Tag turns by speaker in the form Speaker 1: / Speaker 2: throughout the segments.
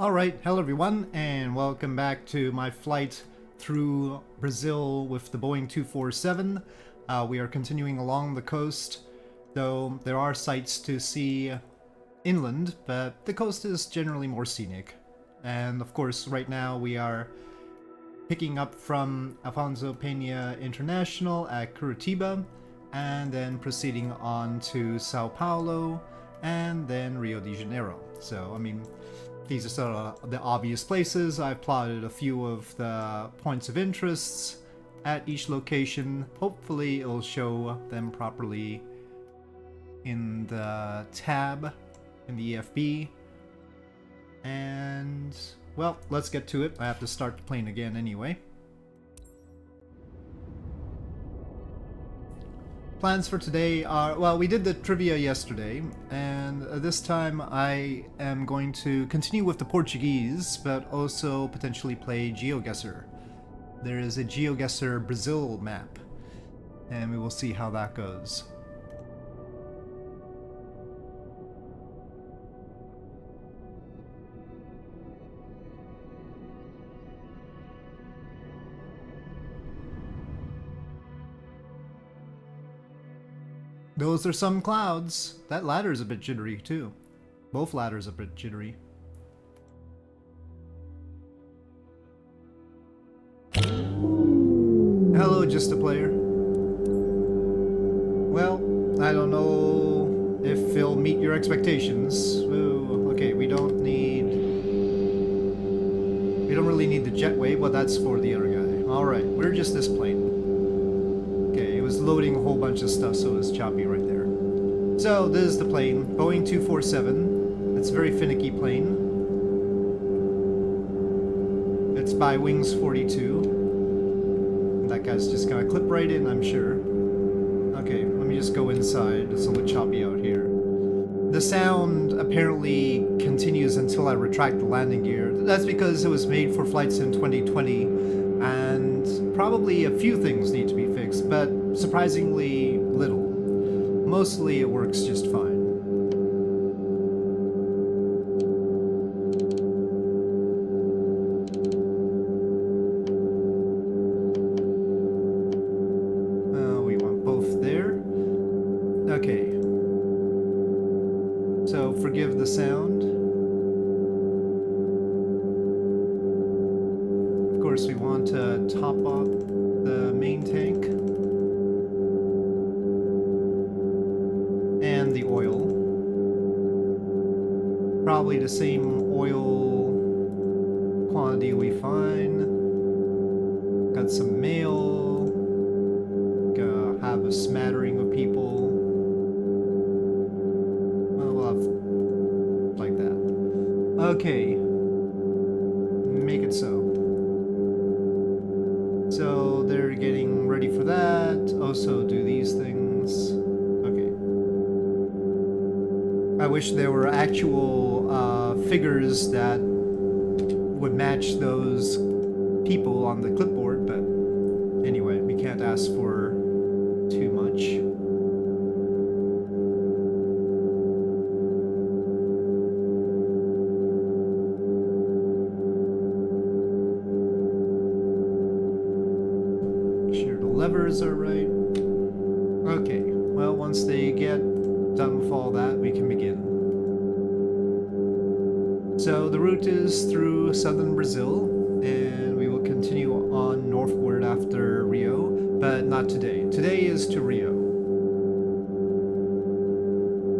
Speaker 1: Alright, hello everyone, and welcome back to my flight through Brazil with the Boeing 247. We are continuing along the coast, though there are sights to see inland, but the coast is generally more scenic. And of course, right now we are picking up from Afonso Pena International at Curitiba, and then proceeding on to Sao Paulo, and then Rio de Janeiro. So, I mean, these are sort of the obvious places. I've plotted a few of the points of interests at each location. Hopefully it'll show them properly in the tab in the EFB. And, well, let's get to it. I have to start the plane again anyway. Plans for today are, well, we did the trivia yesterday, and this time I am going to continue with the Portuguese, but also potentially play GeoGuessr. There is a GeoGuessr Brazil map, and we will see how that goes. Those are some clouds. That ladder's a bit jittery too. Both ladders are a bit jittery. Hello, just a player. Well, I don't know if it'll meet your expectations. Ooh, okay, we don't really need the jetway, but that's for the other guy. Alright, we're just this plane. It was loading a whole bunch of stuff, so it's choppy right there. So this is the plane, Boeing 247. It's a very finicky plane. It's by Wings 42. That guy's just gonna clip right in, I'm sure. Okay, let me just go inside. It's a little choppy out here. The sound apparently continues until I retract the landing gear. That's because it was made for flights in 2020, and probably a few things need to be fixed, but surprisingly little. Mostly it works just fine. We want both there. Okay. So forgive the sound. Of course, we want to top off the main tank. And the oil. Probably the same oil quantity we find. Got some mail. Gonna have a smattering of people. Well, we'll have like that. Okay. Make it so. So they're getting ready for that. Also do these things. I wish there were actual figures that would match those people on the clipboard, but anyway, we can't ask for too much. Make sure the levers are right. Okay, well, once they get done with all that, we can begin. So the route is through southern Brazil, and we will continue on northward after Rio, but not today. Today is to Rio.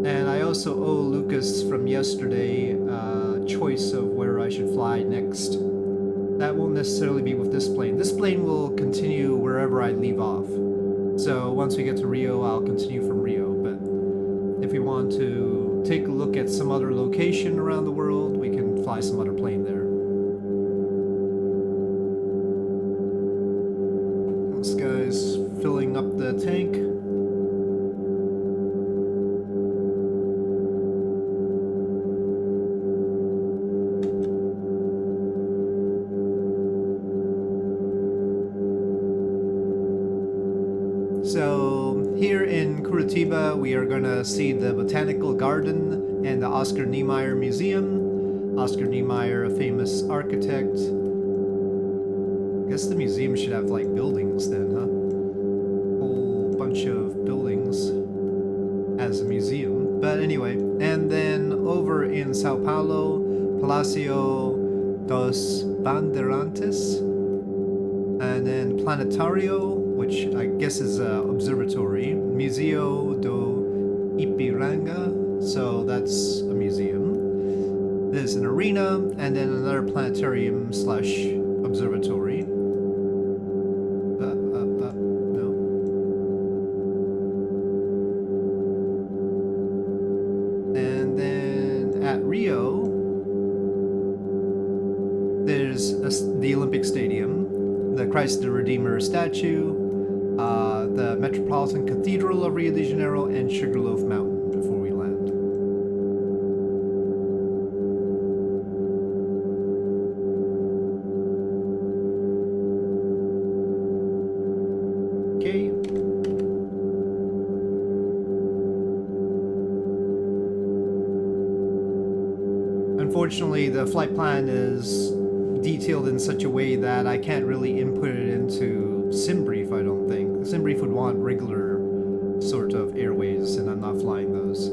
Speaker 1: And I also owe Lucas from yesterday a choice of where I should fly next. That won't necessarily be with this plane. This plane will continue wherever I leave off. So once we get to Rio, I'll continue from Rio, but if we want to take a look at some other location around the world, we can fly some other plane there. This guy's filling up the tank. So here in Curitiba, we are going to see the Botanical Garden and the Oscar Niemeyer Museum. Oscar Niemeyer, a famous architect. I guess the museum should have like buildings then, huh? Whole bunch of buildings as a museum. But anyway, and then over in Sao Paulo, Palacio dos Bandeirantes, and then Planetario, which I guess is an observatory, Museo do Ipiranga, so that's a museum. There's an arena, and then another planetarium slash observatory. No. And then at Rio, there's the Olympic Stadium, the Christ the Redeemer statue, the Metropolitan Cathedral of Rio de Janeiro, and Sugarloaf Mountain before we land. Okay. Unfortunately, the flight plan is detailed in such a way that I can't really input it into SimBrief, I don't think. SimBrief would want regular sort of airways, and I'm not flying those.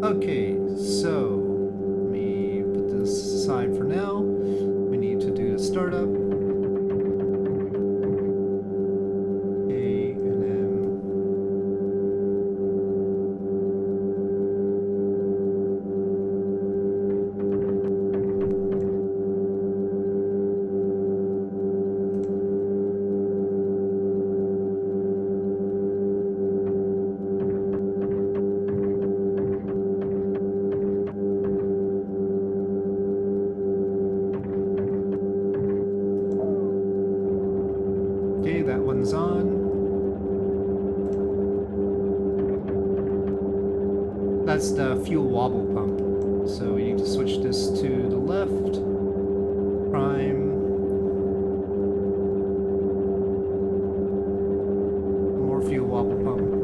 Speaker 1: Okay, so let me put this aside for now. We need to do the startup. Okay, and then that one's on. That's the fuel wobble pump. So we need to switch this to the left. Prime. More fuel wobble pump.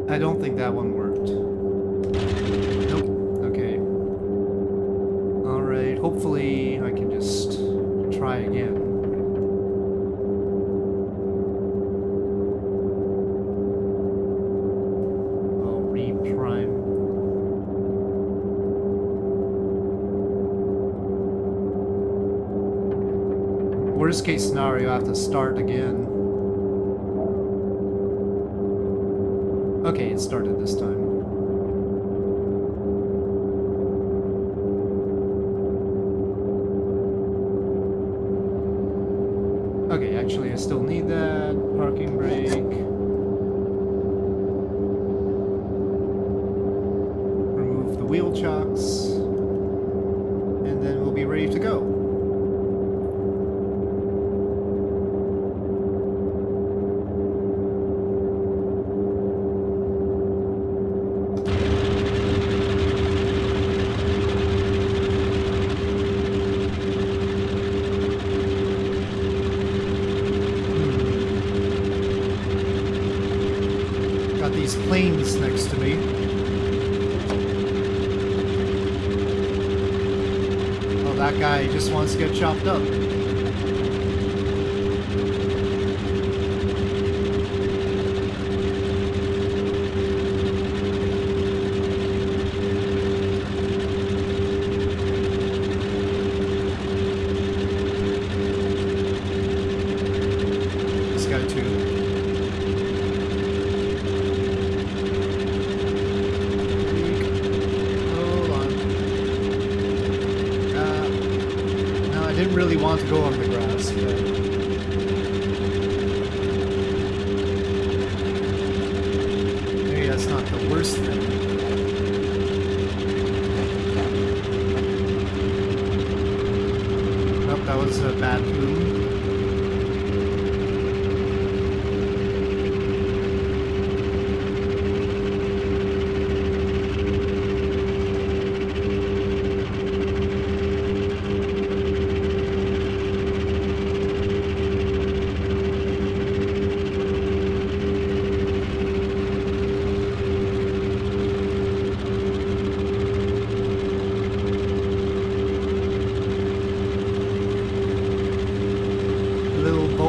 Speaker 1: I don't think that one worked. Nope. Okay. Alright, hopefully I can just try again. I'll reprime. Worst case scenario, I have to start again. Okay, it started this time. Okay, actually I still need that. Parking brake. Remove the wheel chocks. And then we'll be ready to go. These planes next to me. Oh, that guy just wants to get chopped up. This guy too. Really want to go on the grass, but maybe that's not the worst thing. Nope, that was a bad move.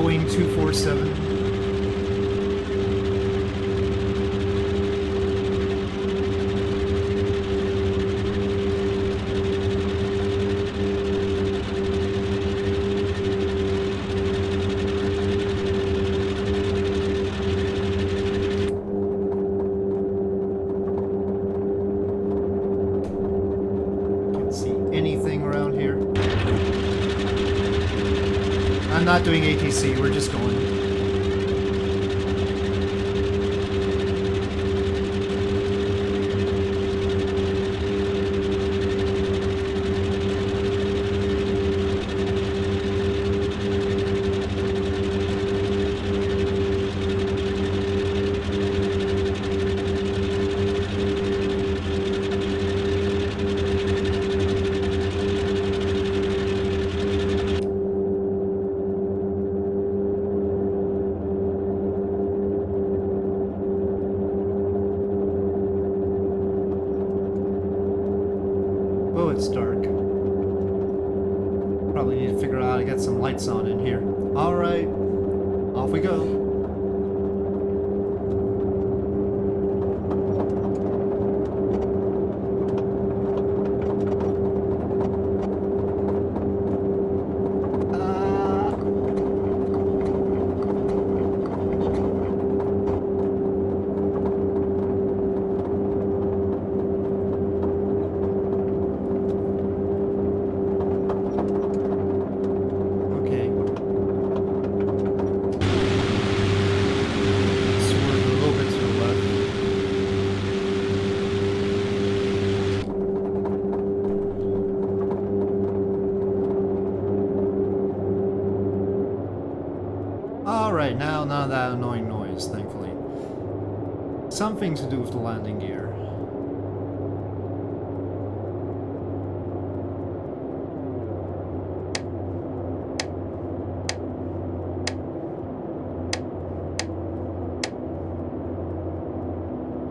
Speaker 1: Boeing 247. Anything around here? I'm not doing ATC, we're just going. Oh, it's dark. Probably need to figure out how to get some lights on in here. Alright, off we go. Alright, now none of that annoying noise, thankfully. Something to do with the landing gear.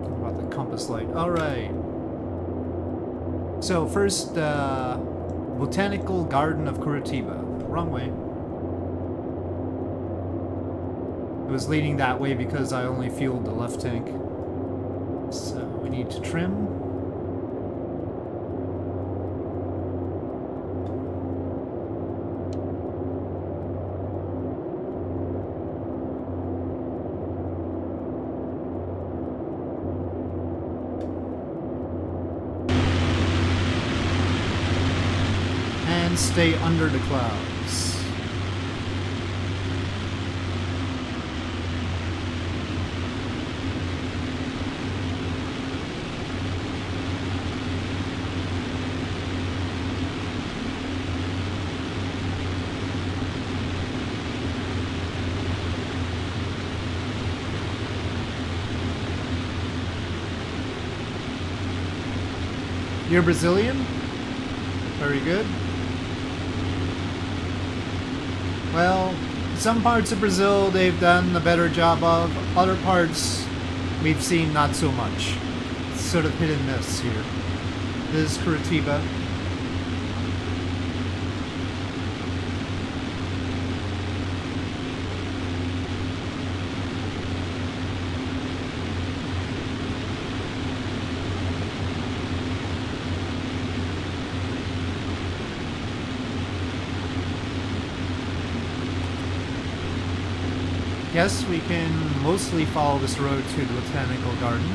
Speaker 1: What about the compass light? Alright. So first, Botanical Garden of Curitiba. Wrong way. It was leading that way because I only fueled the left tank. So we need to trim. And stay under the clouds. You're Brazilian? Very good. Well, some parts of Brazil they've done a better job of. Other parts we've seen not so much. It's sort of hit and miss here. This is Curitiba. Yes, we can mostly follow this road to the Botanical Garden.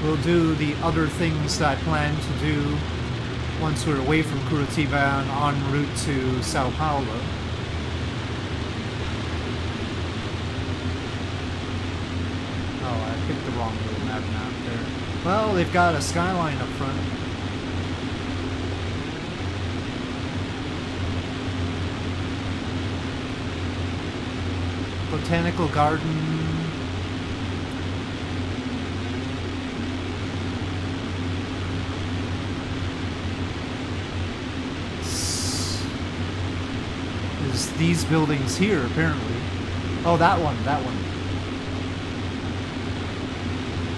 Speaker 1: We'll do the other things that I plan to do once we're away from Curitiba and en route to Sao Paulo. Oh, I picked the wrong little map there. Well, they've got a skyline up front. Botanical Garden. is these buildings here, apparently. Oh, that one, that one.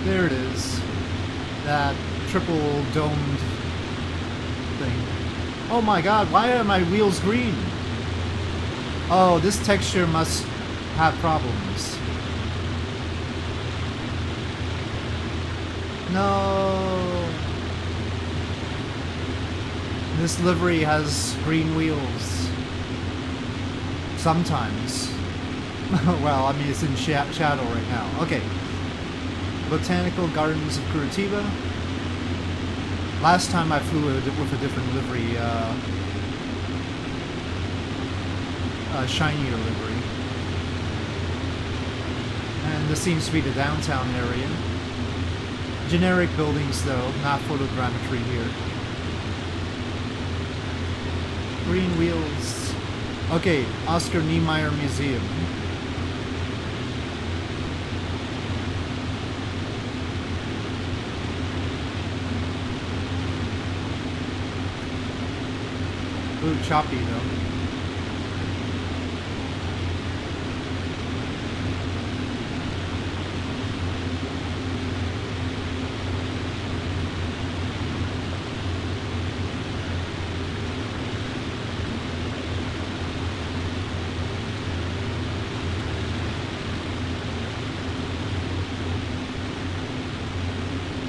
Speaker 1: There it is. That triple domed thing. Oh my god, why are my wheels green? Oh, this texture must have problems. No. This livery has green wheels. Sometimes. Well, I mean, it's in shadow right now. Okay. Botanical Gardens of Curitiba. Last time I flew with a different livery, shinier livery. And this seems to be the downtown area. Generic buildings though, not photogrammetry here. Green wheels. Okay, Oscar Niemeyer Museum. Ooh, choppy though.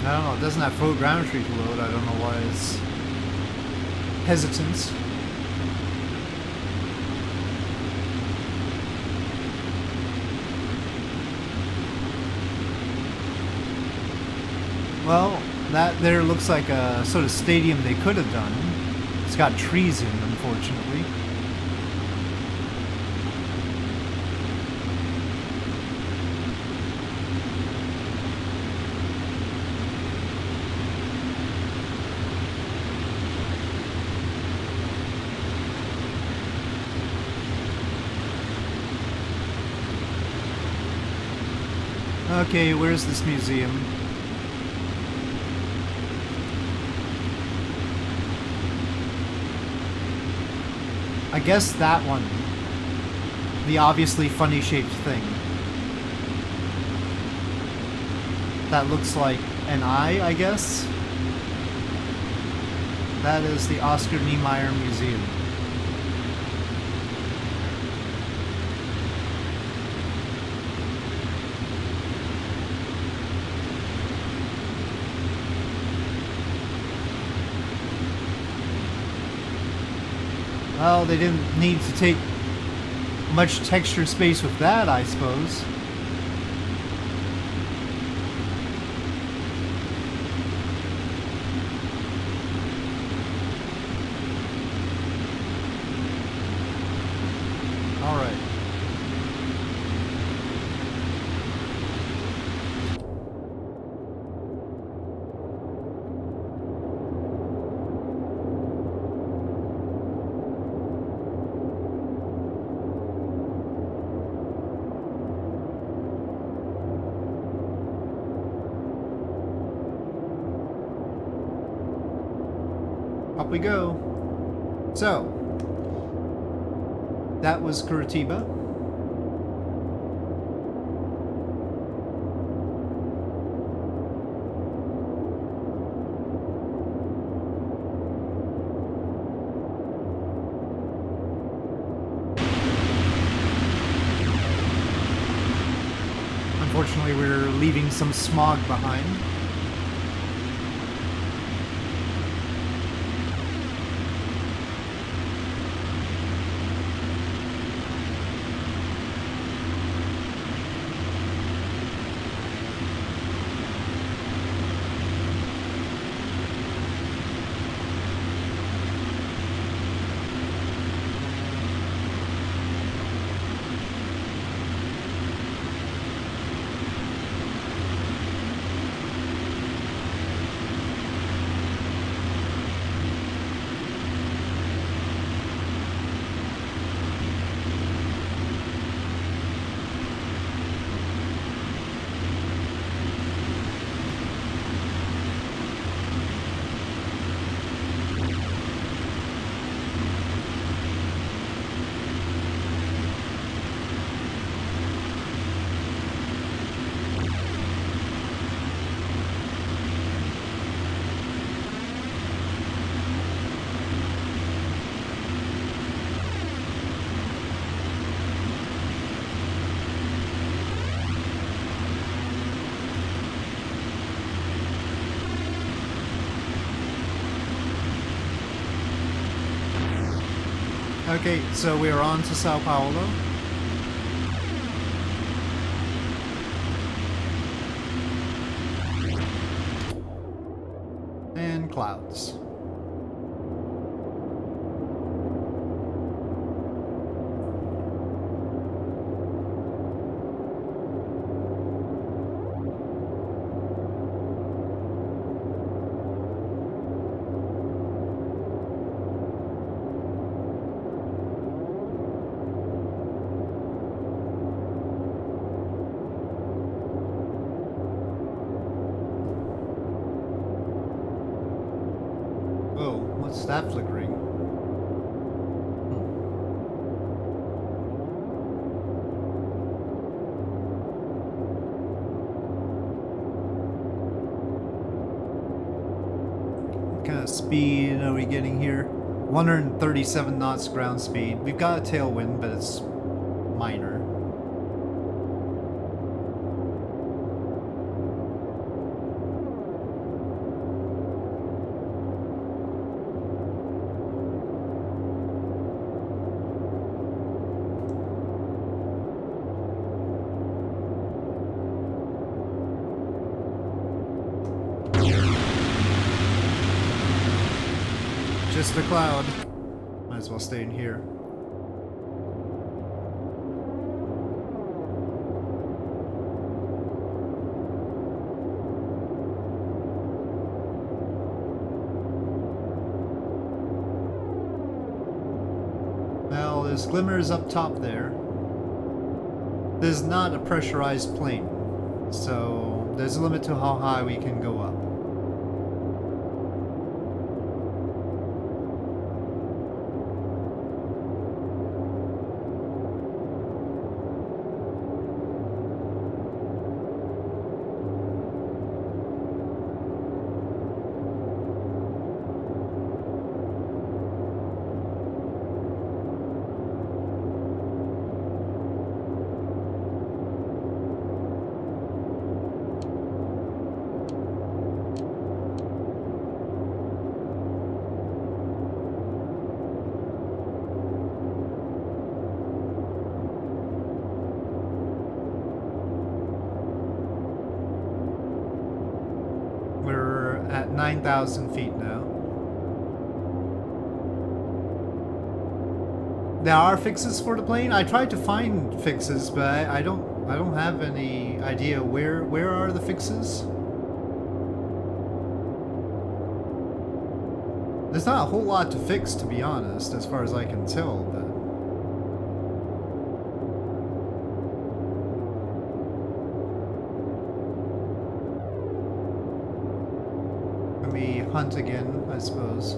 Speaker 1: I don't know, it doesn't have photogrammetry to load, I don't know why it's hesitant. Well, that there looks like a sort of stadium they could have done. It's got trees in, unfortunately. Okay, where's this museum? I guess that one. The obviously funny shaped thing. That looks like an eye, I guess? That is the Oscar Niemeyer Museum. Well, they didn't need to take much texture space with that, I suppose. All right. Up we go. So, that was Curitiba. Unfortunately, we're leaving some smog behind. Okay, so we're on to Sao Paulo. And clouds. Whoa, what's that flickering? What kind of speed are we getting here? 137 knots ground speed. We've got a tailwind, but it's minor. Just a cloud. Might as well stay in here. Well, there's glimmers up top there. This is not a pressurized plane, so there's a limit to how high we can go up. We're at 9,000 feet now. There are fixes for the plane. I tried to find fixes, but I don't have any idea where are the fixes. There's not a whole lot to fix, to be honest, as far as I can tell, but we hunt again, I suppose.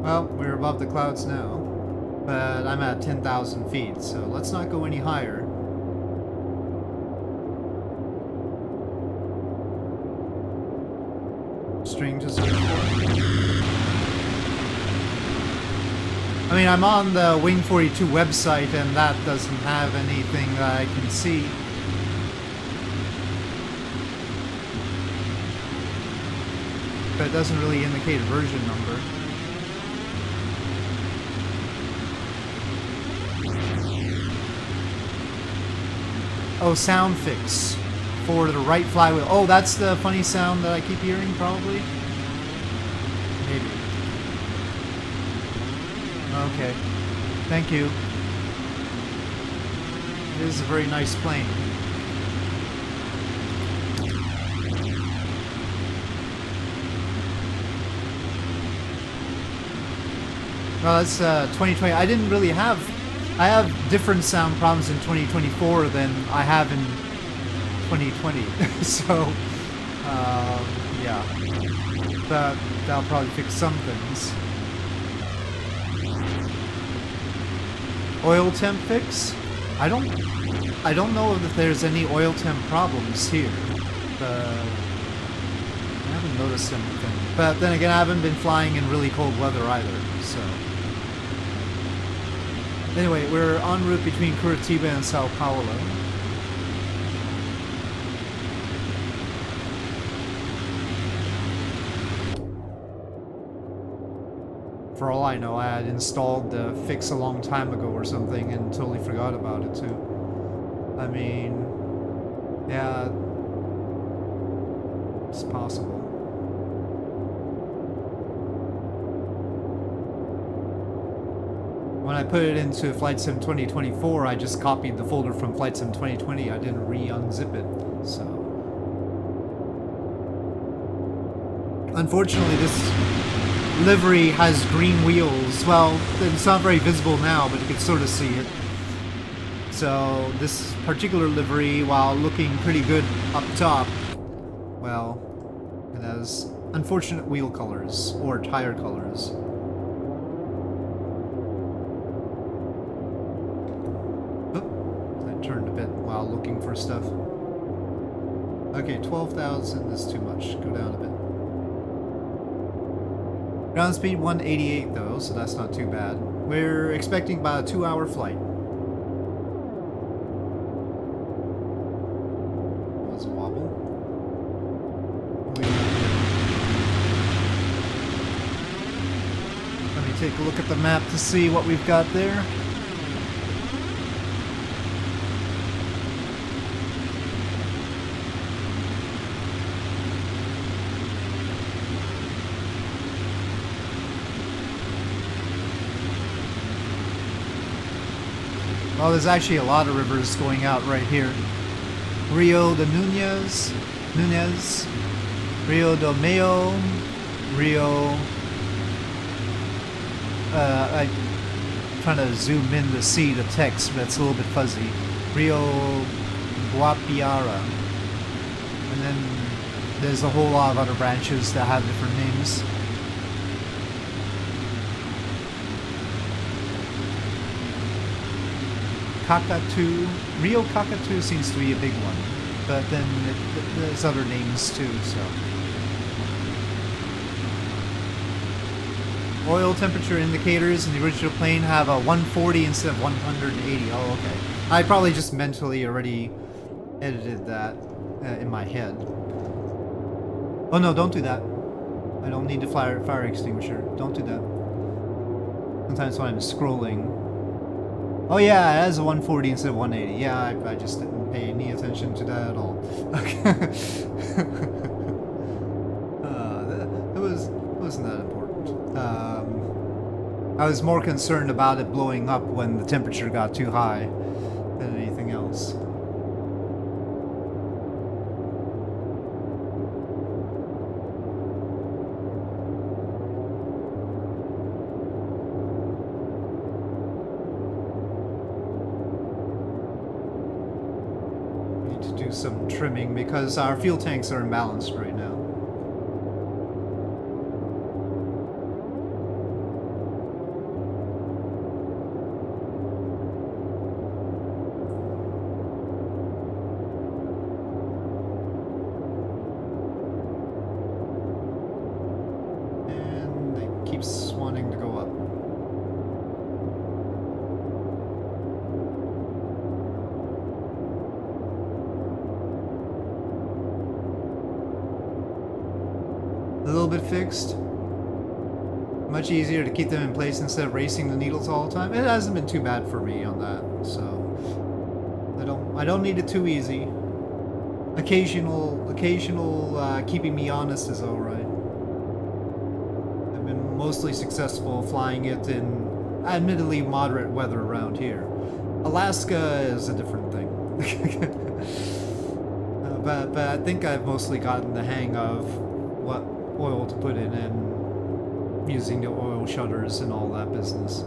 Speaker 1: Well, we're above the clouds now, but I'm at 10,000 feet, so let's not go any higher. String to search for. I mean, I'm on the Wing 42 website, and that doesn't have anything that I can see. But it doesn't really indicate a version number. Oh, sound fix for the right flywheel. Oh, that's the funny sound that I keep hearing, probably? Maybe. Okay. Thank you. It is a very nice plane. Well, that's 2020. I didn't really have I have different sound problems in 2024 than I have in 2020. So, yeah, that'll probably fix some things. Oil temp fix? I don't know if there's any oil temp problems here. I haven't noticed anything. But then again, I haven't been flying in really cold weather either, so. Anyway, we're en route between Curitiba and Sao Paulo. For all I know, I had installed the fix a long time ago or something and totally forgot about it too. I mean, yeah, it's possible. When I put it into Flight Sim 2024, I just copied the folder from Flight Sim 2020. I didn't re-unzip it, so. Unfortunately, this livery has green wheels. Well, it's not very visible now, but you can sort of see it. So, this particular livery, while looking pretty good up top, well, it has unfortunate wheel colors, or tire colors. Turned a bit while looking for stuff. Okay, 12,000 is too much. Go down a bit. Ground speed 188 though, so that's not too bad. We're expecting about a 2-hour flight. That was a wobble. Let me take a look at the map to see what we've got there. Well, there's actually a lot of rivers going out right here. Rio de Nunez, Rio do Mayo, Rio... I'm trying to zoom in to see the text, but it's a little bit fuzzy. Rio Guapiara. And then there's a whole lot of other branches that have different names. Cacatu. Rio Cacatu seems to be a big one, but then there's other names too, so. Oil temperature indicators in the original plane have a 140 instead of 180. Oh, okay. I probably just mentally already edited that in my head. Oh no, don't do that. I don't need the fire extinguisher. Don't do that. Sometimes when I'm scrolling. Oh yeah, it has a 140 instead of 180. Yeah, I just didn't pay any attention to that at all. Okay. That wasn't that important. I was more concerned about it blowing up when the temperature got too high than anything else. Some trimming because our fuel tanks are imbalanced right now. And it keeps wanting to go up. A little bit fixed. Much easier to keep them in place instead of racing the needles all the time. It hasn't been too bad for me on that, so I don't need it too easy. Occasional keeping me honest is all right. I've been mostly successful flying it in admittedly moderate weather around here. Alaska is a different thing. But I think I've mostly gotten the hang of what oil to put in and using the oil shutters and all that business.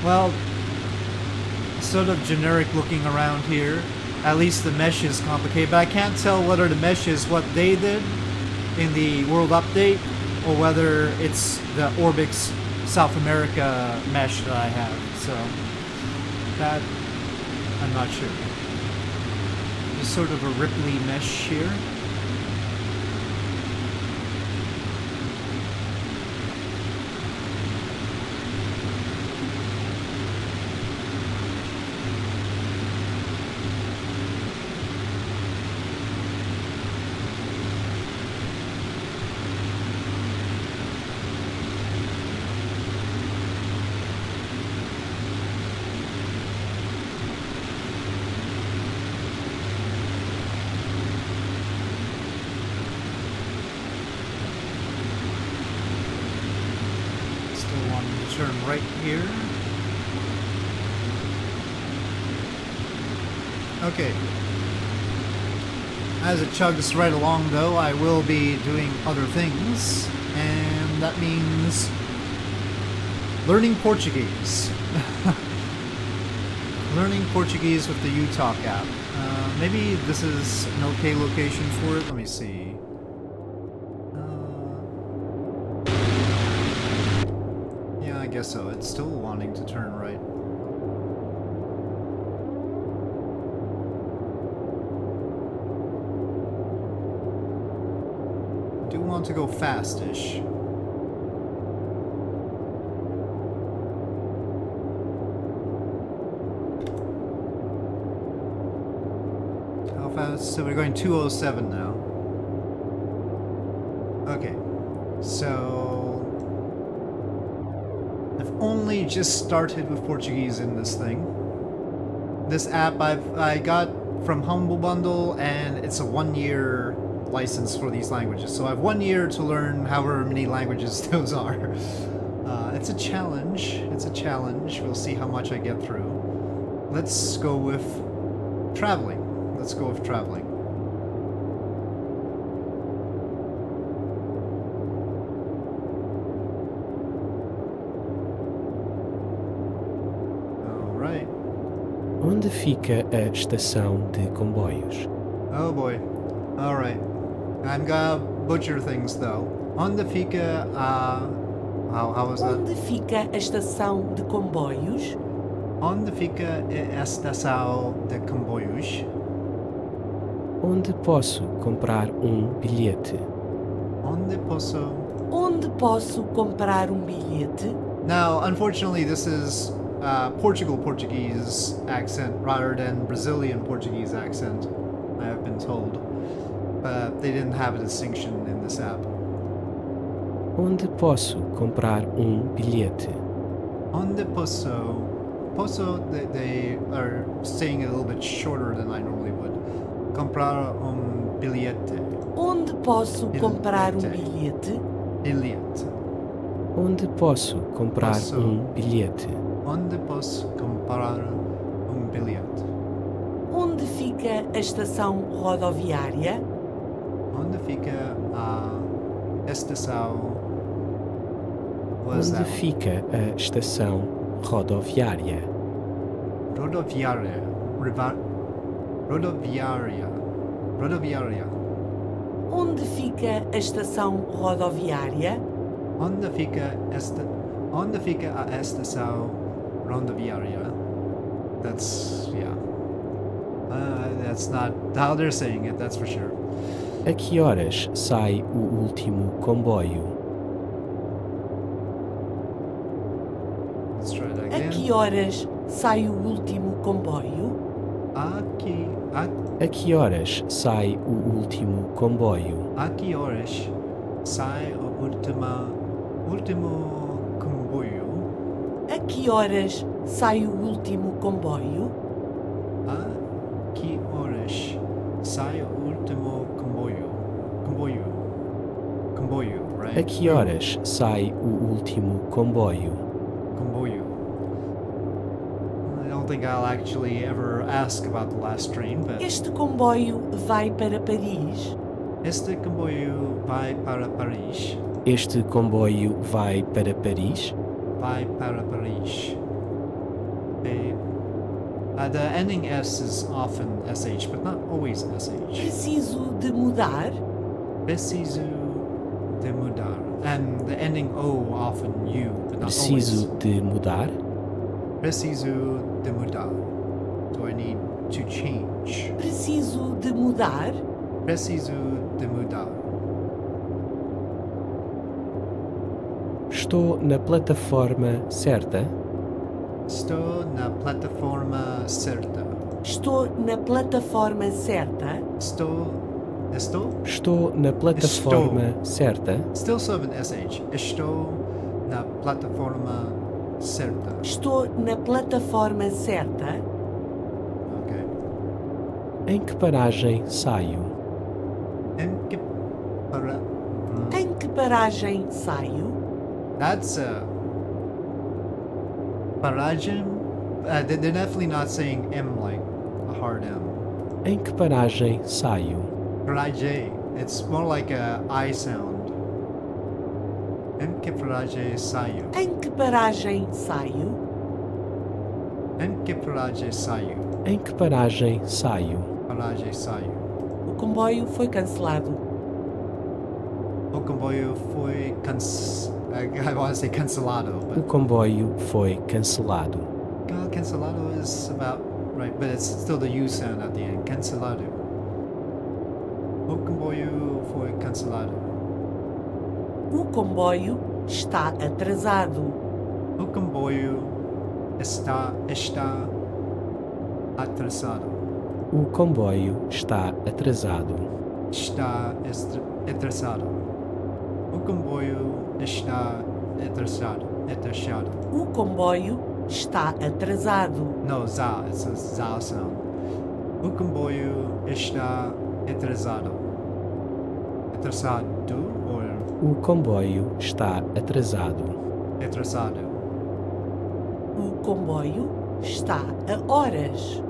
Speaker 1: Well, sort of generic looking around here. At least the mesh is complicated, but I can't tell whether the mesh is what they did in the World Update or whether it's the Orbix South America mesh that I have. So that I'm not sure. Just sort of a Ripley mesh here. Turn right here. Okay. As it chugs right along though, I will be doing other things, and that means learning Portuguese. Learning Portuguese with the UTalk app. Maybe this is an okay location for it. Let me see. I guess so. It's still wanting to turn right. I do want to go fast-ish. How fast? So we're going 207 now. Okay. So I've only just started with Portuguese in this thing. This app I got from Humble Bundle, and it's a 1-year license for these languages. So I have 1 year to learn however many languages those are. It's a challenge. It's a challenge. We'll see how much I get through. Let's go with traveling. Let's go with traveling.
Speaker 2: Onde fica a estação de comboios?
Speaker 1: Oh boy. Alright. I'm gonna butcher things though. Onde fica how was that?
Speaker 3: Onde fica a estação de comboios?
Speaker 1: Onde fica a estação de comboios?
Speaker 2: Onde posso comprar bilhete?
Speaker 1: Onde
Speaker 3: posso comprar bilhete?
Speaker 1: Now, unfortunately, this is Portuguese accent rather than Brazilian Portuguese accent, I have been told. But they didn't have a distinction in this app.
Speaker 2: Onde posso comprar bilhete?
Speaker 1: Onde posso? They are saying it a little bit shorter than I normally would. Comprar bilhete.
Speaker 3: Onde posso comprar bilhete?
Speaker 1: Bilhete.
Speaker 2: Onde posso comprar bilhete?
Speaker 1: Onde posso comprar bilhete?
Speaker 3: Onde fica a estação rodoviária?
Speaker 1: Onde fica a estação?
Speaker 2: Onde fica a estação rodoviária?
Speaker 1: Rodoviária. Rodoviária.
Speaker 3: Onde fica a estação rodoviária?
Speaker 1: Onde fica a estação rodoviária? That's, yeah. That's not how they're saying it, that's for sure.
Speaker 2: A que horas sai o último comboio?
Speaker 1: Let's try that
Speaker 3: A
Speaker 1: again.
Speaker 3: que horas sai o último comboio?
Speaker 2: A que horas sai o último comboio?
Speaker 1: A que horas sai o último comboio?
Speaker 3: A que horas sai o último comboio?
Speaker 1: A que horas sai o último comboio? Comboio, right?
Speaker 2: A que horas sai o último comboio?
Speaker 1: Comboio. I don't think I'll actually ever ask about the last train, but
Speaker 3: Este comboio vai para Paris?
Speaker 1: este comboio vai para Paris.
Speaker 2: Este comboio vai para Paris?
Speaker 1: Vai para Paris. A. The ending S is often SH, but not always SH.
Speaker 3: Preciso de mudar.
Speaker 1: Preciso de mudar. And the ending O often U, but not
Speaker 2: Preciso
Speaker 1: always.
Speaker 2: de mudar.
Speaker 1: Preciso de mudar. Do I need to change?
Speaker 3: Preciso de mudar.
Speaker 1: Preciso de mudar.
Speaker 2: Estou na plataforma certa.
Speaker 1: Estou na plataforma certa.
Speaker 3: Estou na plataforma certa.
Speaker 1: Estou.
Speaker 2: Estou na plataforma certa.
Speaker 1: Still sort of an SH. Estou na plataforma certa.
Speaker 3: Estou na plataforma certa.
Speaker 1: Okay.
Speaker 2: Em que paragem saio?
Speaker 1: Em que para.
Speaker 3: Em que paragem saio?
Speaker 1: That's paragem. They're definitely not saying M like a hard M.
Speaker 2: Em que paragem saio?
Speaker 1: Paragem. It's more like a I sound. Em que paragem saio?
Speaker 3: Em que paragem saio?
Speaker 1: Em que paragem saio?
Speaker 2: Em que paragem saio?
Speaker 1: Paragem saio.
Speaker 3: O comboio foi cancelado.
Speaker 1: O comboio foi I want to say cancelado,
Speaker 2: O
Speaker 1: but
Speaker 2: comboio foi cancelado.
Speaker 1: cancelado is about right, but it's still the U sound at the end. Cancelado. O comboio foi cancelado.
Speaker 3: O comboio está atrasado.
Speaker 1: O comboio está atrasado.
Speaker 2: O comboio está atrasado.
Speaker 1: Está atrasado. O comboio está atrasado. Atrasado.
Speaker 3: O comboio está atrasado.
Speaker 1: No, za. It's a za sound. O comboio está atrasado. Atrasado or
Speaker 2: O comboio está atrasado.
Speaker 1: atrasado.
Speaker 3: O comboio está a horas.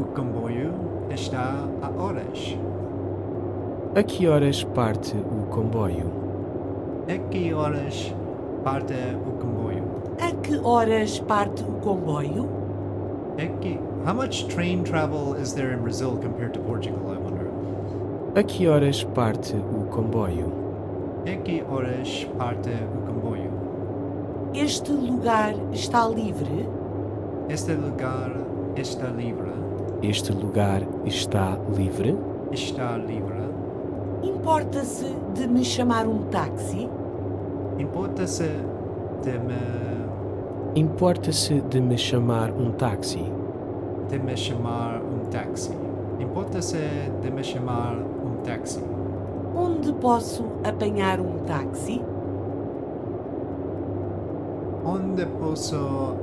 Speaker 1: O comboio está a horas.
Speaker 2: A que horas parte o comboio?
Speaker 1: A que horas parte o comboio?
Speaker 3: A que horas parte o comboio?
Speaker 1: How much train travel is there in Brazil compared to Portugal, I wonder?
Speaker 2: A que horas parte o comboio?
Speaker 1: A que horas parte o comboio?
Speaker 3: Este lugar está livre?
Speaker 1: Este lugar está livre.
Speaker 2: Este lugar está livre?
Speaker 1: Está livre.
Speaker 3: Importa-se de me chamar um táxi?
Speaker 1: Importa-se de
Speaker 2: Importa-se de me chamar um táxi?
Speaker 1: me chamar um táxi. Importa-se de me chamar um táxi.
Speaker 3: Onde posso apanhar um táxi?
Speaker 1: Onde posso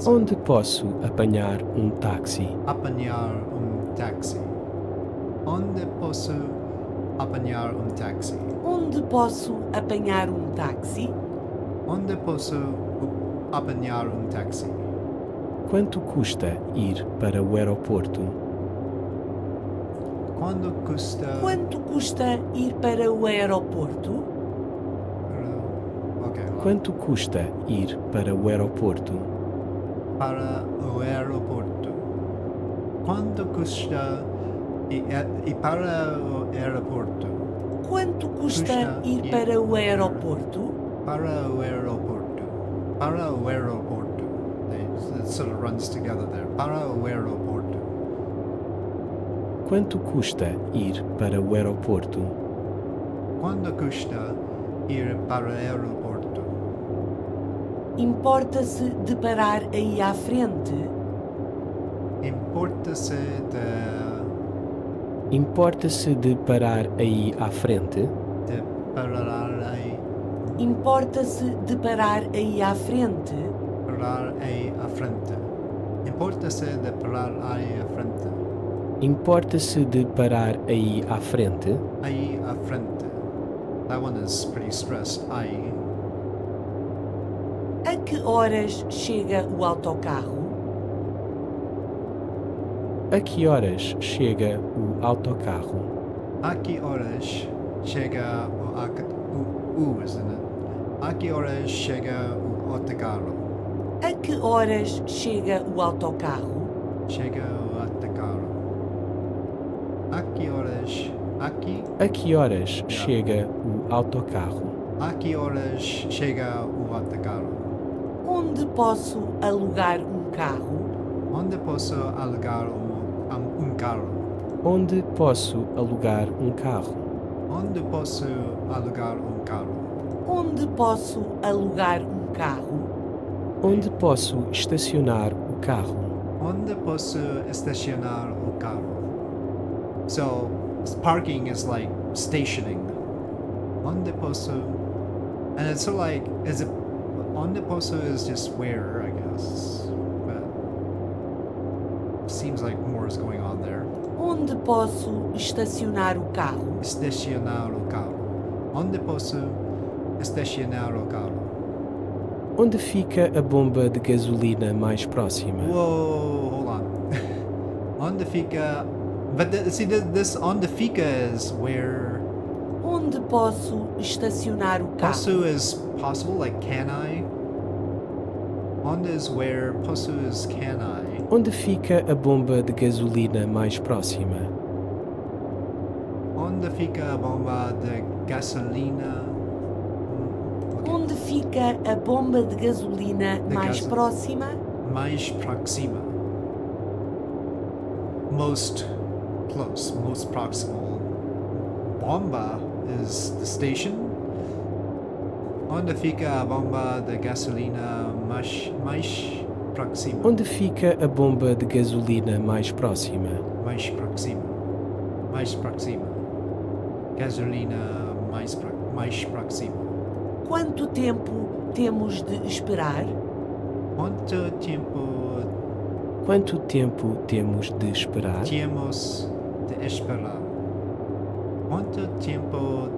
Speaker 2: Onde posso apanhar um táxi?
Speaker 1: apanhar um táxi? Onde posso apanhar um táxi?
Speaker 3: Onde posso apanhar um táxi?
Speaker 1: Onde posso apanhar um táxi?
Speaker 2: Quanto custa ir para o aeroporto?
Speaker 1: Quanto custa
Speaker 3: Quanto custa ir para o aeroporto?
Speaker 1: Ok, hold on.
Speaker 2: Quanto custa ir para o aeroporto?
Speaker 1: Para o aeroporto? Quanto custa e para o aeroporto?
Speaker 3: Quanto custa
Speaker 1: Custa
Speaker 3: ir
Speaker 1: ir
Speaker 3: para o
Speaker 1: para-
Speaker 3: aeroporto?
Speaker 1: Para o aeroporto. Para o aeroporto. It sort of runs together there. Para o aeroporto.
Speaker 2: Quanto custa ir para o aeroporto?
Speaker 1: Quanto custa ir para o aeroporto?
Speaker 3: Importa-se de parar aí à frente?
Speaker 1: Importa-se
Speaker 2: Importa-se de parar aí à frente?
Speaker 1: de parar aí,
Speaker 3: Importa-se de parar aí à frente?
Speaker 1: parar aí à frente. Importa-se de parar aí à frente.
Speaker 2: Importa-se de parar aí à frente?
Speaker 1: Aí à frente. That one is pretty stressed. Aí.
Speaker 3: A que horas chega o autocarro?
Speaker 2: A que horas chega o autocarro?
Speaker 1: A que horas chega isn't it? A que horas chega o autocarro?
Speaker 3: A que horas chega o autocarro?
Speaker 1: Chega o autocarro. A que horas? Aqui?
Speaker 2: A que horas chega o autocarro?
Speaker 1: A que horas chega o autocarro?
Speaker 3: Onde posso alugar um carro?
Speaker 1: Onde posso alugar um carro?
Speaker 2: Onde posso alugar um carro?
Speaker 1: Onde posso alugar um carro?
Speaker 3: Onde posso alugar um carro?
Speaker 2: Onde posso estacionar o carro?
Speaker 1: Onde posso estacionar o carro? So, parking is like stationing. Onde posso... And it's sort of like, is it... Onde posso is just where, I guess. But... Seems like more is going on there.
Speaker 3: Onde posso estacionar o carro?
Speaker 1: Estacionar o carro. Onde posso estacionar o carro?
Speaker 2: Onde fica a bomba de gasolina mais próxima?
Speaker 1: Whoa, hold on. Onde fica... But see, this onde fica is where...
Speaker 3: Onde posso estacionar o carro?
Speaker 1: Posso is possible, like can I? Onde is where, posso is can I?
Speaker 2: Onde fica a bomba de gasolina mais próxima?
Speaker 1: Onde fica a bomba de gasolina? Okay.
Speaker 3: Onde fica a bomba de gasolina mais próxima?
Speaker 1: Mais próxima. Most close, most proximal. Bomba is the station. Onde fica a bomba de gasolina mais próxima?
Speaker 2: Onde fica a bomba de gasolina mais próxima?
Speaker 1: Mais próxima. Mais próxima. Gasolina mais próxima.
Speaker 3: Quanto tempo temos de esperar?
Speaker 1: Quanto tempo
Speaker 2: temos de esperar?
Speaker 1: temos de esperar? Quanto tempo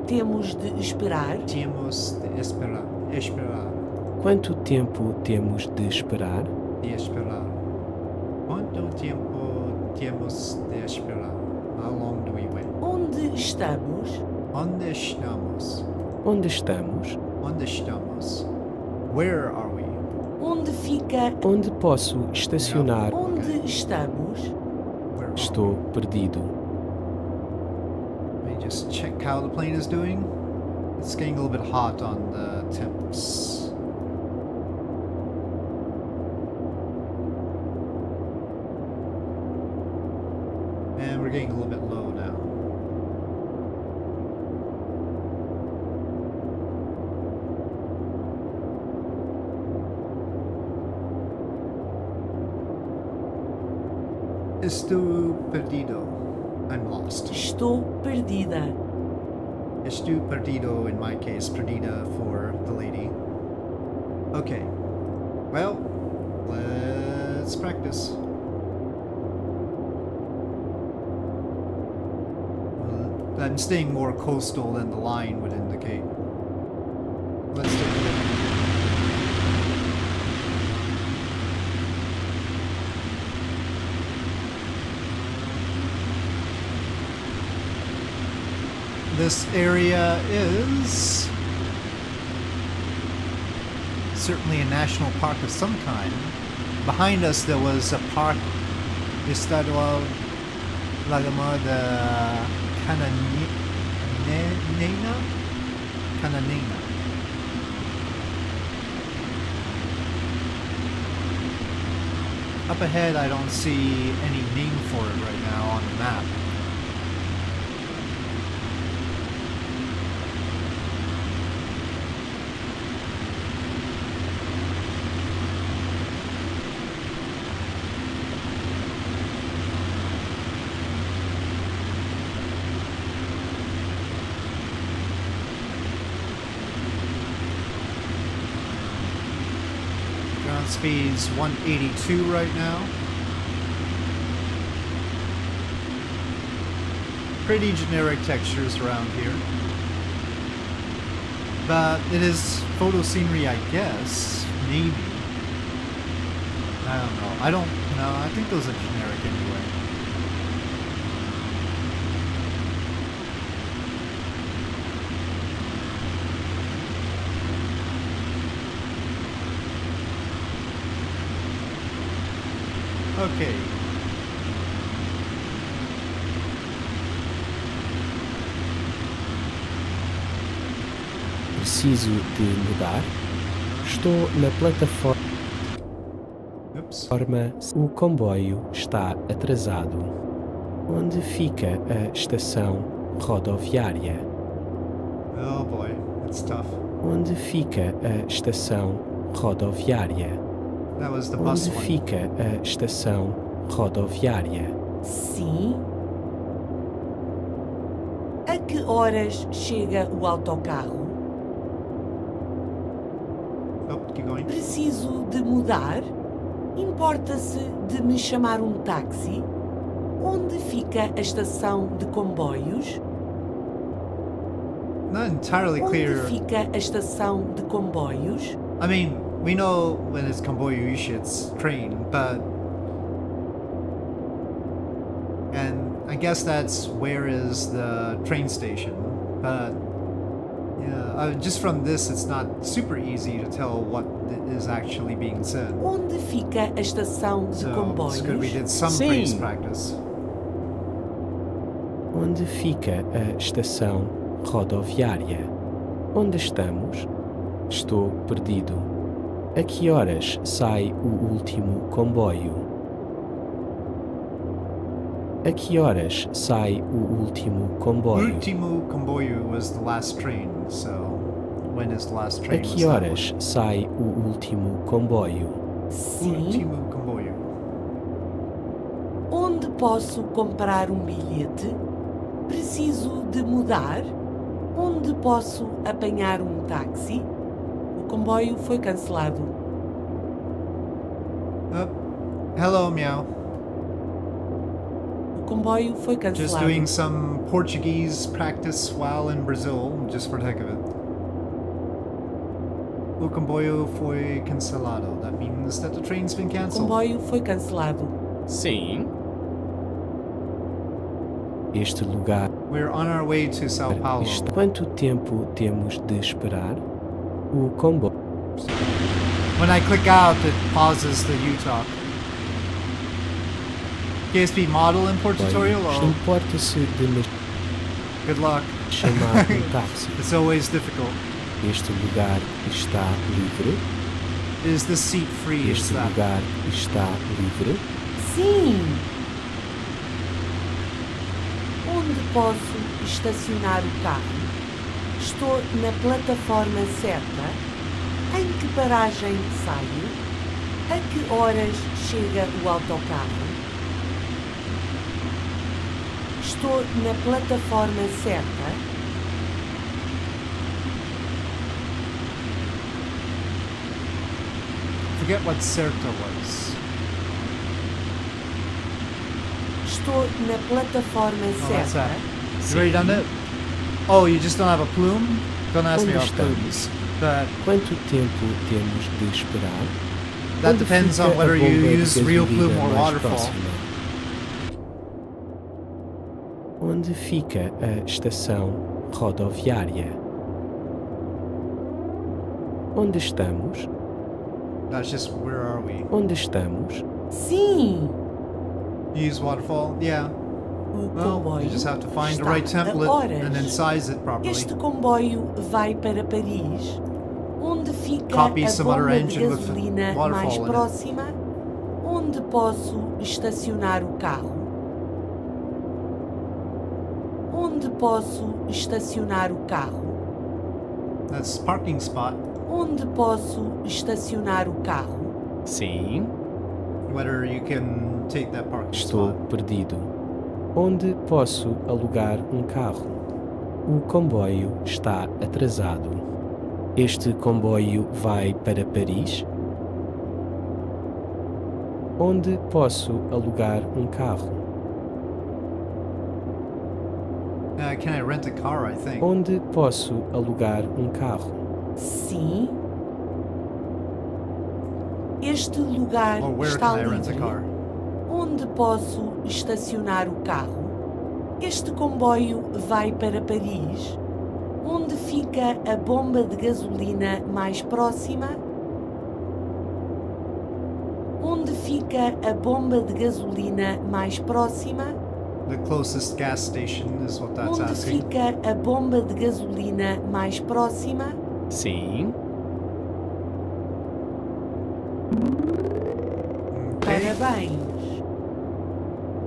Speaker 1: temos
Speaker 3: de esperar?
Speaker 1: temos de esperar?
Speaker 2: Quanto tempo temos de esperar?
Speaker 1: De esperar. Quanto tempo temos de esperar? How long do we wait?
Speaker 3: Onde estamos?
Speaker 1: Onde estamos?
Speaker 2: Onde estamos?
Speaker 1: Onde estamos? Where are we?
Speaker 3: Onde fica?
Speaker 2: Onde posso estacionar?
Speaker 3: Onde estamos?
Speaker 1: Where are
Speaker 2: Estou perdido.
Speaker 1: we? Let me just check how the plane is doing. It's getting a little bit hot on the temps. And we're getting a little bit low now. Estou perdido. I'm lost.
Speaker 3: Estou perdida.
Speaker 1: Estou perdido, in my case, perdida for the lady. Okay. Well, let's practice. I'm staying more coastal than the line would indicate. Let's take a look. This area is certainly a national park of some kind. Behind us there was a park estadual Lagama de Cananina? Cananina. Up ahead I don't see any name for it right now on the map. Ground speed's 182 right now. Pretty generic textures around here. But it is photo scenery, I guess. Maybe. I don't know. I don't know. I think those are generic anyway. Okay.
Speaker 2: Preciso de mudar. Estou na plataforma.
Speaker 1: Oops.
Speaker 2: O comboio está atrasado. Onde fica a estação rodoviária?
Speaker 1: Oh boy, that's tough.
Speaker 2: Onde fica a estação rodoviária?
Speaker 1: That was the bus
Speaker 2: Onde
Speaker 1: one.
Speaker 2: fica a estação rodoviária?
Speaker 3: Sim. A que horas chega o autocarro?
Speaker 1: Oh, keep going.
Speaker 3: Preciso de mudar? Importa-se de me chamar um táxi? Onde fica a estação de comboios?
Speaker 1: Not entirely
Speaker 3: Onde
Speaker 1: clear.
Speaker 3: fica a estação de comboios?
Speaker 1: I mean, we know when it's comboio ishi, it's train, but... And I guess that's where is the train station, but... Yeah, just from this, it's not super easy to tell what is actually being said.
Speaker 3: Onde fica a estação de
Speaker 1: So it's
Speaker 3: comboios?
Speaker 1: good we did some
Speaker 2: Sim.
Speaker 1: phrase practice.
Speaker 2: Onde fica a estação rodoviária? Onde estamos? Estou perdido. A que horas sai o último comboio? A que horas sai o último comboio?
Speaker 1: Ultimo comboio was the last train, so when is the last
Speaker 2: A
Speaker 1: train?
Speaker 2: que horas sai o último comboio?
Speaker 3: Sim.
Speaker 1: Ultimo comboio.
Speaker 3: Onde posso comprar um bilhete? Preciso de mudar? Onde posso apanhar um táxi? O comboio foi cancelado.
Speaker 1: Hello, meow.
Speaker 3: O comboio foi
Speaker 1: Just
Speaker 3: cancelado.
Speaker 1: doing some Portuguese practice while in Brazil, just for the heck of it. O comboio foi cancelado. That means that the train's been
Speaker 3: O
Speaker 1: cancelled.
Speaker 3: comboio foi cancelado.
Speaker 2: Sim. Este lugar
Speaker 1: We're on our way to Sao Paulo.
Speaker 2: está. Quanto tempo temos de esperar? O comboio.
Speaker 1: When I click out, it pauses the U-talk. KSP model import tutorial? Oh,
Speaker 2: Importa-se de me
Speaker 1: good luck.
Speaker 2: chamar um táxi.
Speaker 1: It's always difficult.
Speaker 2: Este lugar está livre?
Speaker 1: Is the seat free? Is
Speaker 2: Este
Speaker 1: that?
Speaker 2: lugar está livre?
Speaker 3: Sim! Onde posso estacionar o carro? Estou na plataforma certa? Em que paragem saio? A que horas chega o autocarro? Estou na plataforma certa?
Speaker 1: Forget what Certa was.
Speaker 3: Estou na plataforma
Speaker 1: Oh, that's
Speaker 3: certa?
Speaker 1: that. You already done it? Oh, you just don't have a plume? Don't ask me
Speaker 2: Onde
Speaker 1: about plumes. But
Speaker 2: Quanto tempo temos de esperar?
Speaker 1: that
Speaker 2: Onde
Speaker 1: depends
Speaker 2: fica
Speaker 1: on whether
Speaker 2: a
Speaker 1: you
Speaker 2: bomba de
Speaker 1: use real
Speaker 2: gasolina
Speaker 1: plume or
Speaker 2: mais
Speaker 1: waterfall.
Speaker 2: próxima? Onde fica a estação rodoviária? Onde estamos?
Speaker 1: That's just where are we?
Speaker 2: Onde estamos?
Speaker 3: Sim!
Speaker 1: You use waterfall? Yeah.
Speaker 3: O
Speaker 1: Well,
Speaker 3: comboio
Speaker 1: you just have to find the
Speaker 3: está
Speaker 1: right
Speaker 3: a
Speaker 1: template
Speaker 3: horas.
Speaker 1: and then size it properly.
Speaker 3: Este comboio vai para Paris, onde fica
Speaker 1: Copy
Speaker 3: a
Speaker 1: some other
Speaker 3: bomba de
Speaker 1: engine with
Speaker 3: gasolina
Speaker 1: waterfall
Speaker 3: mais
Speaker 1: in it.
Speaker 3: próxima, onde posso estacionar o carro. Onde posso estacionar o carro?
Speaker 1: That's parking spot.
Speaker 3: Onde posso estacionar o carro?
Speaker 2: Sim.
Speaker 1: Whether you can take that parking
Speaker 2: Estou
Speaker 1: spot.
Speaker 2: perdido. Onde posso alugar um carro? O comboio está atrasado. Este comboio vai para Paris? Onde posso alugar um carro?
Speaker 1: Can I rent a car, I think?
Speaker 2: Onde posso alugar um carro?
Speaker 3: Sim. Este lugar
Speaker 1: Or where
Speaker 3: está
Speaker 1: can I rent a
Speaker 3: livre.
Speaker 1: car?
Speaker 3: Onde posso estacionar o carro? Este comboio vai para Paris. Onde fica a bomba de gasolina mais próxima? Onde fica a bomba de gasolina mais próxima?
Speaker 1: The closest gas station is what that's
Speaker 3: Onde
Speaker 1: asking.
Speaker 3: fica a bomba de gasolina mais próxima?
Speaker 2: Sim.
Speaker 1: Okay.
Speaker 3: Parabéns!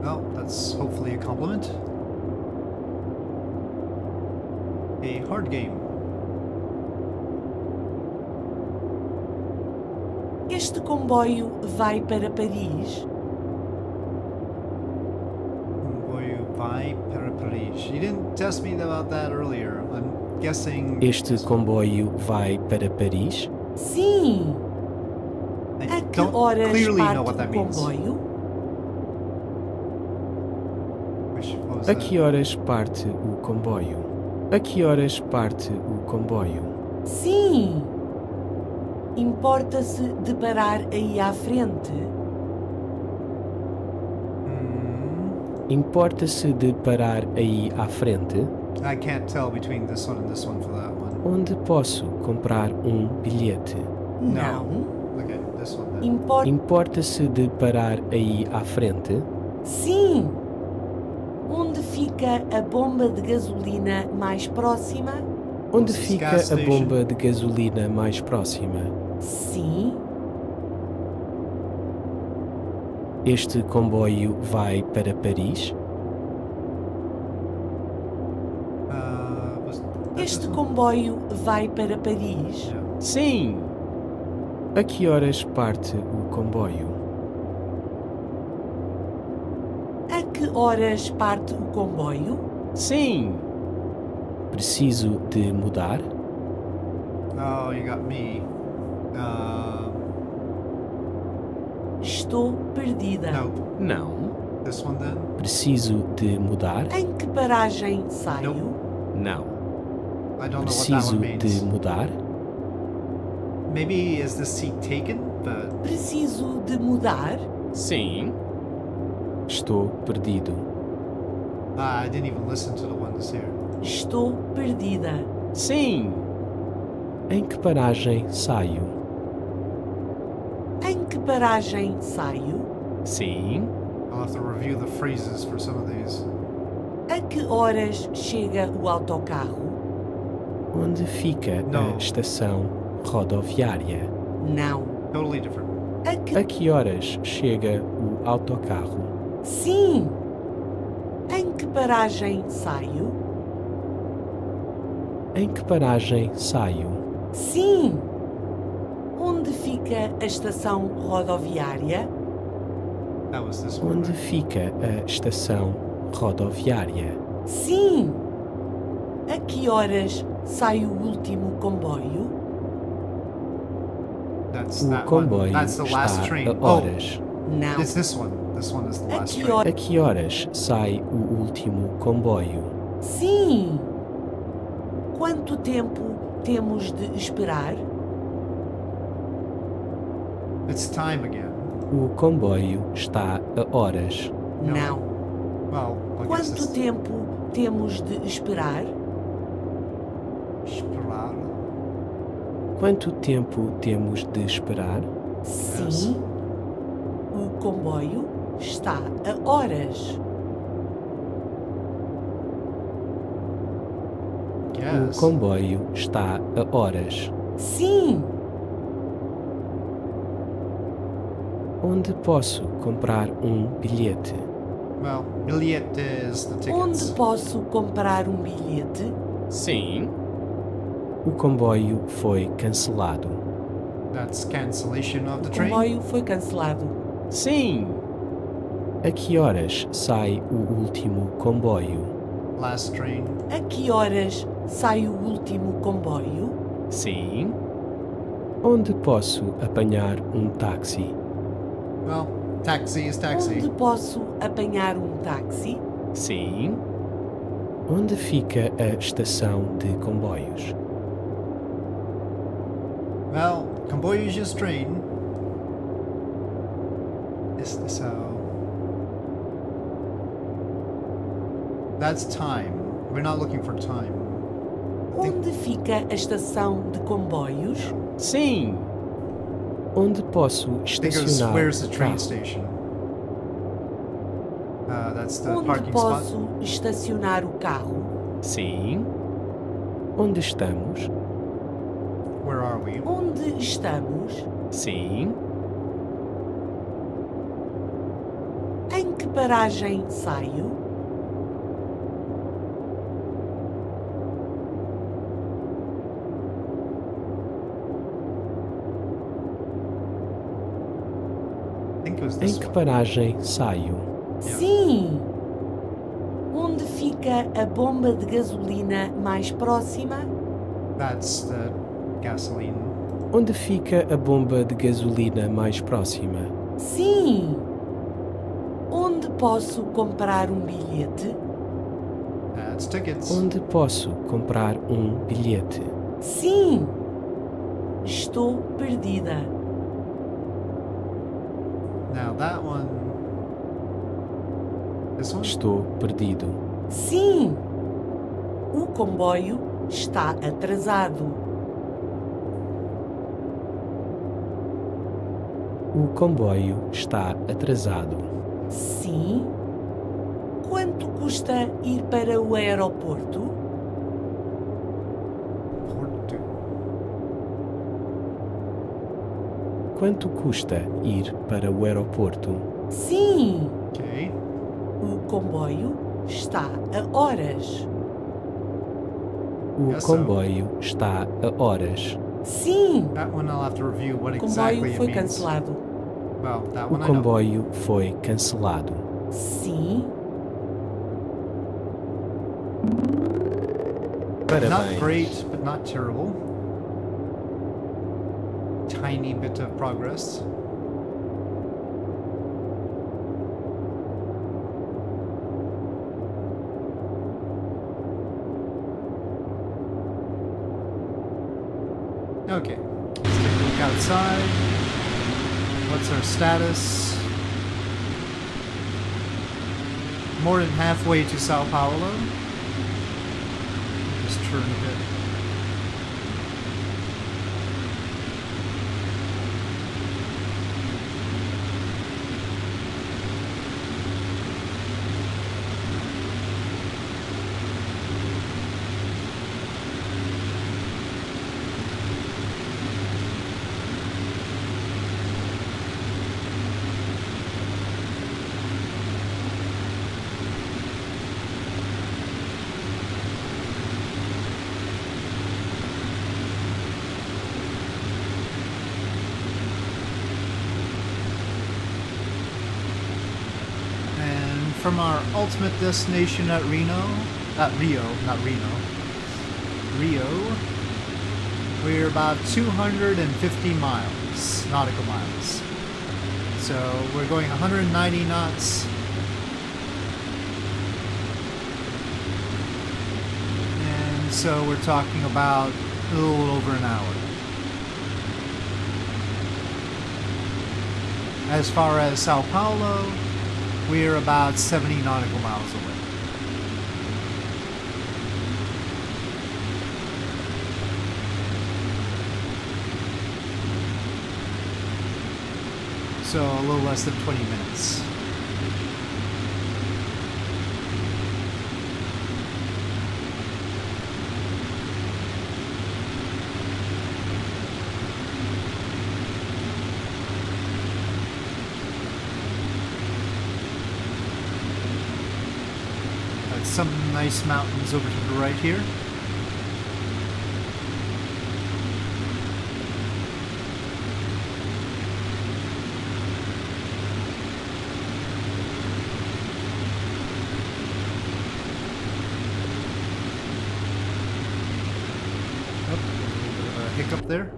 Speaker 1: Well, that's hopefully a compliment. A hard game.
Speaker 3: Este comboio vai para Paris?
Speaker 1: Comboio vai para Paris. You didn't test me about that earlier. I'm guessing.
Speaker 2: Este comboio vai para Paris?
Speaker 3: Sim!
Speaker 1: I
Speaker 3: A que
Speaker 1: don't
Speaker 3: horas
Speaker 1: clearly know
Speaker 3: parte
Speaker 1: what that
Speaker 3: o
Speaker 1: means.
Speaker 3: comboio?
Speaker 1: What was
Speaker 2: A
Speaker 1: that?
Speaker 2: que horas parte o comboio? A que horas parte o comboio?
Speaker 3: Sim! Importa-se de parar aí à frente?
Speaker 2: Importa-se de parar aí à frente?
Speaker 1: I can't tell between this one and this one for that one.
Speaker 2: Onde posso comprar um bilhete?
Speaker 3: Não.
Speaker 1: Okay, this one then.
Speaker 2: Importa-se de parar aí à frente?
Speaker 3: Sim! Onde fica a bomba de gasolina mais próxima?
Speaker 2: Onde
Speaker 1: Closest
Speaker 2: fica
Speaker 1: gas
Speaker 2: a
Speaker 1: station.
Speaker 2: bomba de gasolina mais próxima?
Speaker 3: Sim.
Speaker 2: Este comboio vai para Paris?
Speaker 1: Was that
Speaker 3: Este
Speaker 1: this one?
Speaker 3: comboio vai para Paris?
Speaker 1: Yeah.
Speaker 2: Sim! A que horas parte o comboio?
Speaker 3: A que horas parte o comboio?
Speaker 2: Sim! Preciso de mudar?
Speaker 1: Oh, you got me.
Speaker 3: Estou perdida.
Speaker 1: Nope.
Speaker 2: Não.
Speaker 1: This one then?
Speaker 2: Preciso de mudar?
Speaker 3: Em que paragem saio?
Speaker 1: Nope.
Speaker 2: Não.
Speaker 1: I don't know what that
Speaker 2: Preciso
Speaker 1: one
Speaker 2: de
Speaker 1: means.
Speaker 2: mudar?
Speaker 1: Maybe is the seat taken? But
Speaker 3: Preciso de mudar?
Speaker 2: Sim. Estou perdido.
Speaker 1: I didn't even listen to the ones here.
Speaker 3: Estou perdida.
Speaker 2: Sim. Em que paragem saio?
Speaker 3: Em que paragem saio?
Speaker 2: Sim.
Speaker 1: I'll have to review the phrases for some of these.
Speaker 3: A que horas chega o autocarro?
Speaker 2: Onde fica
Speaker 1: Não.
Speaker 2: a estação rodoviária?
Speaker 3: Não.
Speaker 1: Totally different.
Speaker 3: A
Speaker 2: A
Speaker 3: que...
Speaker 2: que horas chega o autocarro?
Speaker 3: Sim! Em que paragem saio?
Speaker 2: Em que paragem saio?
Speaker 3: Sim! Onde fica a estação rodoviária?
Speaker 1: That was this one.
Speaker 2: Onde
Speaker 1: right?
Speaker 2: fica a estação rodoviária?
Speaker 3: Sim! A que horas sai o último comboio?
Speaker 1: That's
Speaker 2: O
Speaker 1: that
Speaker 2: comboio
Speaker 1: one. That's the last
Speaker 2: está
Speaker 1: train.
Speaker 2: a horas.
Speaker 3: Não.
Speaker 1: Oh, it's this one. This one is the
Speaker 3: A
Speaker 1: last
Speaker 3: que
Speaker 1: train.
Speaker 3: horas?
Speaker 2: A que horas sai o último comboio?
Speaker 3: Sim! Quanto tempo temos de esperar?
Speaker 1: It's time again.
Speaker 2: O comboio está a horas.
Speaker 3: Não.
Speaker 1: Well, I guess
Speaker 3: Quanto
Speaker 1: it's
Speaker 3: tempo temos de esperar?
Speaker 1: esperar.
Speaker 2: Quanto tempo temos de esperar?
Speaker 3: Sim. O comboio está a horas.
Speaker 2: O
Speaker 1: Yes.
Speaker 2: comboio está a horas.
Speaker 3: Sim.
Speaker 2: Onde posso comprar um bilhete?
Speaker 1: Well, bilhete is the
Speaker 3: Onde
Speaker 1: tickets.
Speaker 3: posso comprar um bilhete?
Speaker 2: Sim. O comboio foi cancelado.
Speaker 1: That's cancellation of the
Speaker 3: O
Speaker 1: train.
Speaker 3: comboio foi cancelado.
Speaker 2: Sim. A que horas sai o último comboio?
Speaker 1: Last train.
Speaker 3: A que horas sai o último comboio?
Speaker 2: Sim. Onde posso apanhar um táxi?
Speaker 1: Well, taxi is taxi.
Speaker 3: Onde posso apanhar um táxi?
Speaker 2: Sim. Onde fica a estação de comboios?
Speaker 1: Well, comboio is just train. Estação. That's time. We're not looking for time.
Speaker 3: Onde fica a estação de comboios?
Speaker 2: Sim. Onde posso
Speaker 1: I think it was,
Speaker 2: estacionar
Speaker 1: where's the
Speaker 2: o
Speaker 1: train
Speaker 2: carro?
Speaker 1: station? That's the
Speaker 3: Onde
Speaker 1: parking spot.
Speaker 3: posso estacionar o carro?
Speaker 2: Sim. Onde estamos?
Speaker 1: Where are we?
Speaker 3: Onde estamos?
Speaker 2: Sim.
Speaker 3: Em que paragem saio?
Speaker 1: I think it was
Speaker 2: Em
Speaker 1: this
Speaker 2: que
Speaker 1: one.
Speaker 2: paragem saio?
Speaker 3: Sim! Onde fica a bomba de gasolina mais próxima?
Speaker 1: That's the gasoline.
Speaker 2: Onde fica a bomba de gasolina mais próxima?
Speaker 3: Sim! Onde posso comprar um bilhete?
Speaker 1: That's tickets.
Speaker 2: Onde posso comprar um bilhete?
Speaker 3: Sim! Estou perdida.
Speaker 1: Now that one. This one?
Speaker 2: Estou perdido.
Speaker 3: Sim! O comboio está atrasado.
Speaker 2: O comboio está atrasado.
Speaker 3: Sim? Quanto custa ir para o aeroporto?
Speaker 1: Porto.
Speaker 2: Quanto custa ir para o aeroporto?
Speaker 3: Sim!
Speaker 1: Okay.
Speaker 3: O comboio está a horas.
Speaker 2: O
Speaker 1: Yes,
Speaker 2: comboio está a horas.
Speaker 3: Sim!
Speaker 1: That one I'll have to review what
Speaker 3: O
Speaker 1: exactly
Speaker 3: comboio
Speaker 1: it
Speaker 3: foi
Speaker 1: means.
Speaker 3: cancelado.
Speaker 1: Well, that
Speaker 2: O
Speaker 1: one I know.
Speaker 2: comboio foi cancelado.
Speaker 3: Sim?
Speaker 1: Not
Speaker 2: Parabéns.
Speaker 1: great, but not terrible. Tiny bit of progress. Okay, let's take a look outside. What's our status? More than halfway to Sao Paulo. Just turn a bit. From our ultimate destination at Rio, we're about 250 miles, nautical miles. So we're going 190 knots. And so we're talking about a little over an hour. As far as Sao Paulo, we're about 70 nautical miles away. So a little less than 20 minutes. Some nice mountains over to the right here. Oh, a little bit of a hiccup there.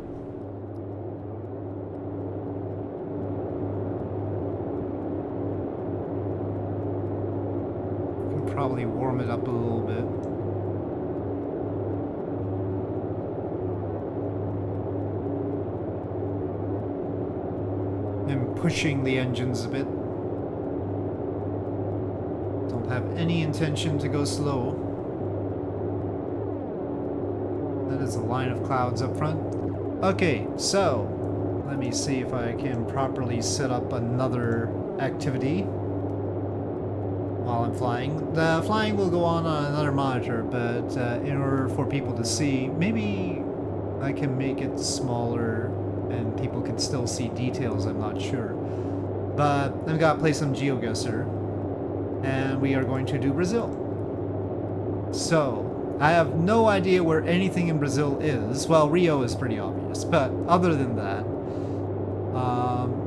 Speaker 1: Probably warm it up a little bit. And pushing the engines a bit. Don't have any intention to go slow. That is a line of clouds up front. Okay, so Let me see if I can properly set up another activity while I'm flying. The flying will go on another monitor, but in order for people to see, maybe I can make it smaller and people can still see details, I'm not sure. But I've got to play some GeoGuessr, and we are going to do Brazil. So, I have no idea where anything in Brazil is. Well, Rio is pretty obvious, but other than that,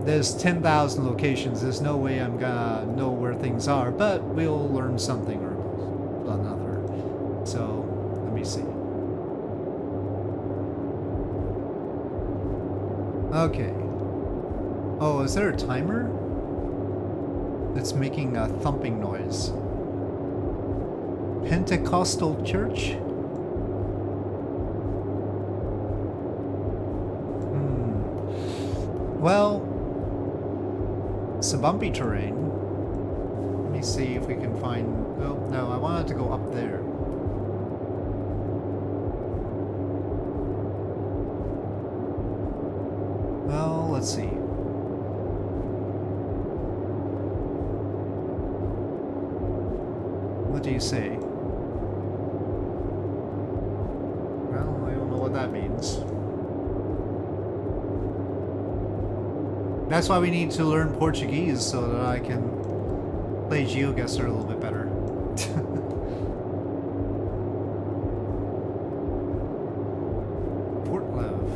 Speaker 1: there's 10,000 locations. There's no way I'm gonna know where things are, but we'll learn something or another. So, let me see. Okay. Oh, is there a timer? It's making a thumping noise. Pentecostal church? Well, it's a bumpy terrain. Let me see if we can find... Oh, no, I wanted to go up there. Well, let's see. What do you say? Well, I don't know what that means. That's why we need to learn Portuguese so that I can play GeoGuessr a little bit better. Portlev.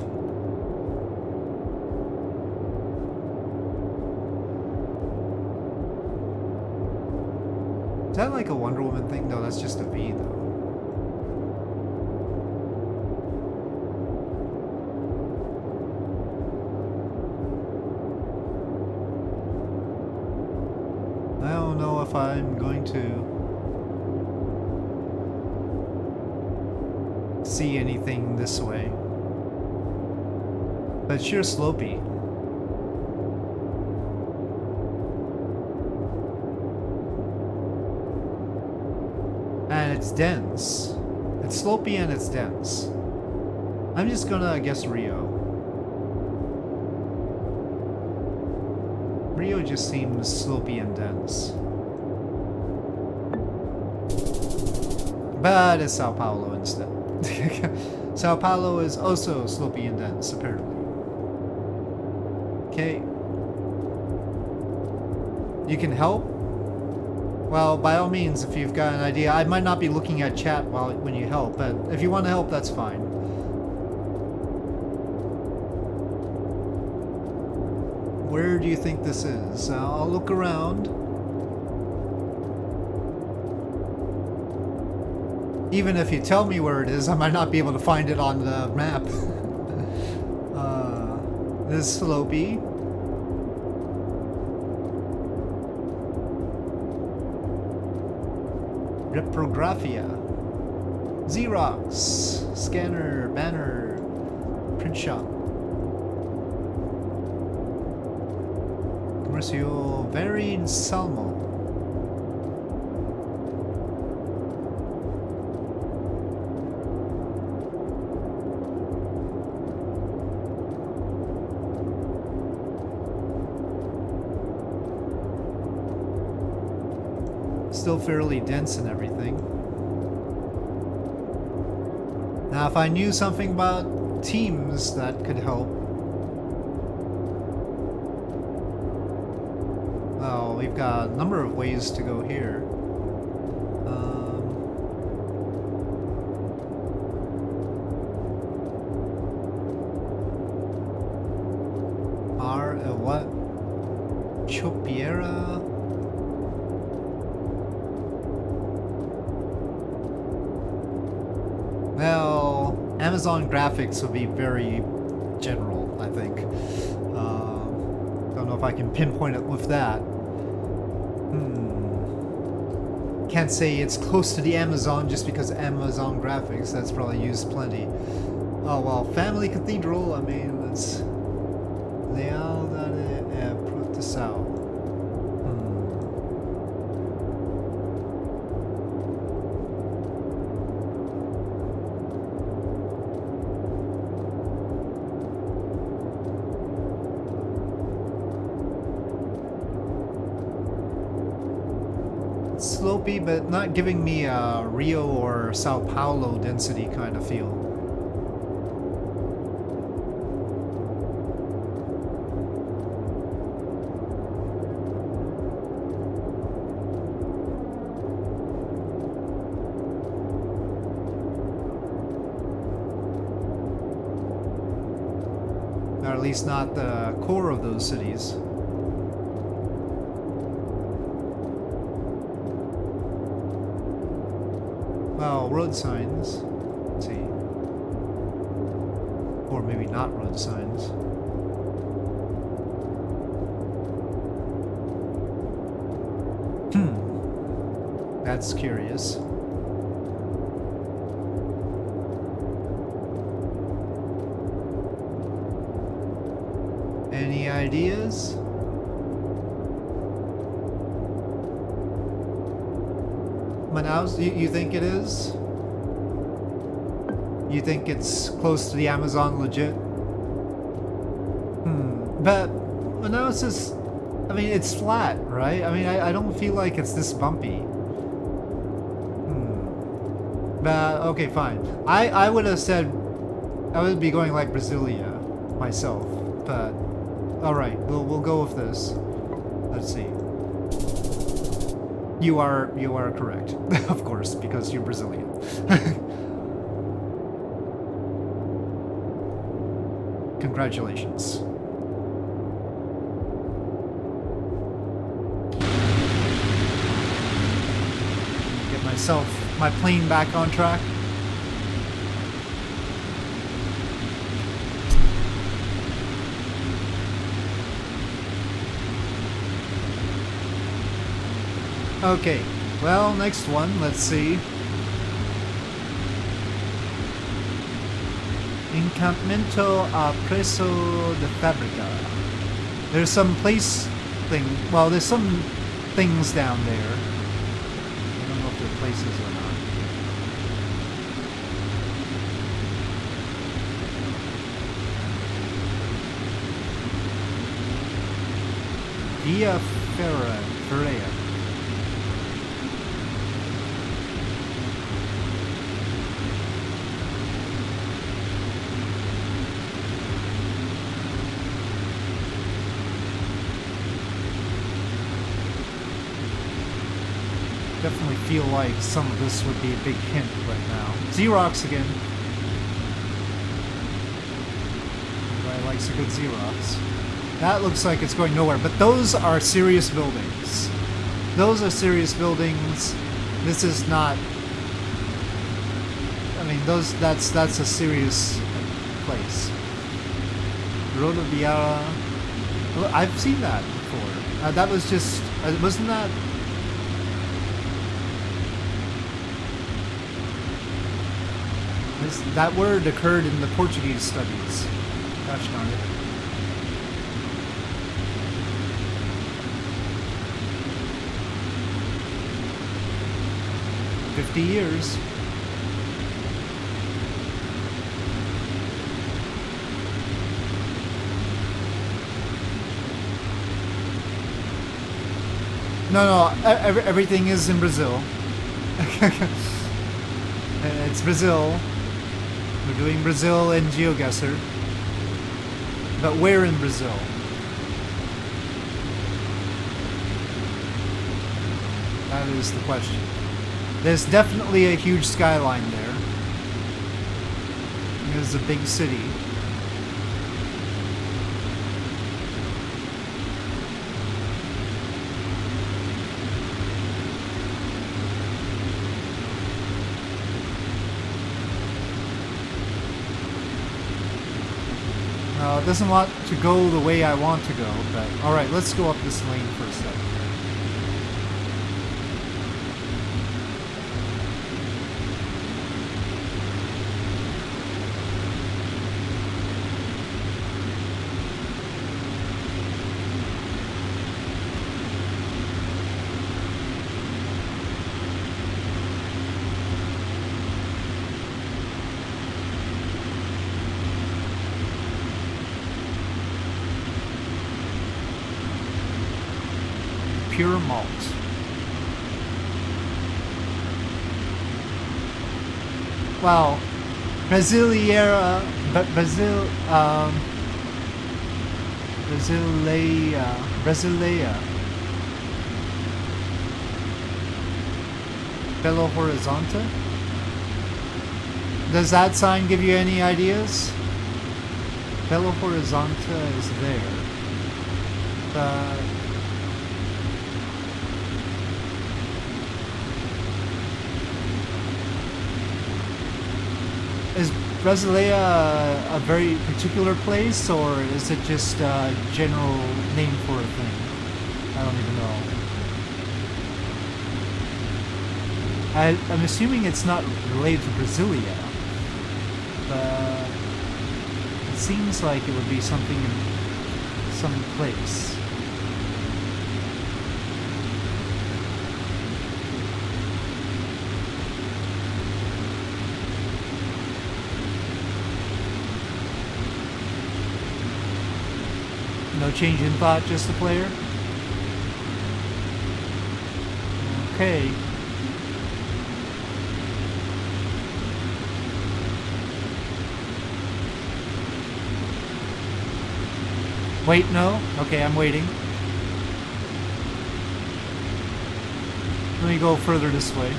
Speaker 1: Is that like a Wonder Woman thing? No, that's just a V though. I don't know if I'm going to see anything this way. But it's sure slopey. And it's dense. It's slopey and it's dense. I'm just gonna guess Rio. Rio just seems slopey and dense. But it's Sao Paulo instead. Sao Paulo is also slopey and dense, apparently. Okay. You can help? Well, by all means, if you've got an idea. I might not be looking at chat when you help, but if you want to help, that's fine. Where do you think this is? I'll look around. Even if you tell me where it is, I might not be able to find it on the map. This is slopey. Reprographia. Xerox. Scanner. Banner. Print shop. Commercio Varied Salmo. Still fairly dense and everything. Now, if I knew something about teams, that could help. Well, we've got a number of ways to go here. What? Chopiera? Well, Amazon graphics would be very general, I think. Don't know if I can pinpoint it with that. Can't say it's close to the Amazon just because Amazon graphics. That's probably used plenty. Oh well, Family Cathedral. I mean, it's Leal da Proteção. slopey, but not giving me a Rio or Sao Paulo density kind of feel. Or at least not the core of those cities. Well, road signs. Let's see. Or maybe not road signs. That's curious. Any ideas? Manaus, you think it is? You think it's close to the Amazon legit? But Manaus is, I mean, it's flat, right? I mean, I don't feel like it's this bumpy. But, okay, fine. I would have said, I would be going like Brasilia myself, but alright, we'll go with this. Let's see. You are correct. Of course, because you're Brazilian. Congratulations. Get my plane back on track. Okay, well, next one, let's see. Encampamento a Preço de Fábrica. There's some place thing, well, there's some things down there. I don't know if they're places or not. Via Ferreira. Definitely feel like some of this would be a big hint right now. Xerox again. Everybody likes a good Xerox. That looks like it's going nowhere, but those are serious buildings. Those are serious buildings. This is not. I mean, that's a serious place. Rodoviaria. I've seen that before. That was just. Wasn't that? That word occurred in the Portuguese studies. Gosh darn it. $50 years. No, everything is in Brazil. It's Brazil. We're doing Brazil and GeoGuessr. But where in Brazil? That is the question. There's definitely a huge skyline there. There's a big city. It doesn't want to go the way I want to go, but alright, let's go up this lane for a second. Pure malt. Well, Brasileira, Brazil, Brasileia. Belo Horizonte. Does that sign give you any ideas? Belo Horizonte is there. Is Brasileia a very particular place, or is it just a general name for a thing? I don't even know. I'm assuming it's not related to Brasilia, but it seems like it would be something in some place. No change in thought, just the player? Okay. Wait, no? Okay, I'm waiting. Let me go further this way.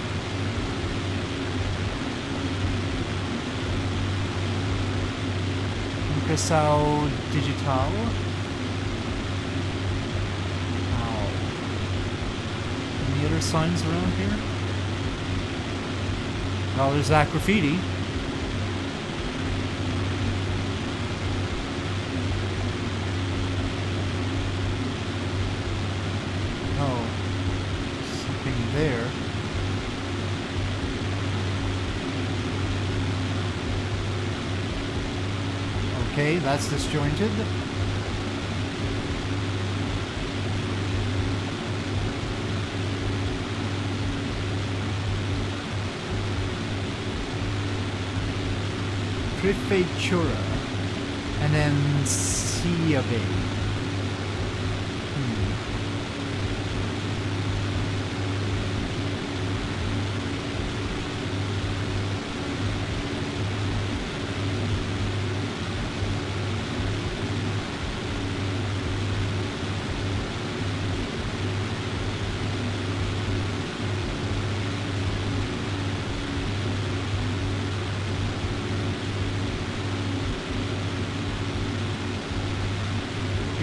Speaker 1: Impressão Digital. Wow. Any other signs around here? Oh, there's that graffiti. There. Okay, that's disjointed. Prefeitura. And then Siabe.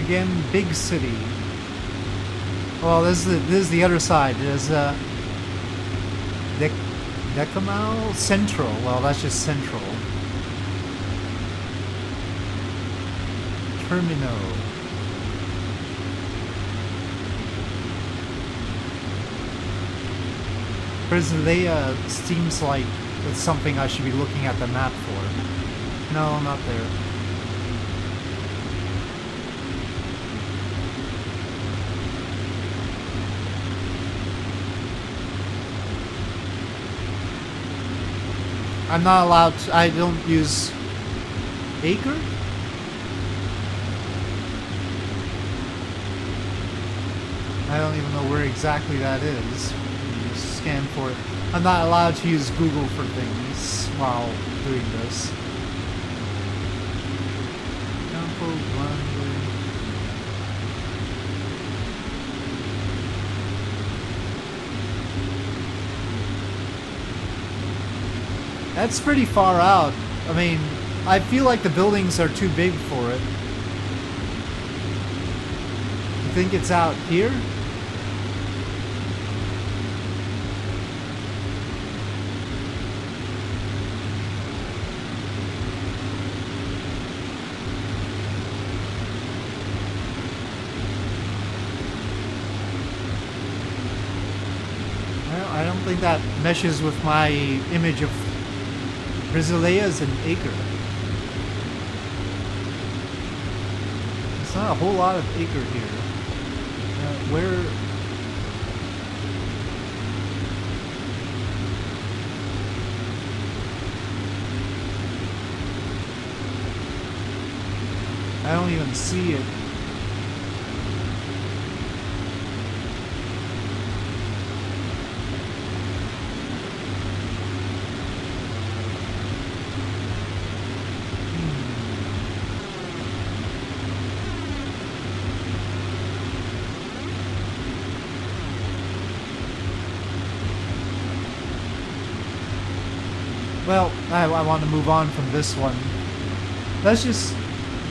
Speaker 1: Again, big city. Well, this is the other side. There's Decamal Central. Well, that's just Central. Termino. Brasileia seems like it's something I should be looking at the map for. No, not there. I'm not allowed to, I don't use acre? I don't even know where exactly that is. You scan for it. I'm not allowed to use Google for things while doing this. Campo Grande. That's pretty far out. I mean, I feel like the buildings are too big for it. You think it's out here? Well, I don't think that meshes with my image of Brasileia is an acre. It's not a whole lot of acre here. Where... I don't even see it. Well, I want to move on from this one. Let's just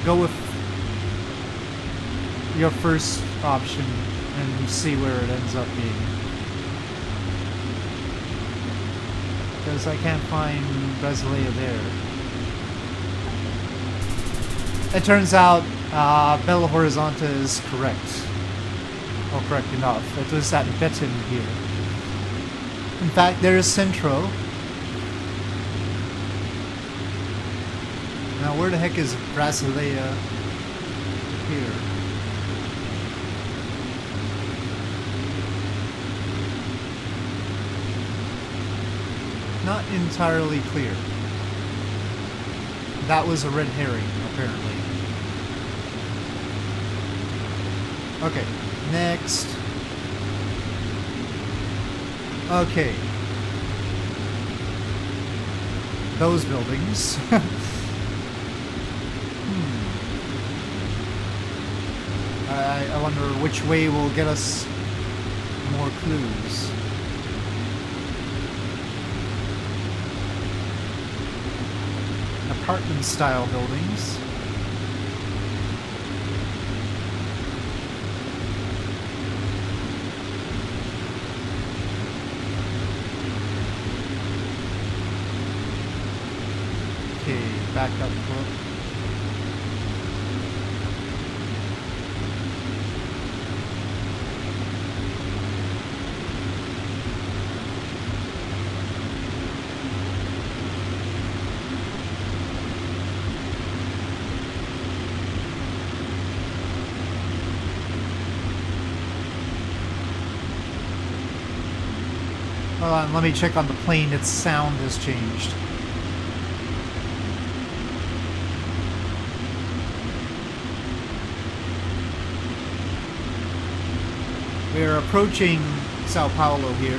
Speaker 1: go with your first option and see where it ends up being. Because I can't find Brasileia there. It turns out Belo Horizonte is correct. Or correct enough. It was at Betim here. In fact, there is Centro. Now, where the heck is Brasileia here? Not entirely clear. That was a red herring, apparently. Okay, next. Okay. Those buildings. I wonder which way will get us more clues. Apartment-style buildings. Okay, back up. Hold on, let me check on the plane. Its sound has changed. We're approaching Sao Paulo here.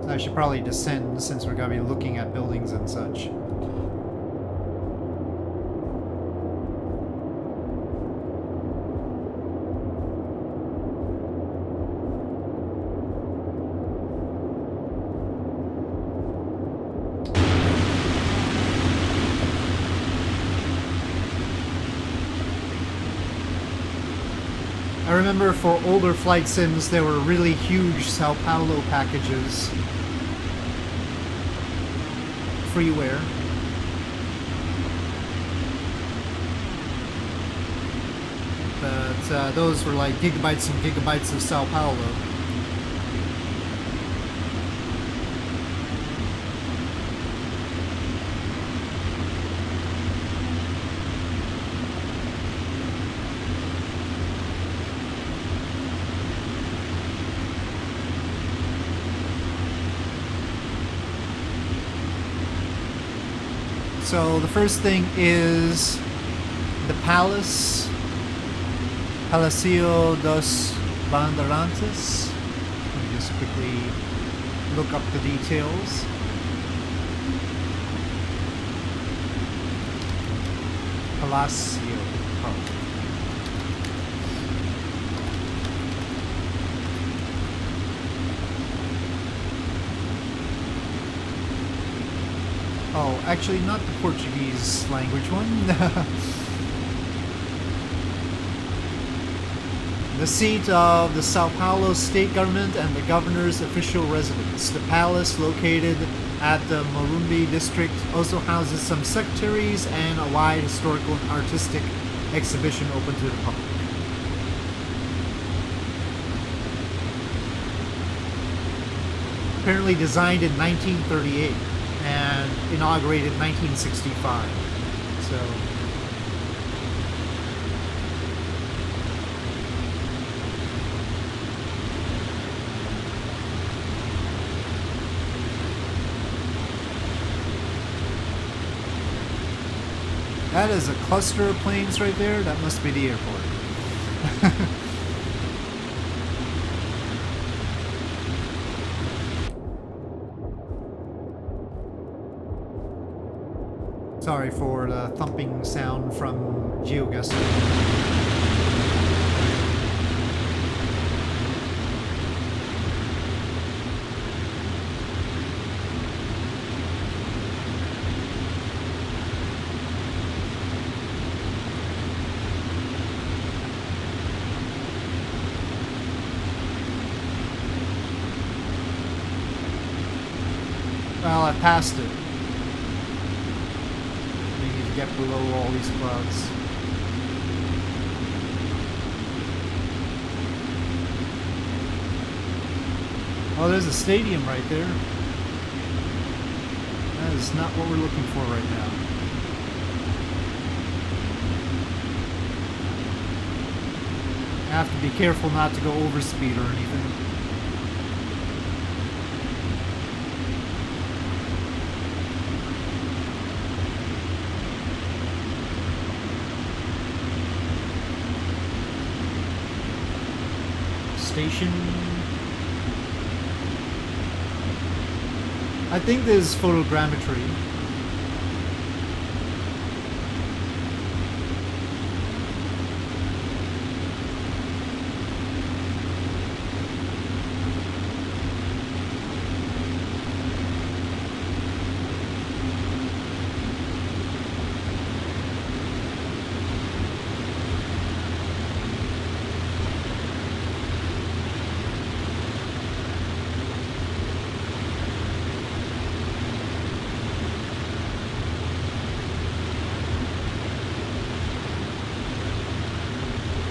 Speaker 1: I should probably descend since we're going to be looking at buildings and such. I remember for older flight sims there were really huge Sao Paulo packages. Freeware. But those were like gigabytes and gigabytes of Sao Paulo. So the first thing is the palace, Palacio dos Bandeirantes. Let me just quickly look up the details. Palacio. Oh, actually not the Portuguese language one. The seat of the Sao Paulo state government and the governor's official residence. The palace, located at the Morumbi district, also houses some secretaries and a wide historical and artistic exhibition open to the public. Apparently designed in 1938. And inaugurated 1965. So that is a cluster of planes right there. That must be the airport. Sorry for the thumping sound from GeoGuessr. Well, I passed it. We need to get below all these clouds. Oh, there's a stadium right there. That is not what we're looking for right now. I have to be careful not to go overspeed or anything. Station. I think there's photogrammetry.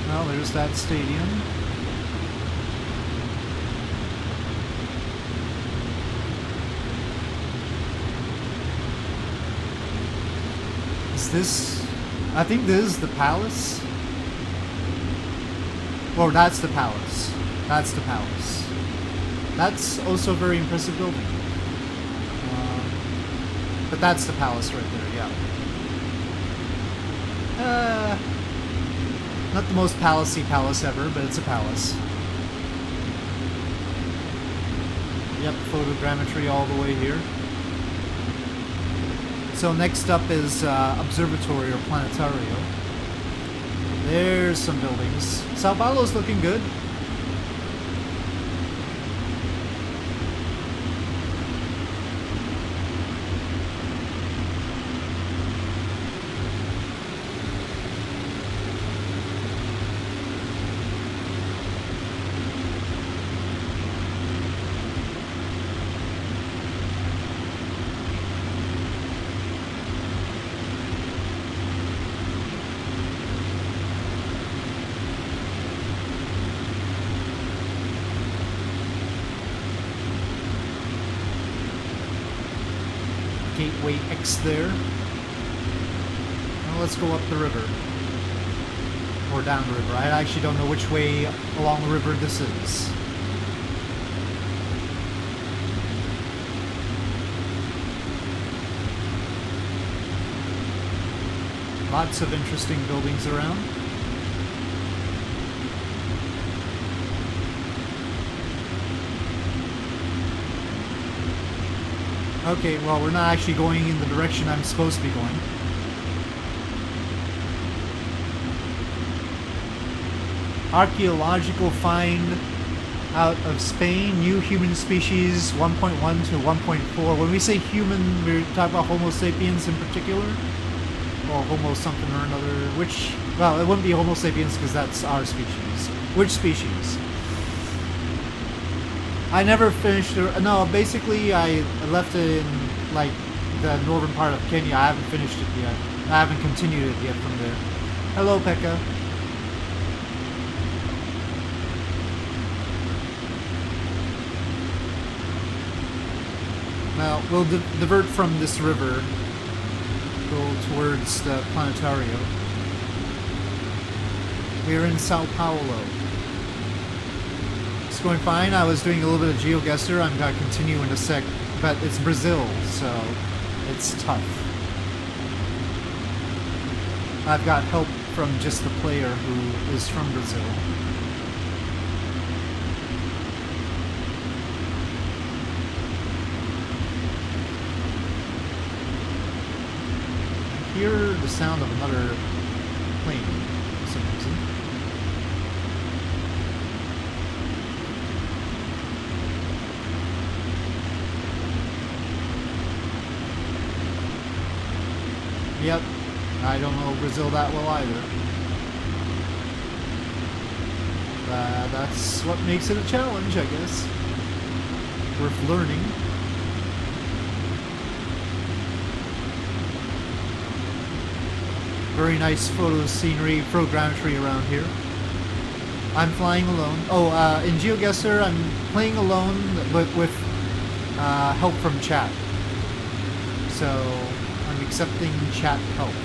Speaker 1: Well, there's that stadium. Is this... I think this is the palace. Or that's the palace. That's the palace. That's also a very impressive building. But that's the palace right there, yeah. Not the most palacey palace ever, but it's a palace. Yep, photogrammetry all the way here. So next up is observatory or planetario. There's some buildings. Sao Paulo's looking good. Gateway X there. Now let's go up the river. Or down the river. I actually don't know which way along the river this is. Lots of interesting buildings around. Okay, well, we're not actually going in the direction I'm supposed to be going. Archaeological find out of Spain, new human species 1.1 to 1.4. When we say human, we're talking about Homo sapiens in particular? Or Homo something or another, which... Well, it wouldn't be Homo sapiens because that's our species. Which species? I never finished... No, basically I left it in, like, the northern part of Kenya. I haven't finished it yet. I haven't continued it yet from there. Hello, Pekka. Now, we'll divert from this river. Go towards the planetario. We're in Sao Paulo. It's going fine. I was doing a little bit of GeoGuessr. I'm going to continue in a sec. But it's Brazil, so it's tough. I've got help from just the player who is from Brazil. hear the sound of another plane for some reason. Yep, I don't know Brazil that well either. That's what makes it a challenge, I guess. Worth learning. Very nice photo scenery, programmetry around here. I'm flying alone. Oh, in GeoGuessr, I'm playing alone with help from chat. So I'm accepting chat help.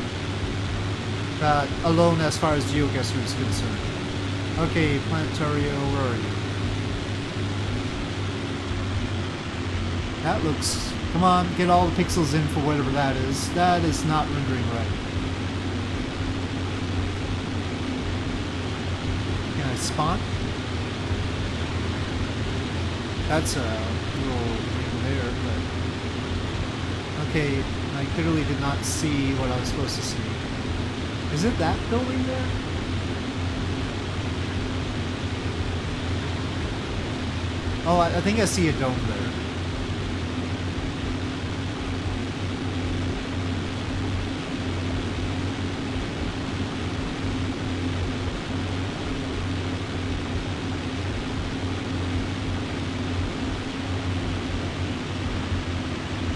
Speaker 1: Alone as far as GeoGuessr is concerned. Okay, Planetario, where are you? That looks... Come on, get all the pixels in for whatever that is. That is not rendering right. Can I spawn? That's a little thing there, but... Okay, I clearly did not see what I was supposed to see. Is it that building there? Oh, I think I see a dome there.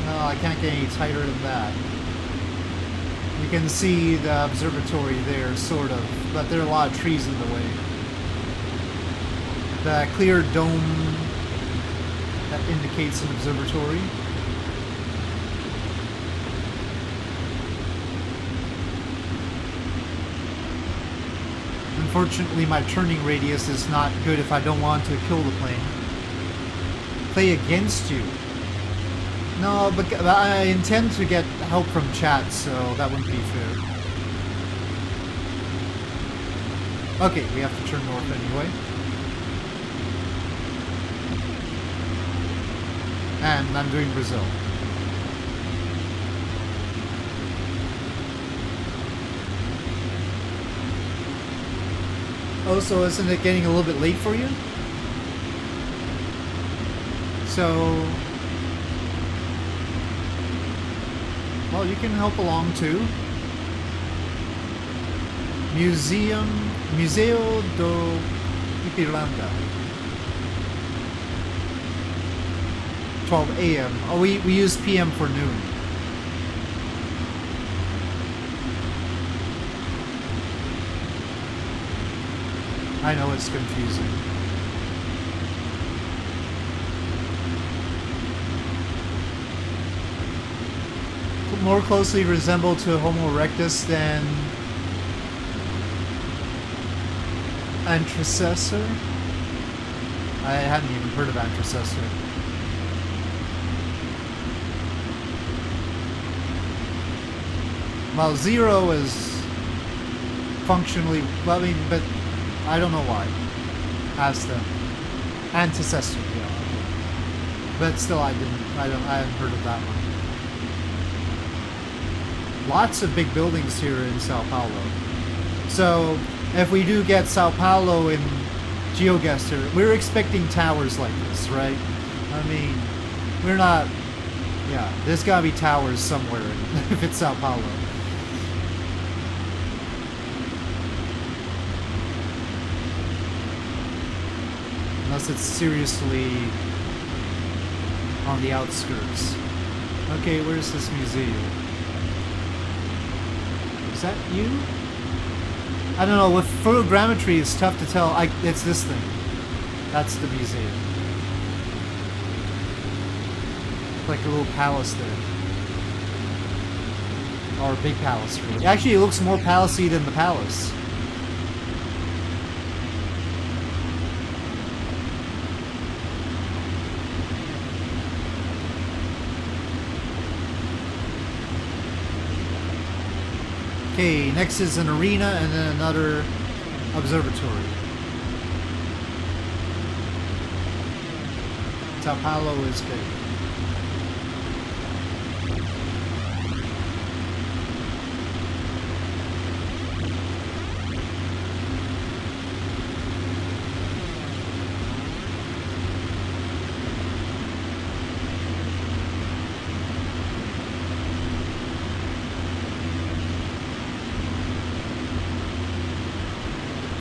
Speaker 1: No, I can't get any tighter than that. You can see the observatory there, sort of, but there are a lot of trees in the way. The clear dome that indicates an observatory. Unfortunately, my turning radius is not good if I don't want to kill the plane. Play against you. No, but I intend to get help from chat, so that wouldn't be fair. Okay, we have to turn north anyway. And I'm doing Brazil. Oh, so isn't it getting a little bit late for you? So... Well, you can help along too. Museo do Ipiranga. 12 a.m. Oh, we use p.m. for noon. I know it's confusing. More closely resemble to Homo erectus than Antecessor? I hadn't even heard of Antecessor. Well, 0 is functionally, well, I mean, but I don't know why. Ask them. Antecessor, yeah. Okay. But still, I hadn't heard of that one. Lots of big buildings here in Sao Paulo. So, if we do get Sao Paulo in GeoGuessr, we're expecting towers like this, right? I mean, we're not... Yeah, there's gotta be towers somewhere if it's Sao Paulo. Unless it's seriously on the outskirts. Okay, where's this museum? Is that you? I don't know, with photogrammetry it's tough to tell. It's this thing. That's the museum. Like a little palace there. Or a big palace, really. Actually, it looks more palacey than the palace. Okay, next is an arena and then another observatory. Sao Paulo is big.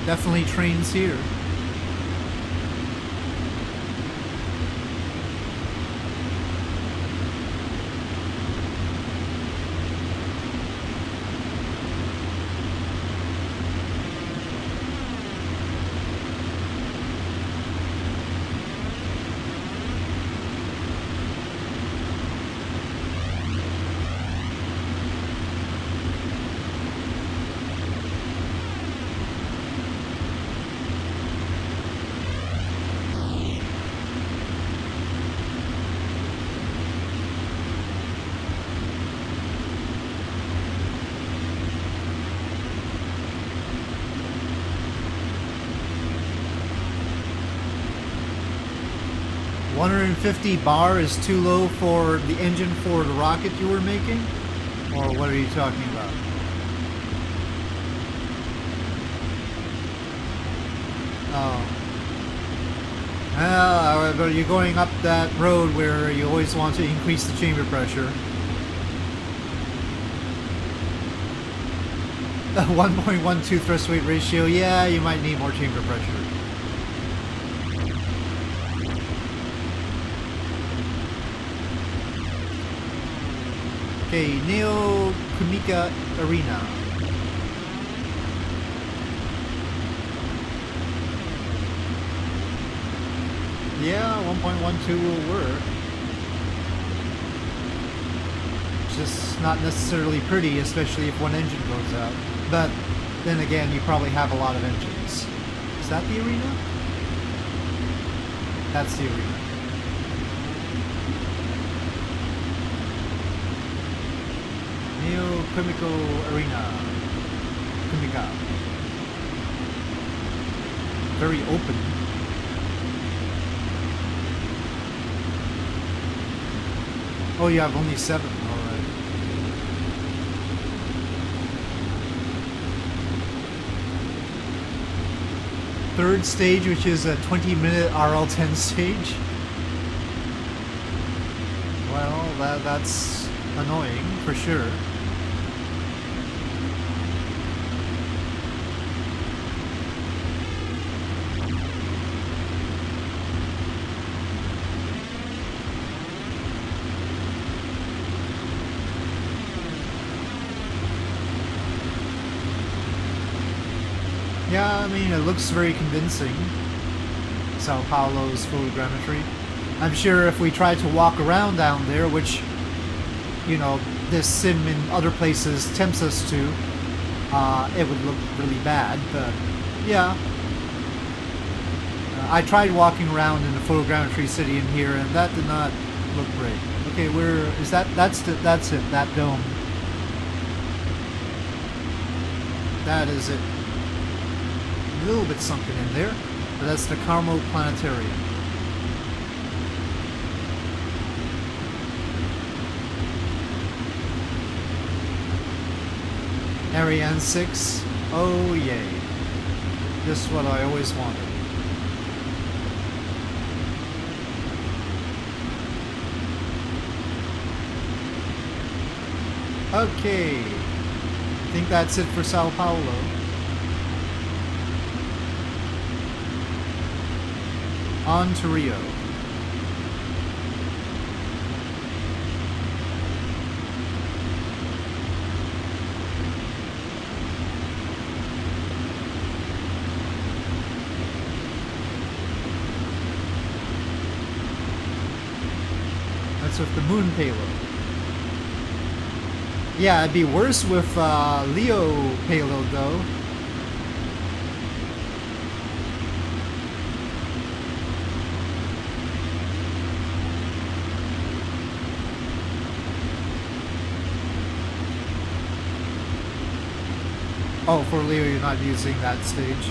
Speaker 1: Definitely trains here. $150 is too low for the engine for the rocket you were making? Or what are you talking about? Oh. Well, but you're going up that road where you always want to increase the chamber pressure. 1.12 thrust weight ratio, yeah, you might need more chamber pressure. Okay, Neo Kumika Arena. Yeah, 1.12 will work. Just not necessarily pretty, especially if one engine goes out. But then again, you probably have a lot of engines. Is that the arena? That's the arena. Neo Kumiko Arena. Kumika. Very open. Oh, you have only 7. Alright. Third stage, which is a 20-minute RL10 stage. Well, that's annoying, for sure. Yeah, I mean, it looks very convincing, Sao Paulo's photogrammetry. I'm sure if we tried to walk around down there, which, you know, this sim in other places tempts us to, it would look really bad, but yeah. I tried walking around in the photogrammetry city in here, and that did not look great. Okay, where is that? That's it, that dome. That is it. A little bit sunken in there, but that's the Carmo Planetarium. Ariane 6, oh yay. Just what I always wanted. Okay, I think that's it for Sao Paulo. On to Rio. That's with the moon payload. Yeah, it'd be worse with Leo payload though. Oh, for Leo, you're not using that stage.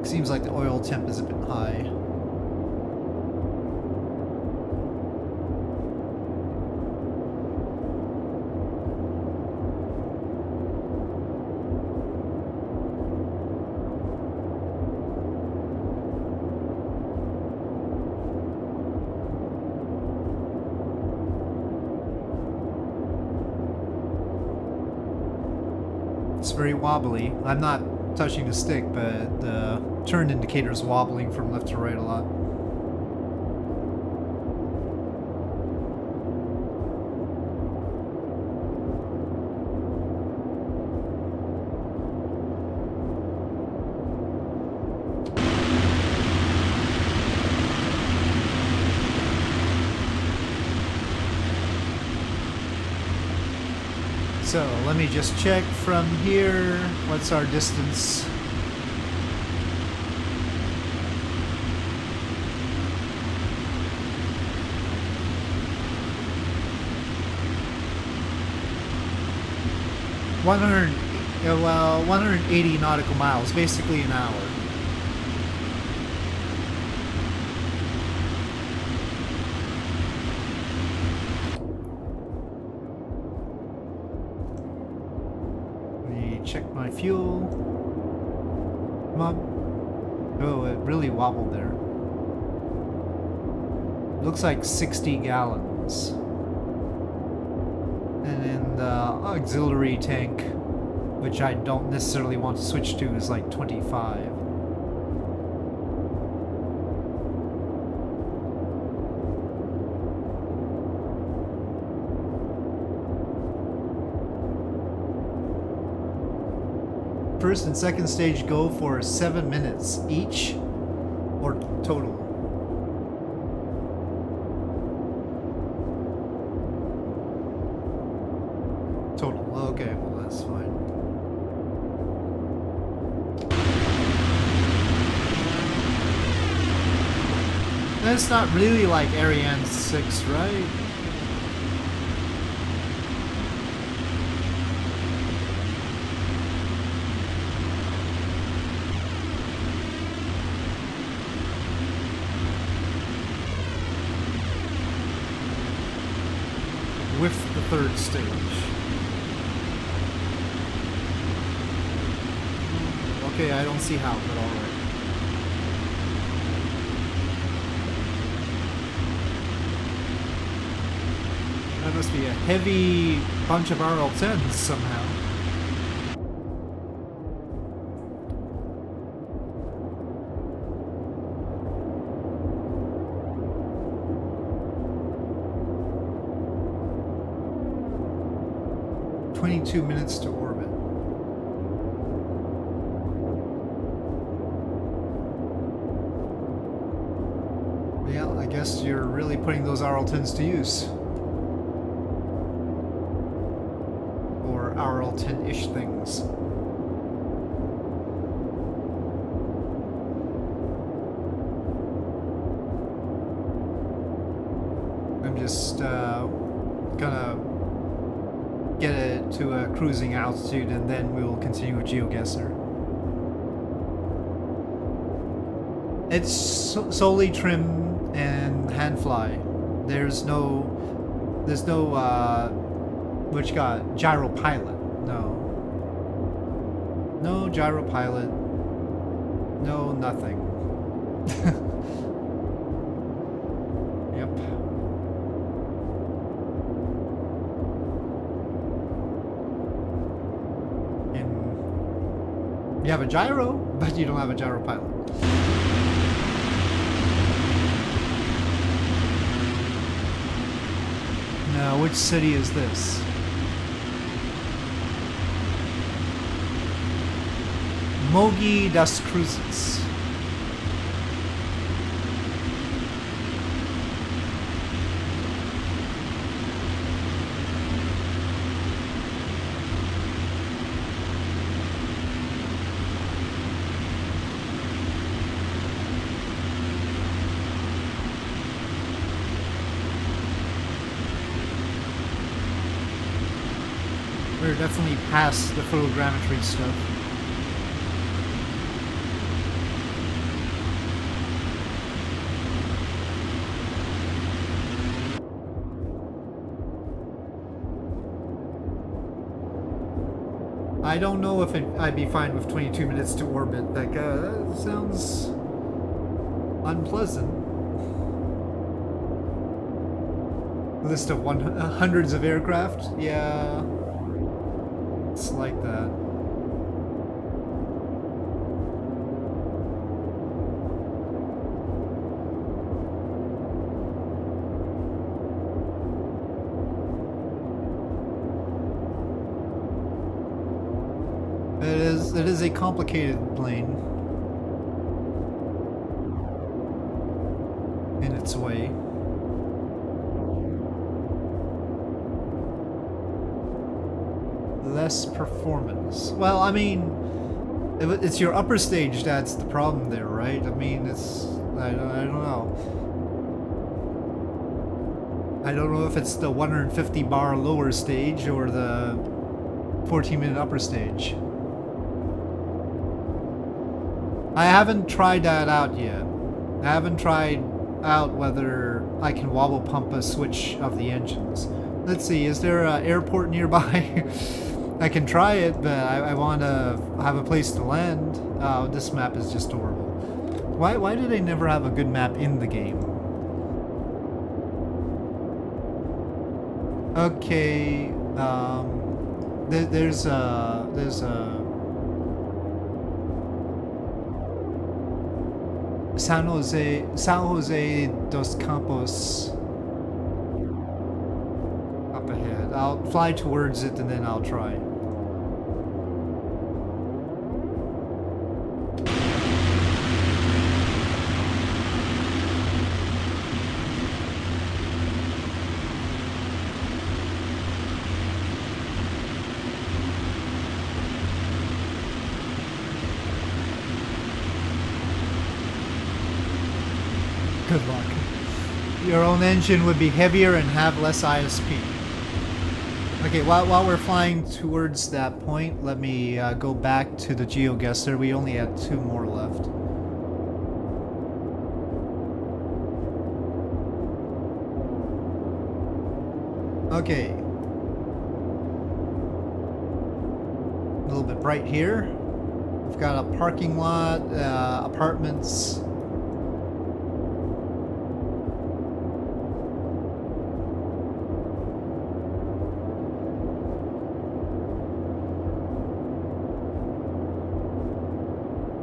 Speaker 1: Seems like the oil temp is a bit high. It's very wobbly. I'm not touching the stick, but the turn indicator is wobbling from left to right a lot. So let me just check from here. What's our distance? Well, 180 nautical miles, basically an hour. Check my fuel. Come on. Oh, it really wobbled there. Looks like 60 gallons. And then the auxiliary tank, which I don't necessarily want to switch to, is like 25. First and second stage go for 7 minutes each, or total? Total. Okay, well that's fine. That's not really like Ariane 6, right? With the third stage. Okay, I don't see how, but alright. That must be a heavy bunch of RL-10s somehow. Minutes to orbit. Yeah, I guess you're really putting those RL-10s to use. Or RL-10-ish things. I'm just gonna get it to a cruising altitude, and then we'll continue with GeoGuessr. It's solely trim and hand fly. There's no what you got? Gyro pilot. No gyro pilot. No nothing. Yep. You have a gyro, but you don't have a gyro pilot. Now, which city is this? Mogi das Cruzes. We're definitely past the photogrammetry stuff. I don't know if I'd be fine with 22 minutes to orbit. That sounds unpleasant. List of hundreds of aircraft? Yeah. It's like that. is a complicated plane in its way. Less performance. Well, I mean, it's your upper stage that's the problem there, right? I mean, I don't know. I don't know if it's the 150 bar lower stage or the 14-minute upper stage. I haven't tried that out yet. I haven't tried out whether I can wobble pump a switch of the engines. Let's see, is there an airport nearby? I can try it, but I want to have a place to land. Oh, this map is just horrible. Why do they never have a good map in the game? Okay, there's a San Jose dos Campos up ahead. I'll fly towards it and then I'll try. Good luck. Your own engine would be heavier and have less ISP. Okay, while we're flying towards that point, let me go back to the GeoGuessr. We only had 2 more left. Okay. A little bit bright here. We've got a parking lot, apartments.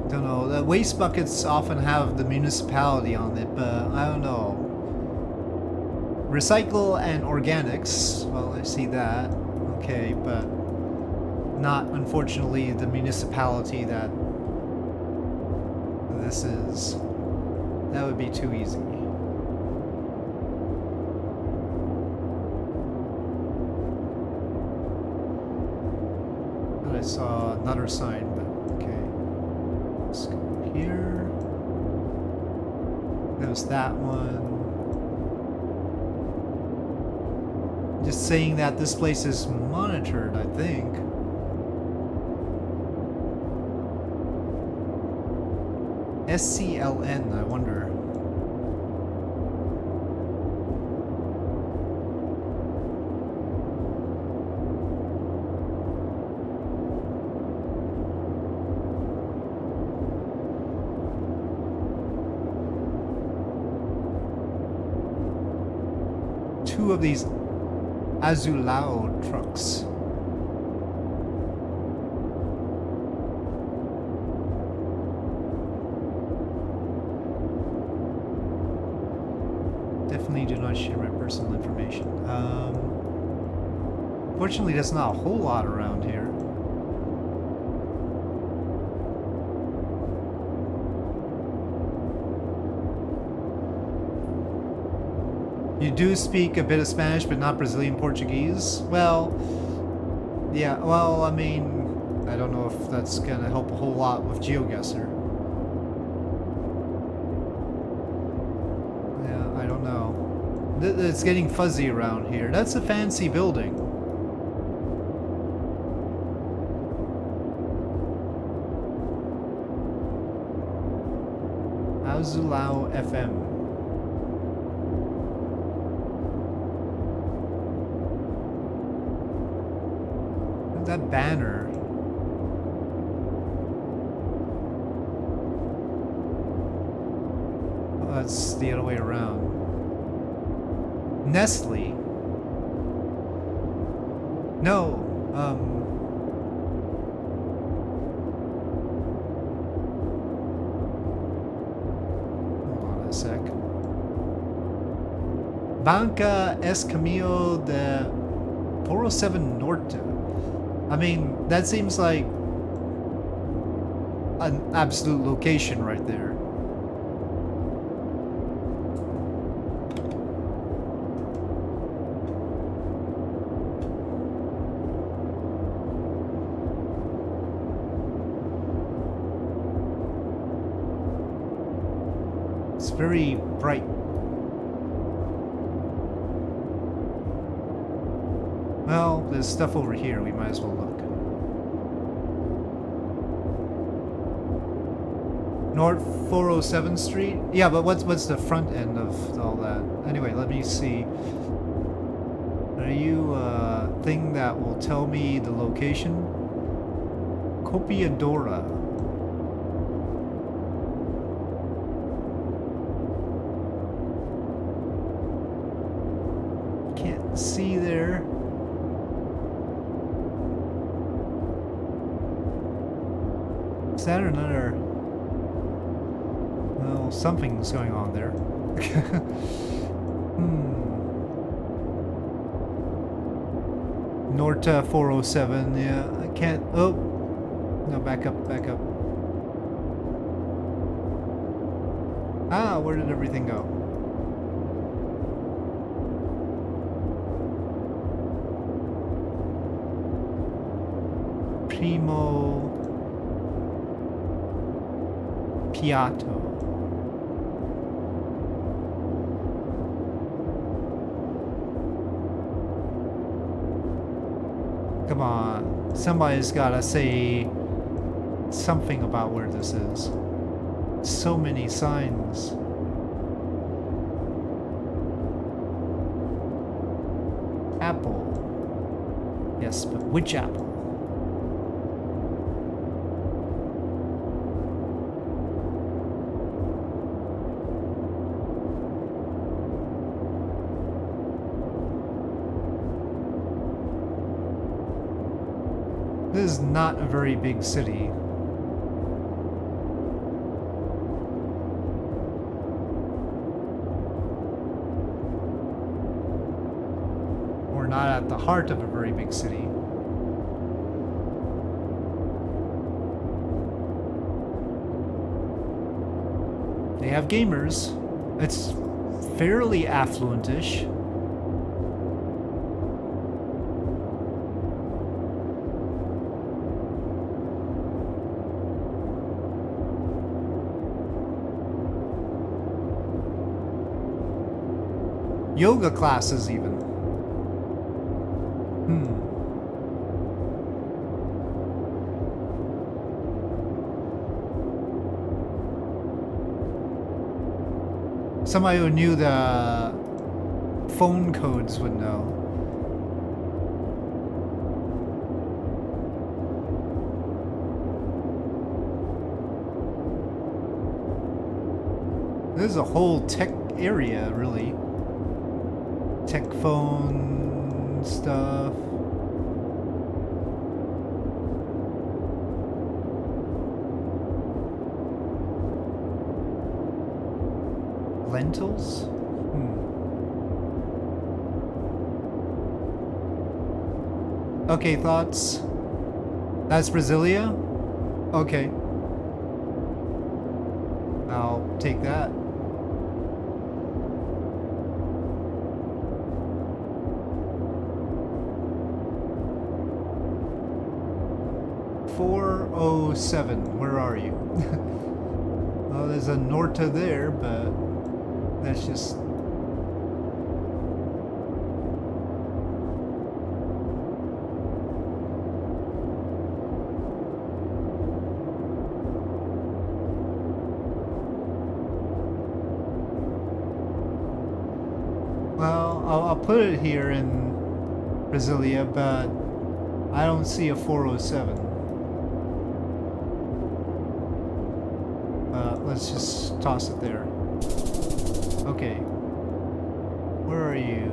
Speaker 1: Don't know. The waste buckets often have the municipality on it, but I don't know. Recycle and organics. Well, I see that. Okay, but not, unfortunately, the municipality that this is. That would be too easy. I saw another sign, but okay. Let's go here. There's that one. Just saying that this place is monitored, I think. SCLN, I wonder. Two of these Azulao trucks. Definitely do not share my personal information. Fortunately, there's not a whole lot around here. You do speak a bit of Spanish, but not Brazilian Portuguese? Well, yeah, well, I mean, I don't know if that's gonna help a whole lot with GeoGuessr. Yeah, I don't know. It's getting fuzzy around here. That's a fancy building. Azulao FM. That banner. Oh, that's the other way around. Nestle. No. Hold on a sec. Banca Escamillo de 407 Norte. I mean, that seems like an absolute location right there. It's very bright. Well, there's stuff over here. We might as well look. North 407 Street? Yeah, but what's the front end of all that? Anyway, let me see. Are you a thing that will tell me the location? Copiadora. Can't see there. Is that another... Well, something's going on there. Norta 407, yeah, I can't... Oh! No, back up, back up. Ah, where did everything go? Primo... Piatto. Come on, somebody's gotta say something about where this is. So many signs. Apple. Yes, but which apple? This is not a very big city. We're not at the heart of a very big city. They have gamers. It's fairly affluent-ish. Yoga classes even. Somebody who knew the phone codes would know. This is a whole tech area, really. Tech phone stuff. Lentils? Okay, thoughts? That's Brasilia? Okay. I'll take that. .407, where are you? Well, there's a Norta there, but that's just... Well, I'll put it here in Brasilia, but I don't see a 407. Let's just toss it there. Okay. Where are you?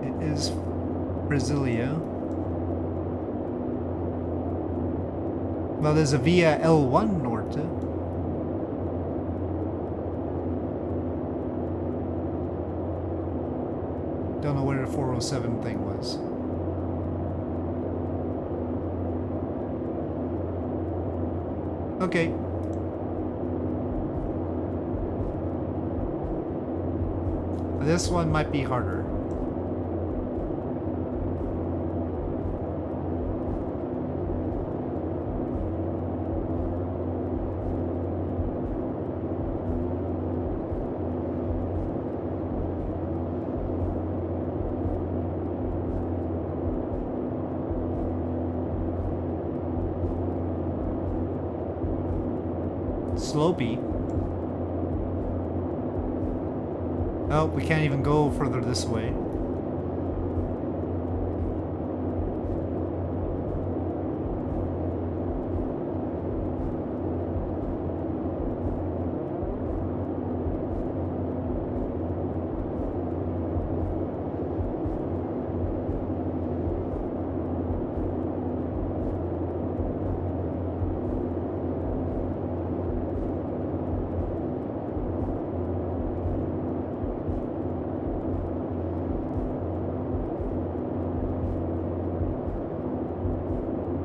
Speaker 1: It is Brasilia. Well, there's a Via L1 Norte. Don't know where the 407 thing was. Okay. This one might be harder. Slopey. Oh, we can't even go further this way.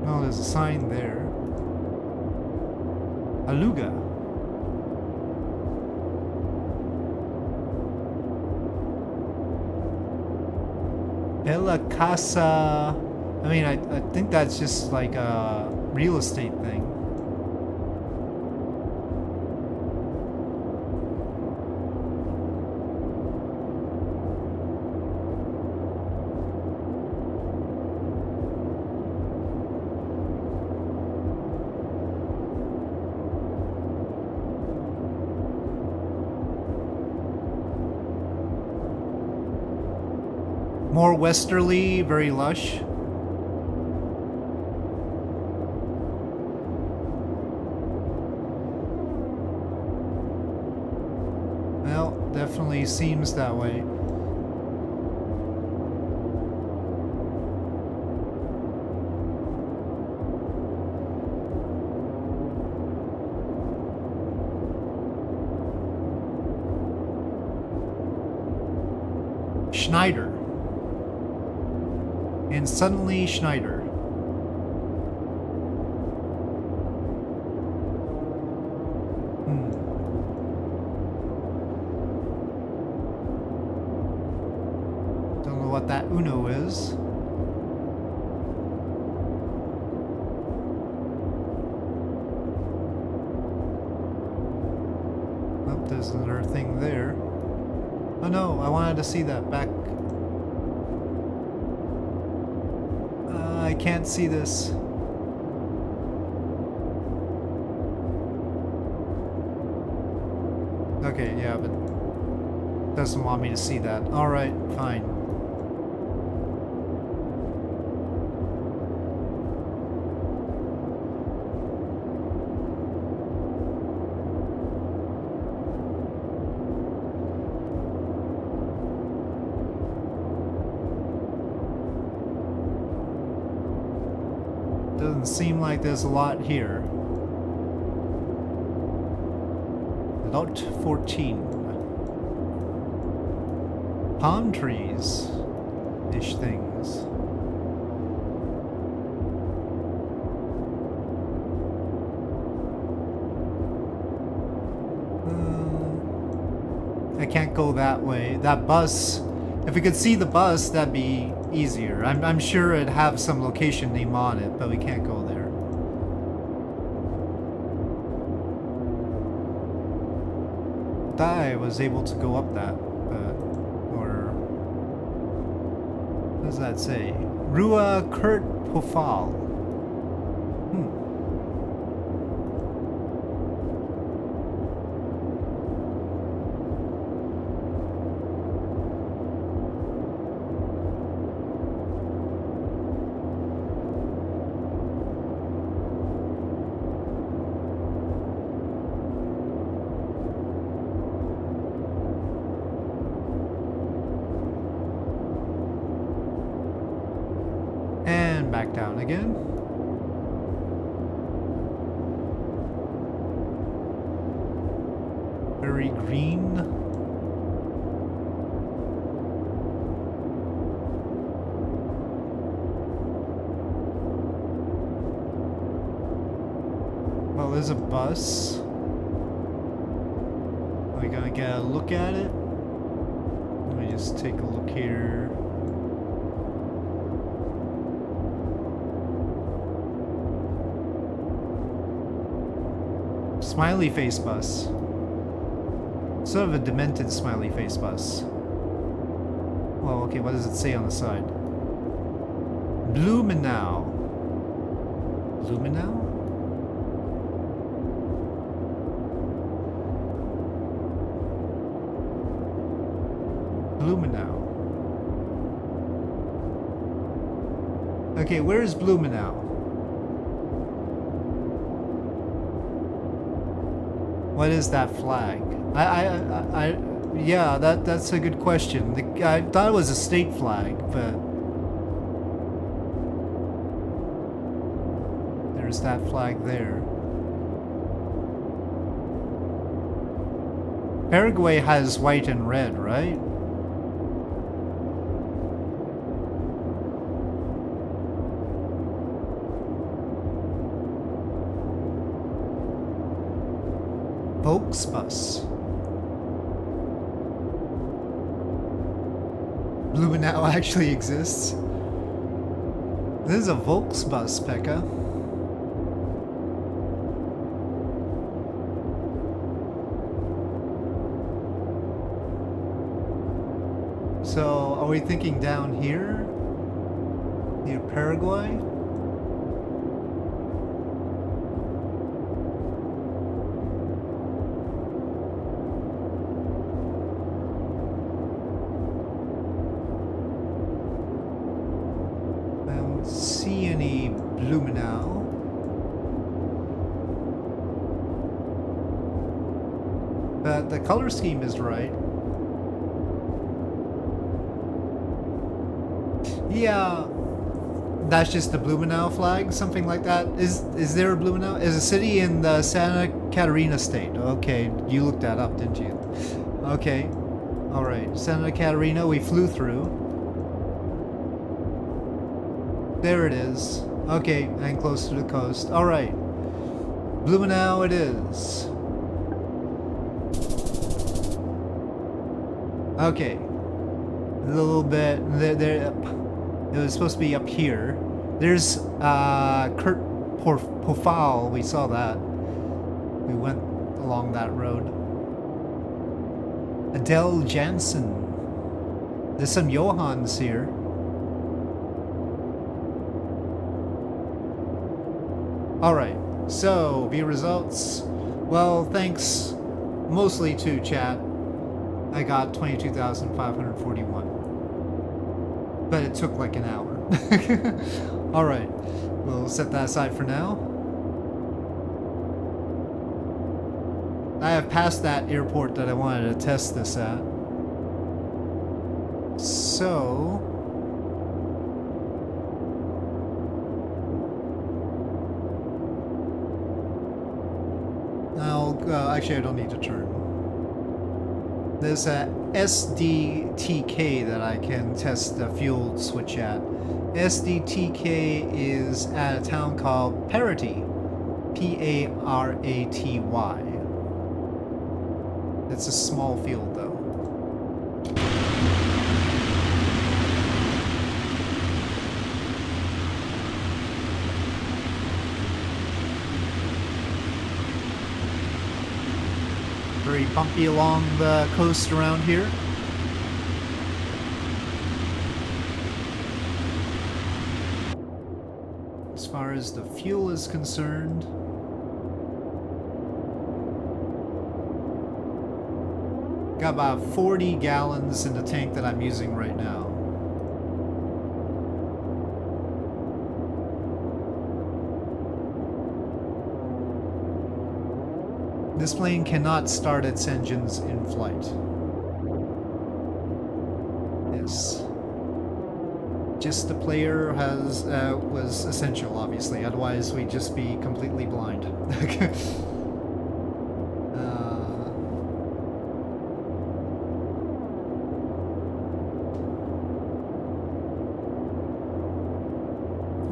Speaker 1: Oh, there's a sign there. Aluga. Bella Casa. I mean, I think that's just like a real estate thing. More westerly, very lush. Well, definitely seems that way. Schneider. And suddenly Schneider. Don't know what that Uno is. Oh, there's another thing there. Oh no, I wanted to see that back. I can't see this. Okay, yeah, but doesn't want me to see that. Alright, fine. Doesn't seem like there's a lot here. Lot 14. Palm trees-ish things. I can't go that way. That bus, if we could see the bus, that'd be easier. I'm sure it'd have some location name on it, but we can't go there. I was able to go up that, but, or, what does that say? Rua Kurt Pofal. And back down again. Very green. Well, there's a bus. Are we gonna get a look at it? Let me just take a look here. Smiley face bus. Sort of a demented smiley face bus. Well, okay, what does it say on the side? Blumenau. Blumenau? Blumenau. Okay, where is Blumenau? What is that flag? Yeah, that's a good question. I thought it was a state flag, but there's that flag there. Paraguay has white and red, right? Volksbus. Blumenau actually exists. This is a Volksbus, Pekka. So, are we thinking down here? Near Paraguay? I don't see any Blumenau. But the color scheme is right. Yeah, that's just the Blumenau flag, something like that. Is there a Blumenau? Is a city in the Santa Catarina state? Okay, you looked that up, didn't you? Okay, all right. Santa Catarina, we flew through. There it is. Okay, and close to the coast. All right, Blumenau it is. Okay, a little bit there. It was supposed to be up here. There's Kurt Pofal. We saw that. We went along that road. Adele Jansen. There's some Johans here. Alright, so view results. Well, thanks mostly to chat. I got 22,541. But it took like an hour. Alright, we'll set that aside for now. I have passed that airport that I wanted to test this at. So... actually I don't need to turn. There's a SDTK that I can test the fuel switch at. SDTK is at a town called Paraty. P-A-R-A-T-Y. It's a small field though. Very bumpy along the coast around here. As far as the fuel is concerned, got about 40 gallons in the tank that I'm using right now. This plane cannot start its engines in flight. Yes. Just the player was essential, obviously. Otherwise, we'd just be completely blind.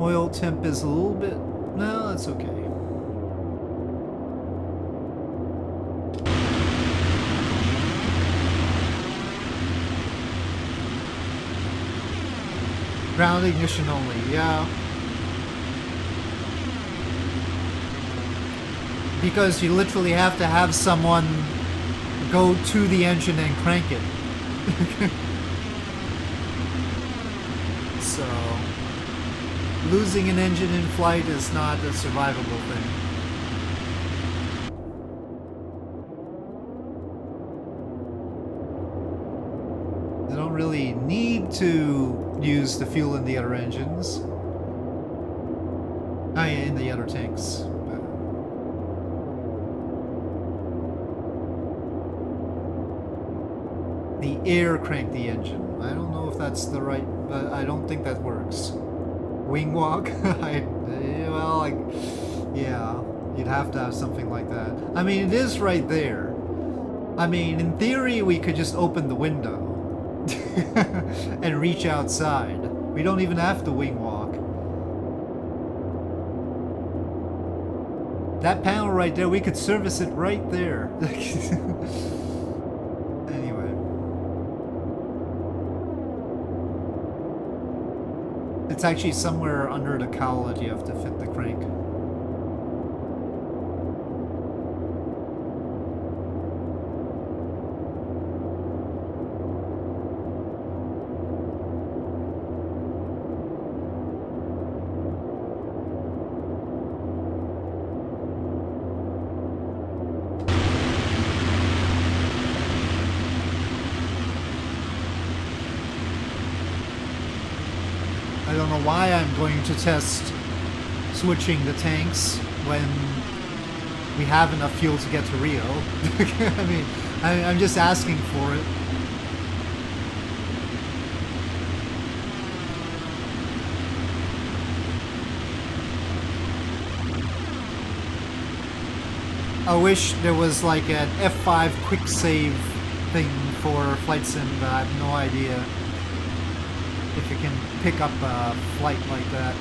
Speaker 1: Oil temp is a little bit... No, that's okay. Ground ignition only, yeah. Because you literally have to have someone go to the engine and crank it. So, losing an engine in flight is not a survivable thing. You don't really need to use the fuel in the other engines. Oh yeah, in the other tanks. The air crank the engine. I don't know if that's the right, but I don't think that works. Wing walk? Yeah, you'd have to have something like that. I mean, it is right there. I mean, in theory, we could just open the window and reach outside. We don't even have to wing walk. That panel right there, we could service it right there. Anyway. It's actually somewhere under the cowl that you have to fit the crank. I don't know why I'm going to test switching the tanks when we have enough fuel to get to Rio. I mean, I'm just asking for it. I wish there was like an F5 quick save thing for Flight Sim, but I have no idea if it can pick up a flight like that.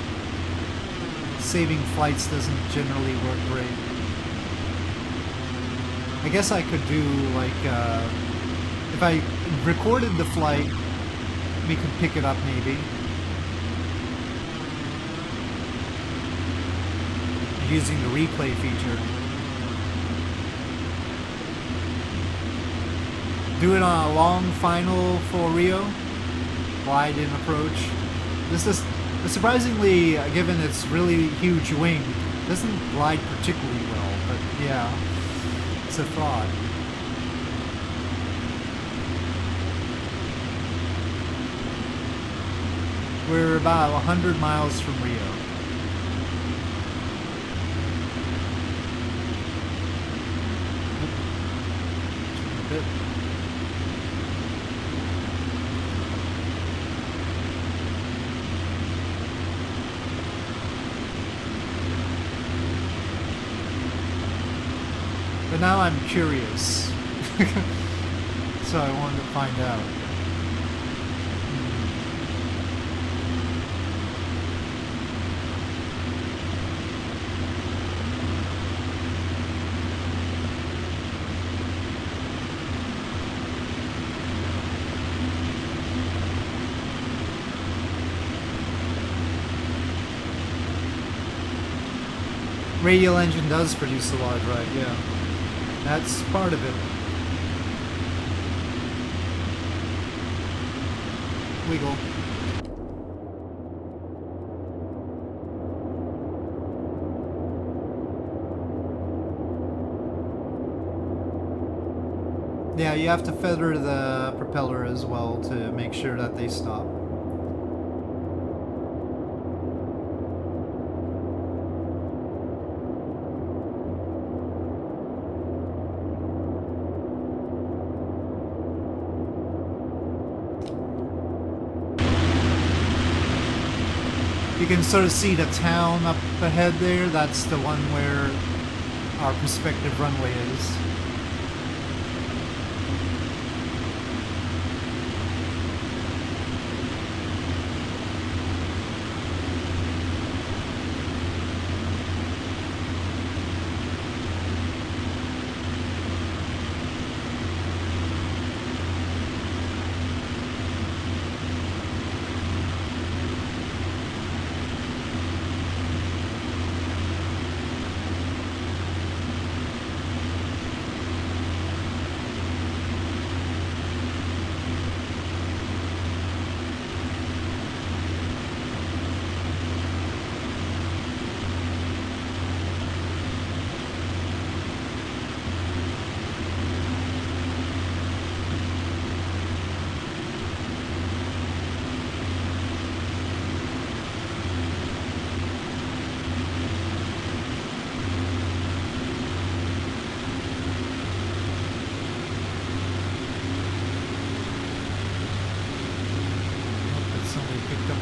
Speaker 1: Saving flights doesn't generally work great. I guess I could do like, if I recorded the flight, we could pick it up maybe. Using the replay feature. Do it on a long final for Rio. Glide in approach. This is surprisingly, given its really huge wing, doesn't glide particularly well, but yeah, it's a thought. We're about 100 miles from Rio. A bit. But now I'm curious, so I wanted to find out. Radial engine does produce a lot, right? Yeah. That's part of it. Wiggle. Yeah, you have to feather the propeller as well to make sure that they stop. You can sort of see the town up ahead there. That's the one where our prospective runway is.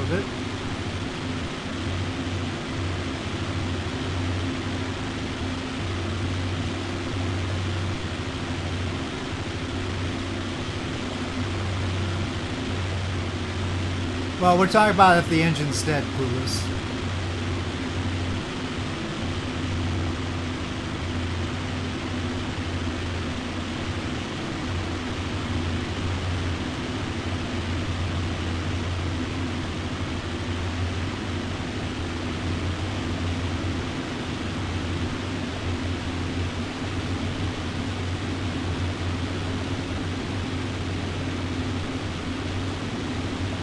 Speaker 1: of it. Well, we're talking about if the engine's dead, Clueless.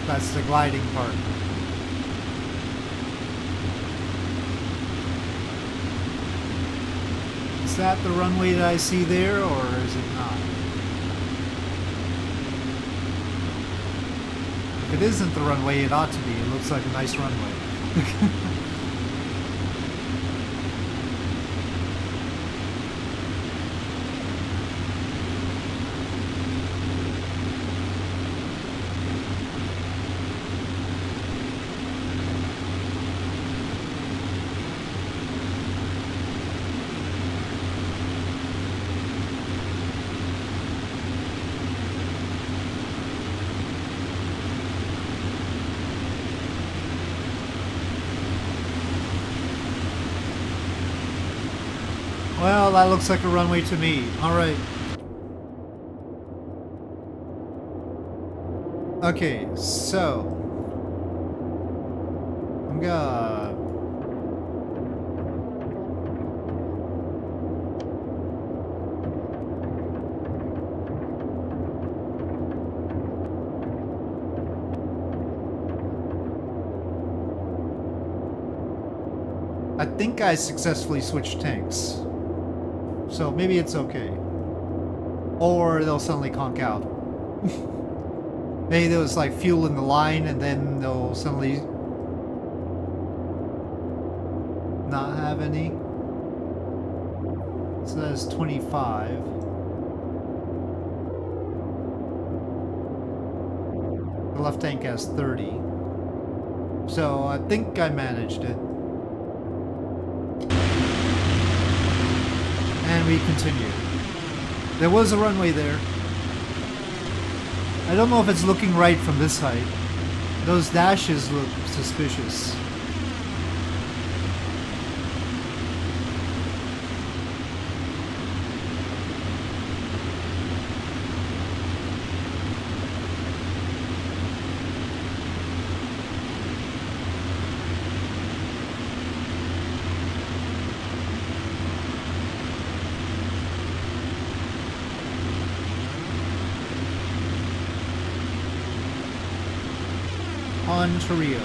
Speaker 1: That's the gliding part. Is that the runway that I see there, or is it not? If it isn't the runway, it ought to be. It looks like a nice runway. Well, that looks like a runway to me. Alright. Okay, so I'm gonna I think I successfully switched tanks. So maybe it's okay. Or they'll suddenly conk out. Maybe there was like fuel in the line and then they'll suddenly not have any. So that's 25. The left tank has 30. So I think I managed it. And we continue. There was a runway there. I don't know if it's looking right from this height. Those dashes look suspicious. On to Rio.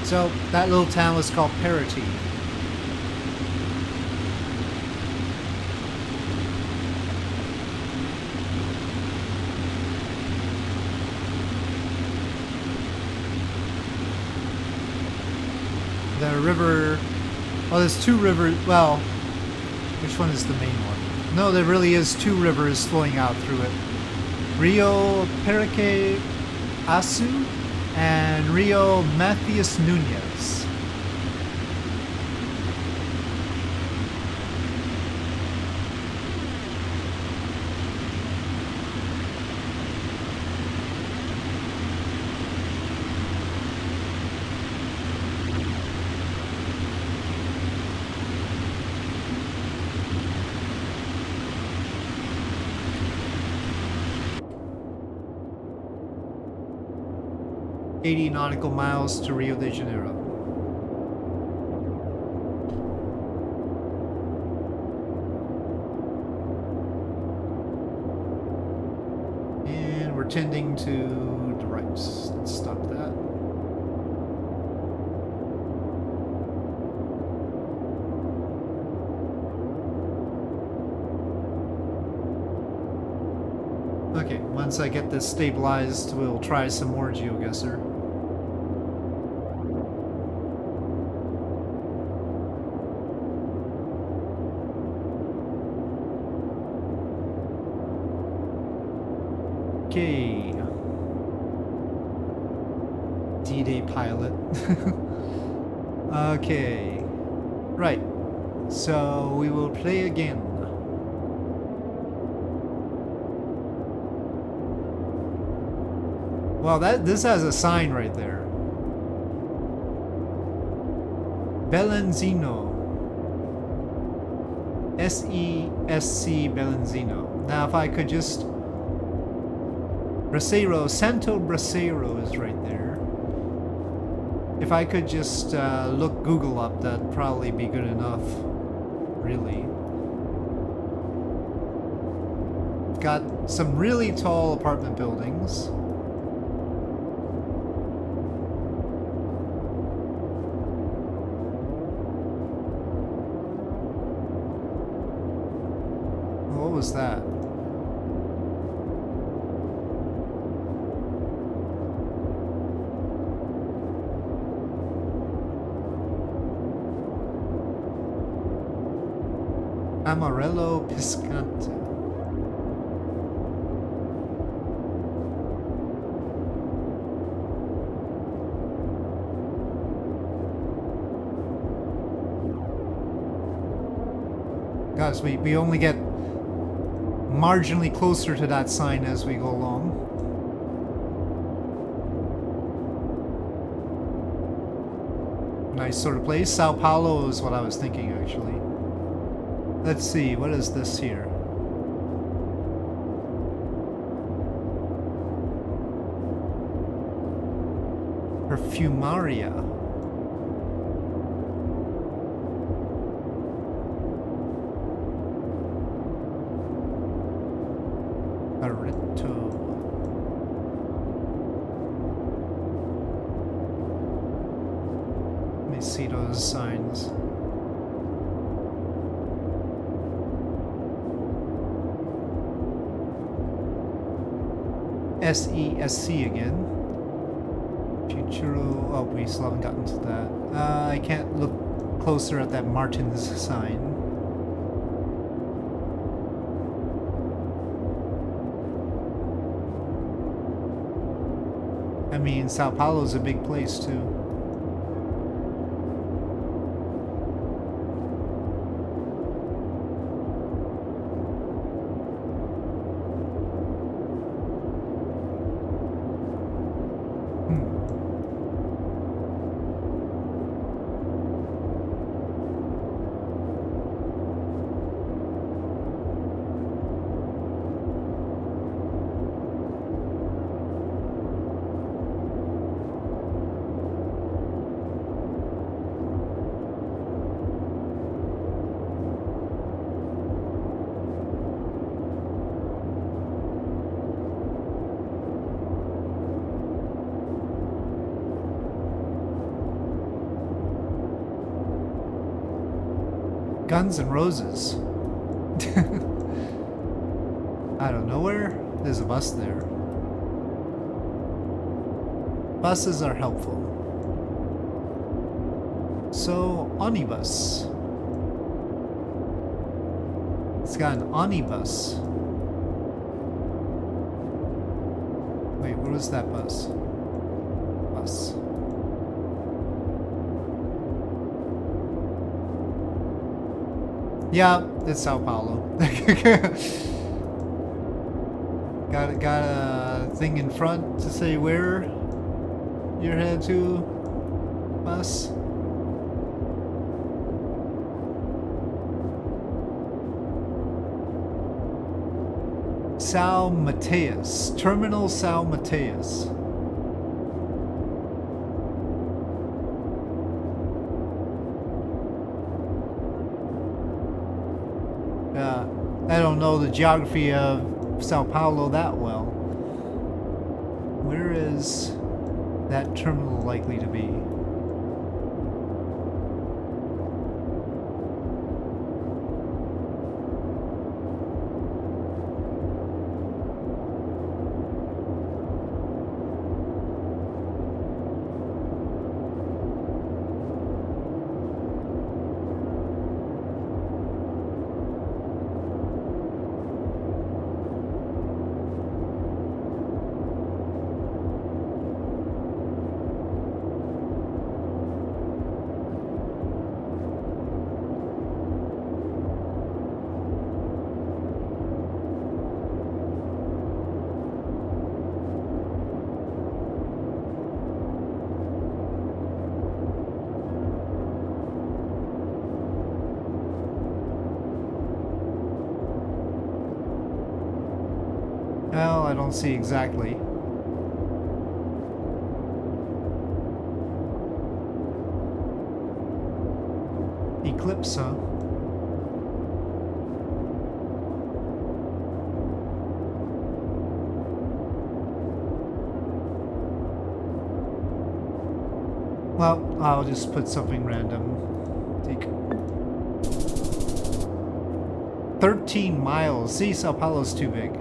Speaker 1: So that little town was called Parity. The river. Oh, there's two rivers. Well, which one is the main one? No, there really is two rivers flowing out through it. Rio Perique Asu and Rio Matthias Nunez. .80 nautical miles to Rio de Janeiro. And we're tending to the right. Let's stop that. Okay, once I get this stabilized, we'll try some more GeoGuessr. pilot. Okay. Right. So we will play again. Well, this has a sign right there. Belenzino. SESC Belenzino. Now, if I could just... Bracero, Santo Bracero is right there. If I could just look Google up, that'd probably be good enough. Really. Got some really tall apartment buildings. What was that? Amarello Piscante. Guys, we only get marginally closer to that sign as we go along. Nice sort of place. Sao Paulo is what I was thinking, actually. Let's see, what is this here? Perfumaria. Barreto. Let me see those signs. SESC again. Futuro. Oh, we still haven't gotten to that. I can't look closer at that Martin's sign. I mean, Sao Paulo's a big place too. Guns N' Roses. Out of nowhere, there's a bus there. Buses are helpful. So, omnibus. It's got an omnibus. Wait, where was that bus? Bus. Yeah, it's Sao Paulo. got a thing in front to say where you're headed to, bus. São Mateus, Terminal São Mateus. I don't know the geography of Sao Paulo that well. Where is that terminal likely to be? I don't see exactly. Eclipse, huh? Well, I'll just put something random. Take 13 miles. See, Sao Paulo's too big.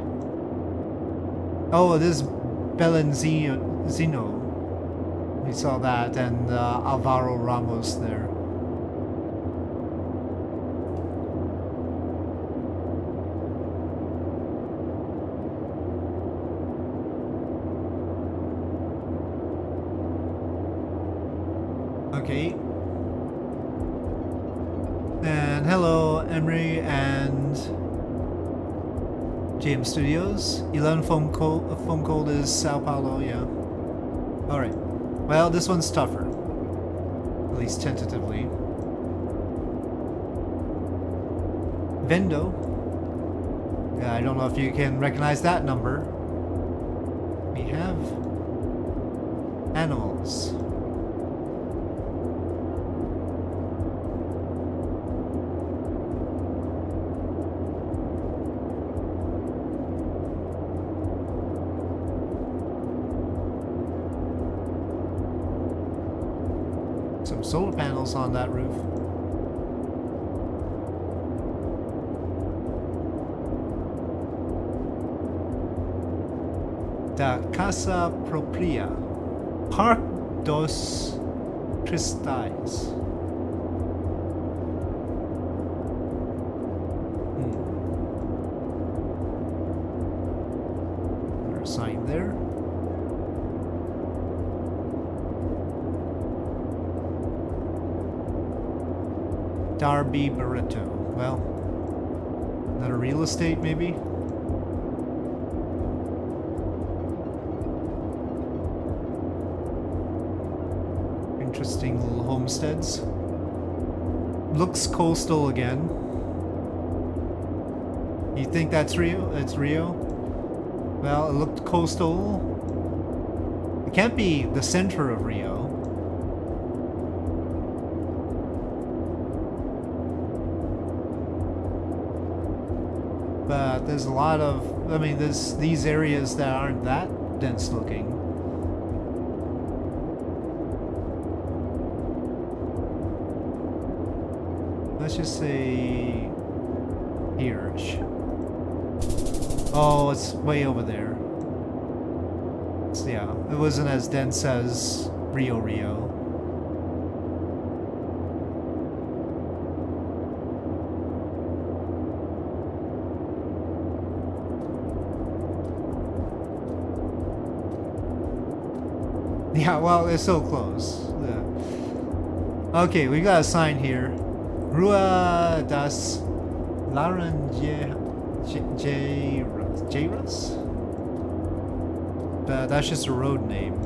Speaker 1: Oh, it is Belenzino. We saw that, and Alvaro Ramos there. Okay. And hello, Emery and GM Studios. 11 phone call is Sao Paulo, yeah. Alright. Well, this one's tougher. At least tentatively. Vendo. Yeah, I don't know if you can recognize that number. We have animals. Some solar panels on that roof. Da Casa Propria, Park dos Cristais. There's a sign there. Darby Barreto. Well, another real estate maybe? Interesting little homesteads. Looks coastal again. You think that's Rio? It's Rio? Well, it looked coastal. It can't be the center of Rio. But there's a lot of, I mean, there's these areas that aren't that dense looking. Let's just say here-ish. Oh, it's way over there. So yeah, it wasn't as dense as Rio. Yeah, well, it's so close. Yeah. Okay, we got a sign here. Rua das Laranjeiras? But that's just a road name.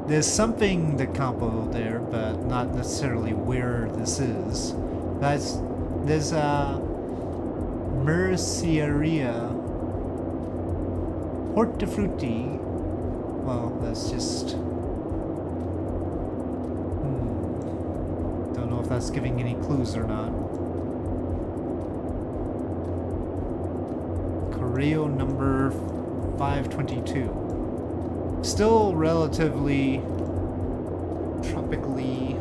Speaker 1: There's something de Campo there, but not necessarily where this is. There's a Merceria Hortifruti. Well, that's just... Don't know if that's giving any clues or not. Correo number 522. Still relatively tropically...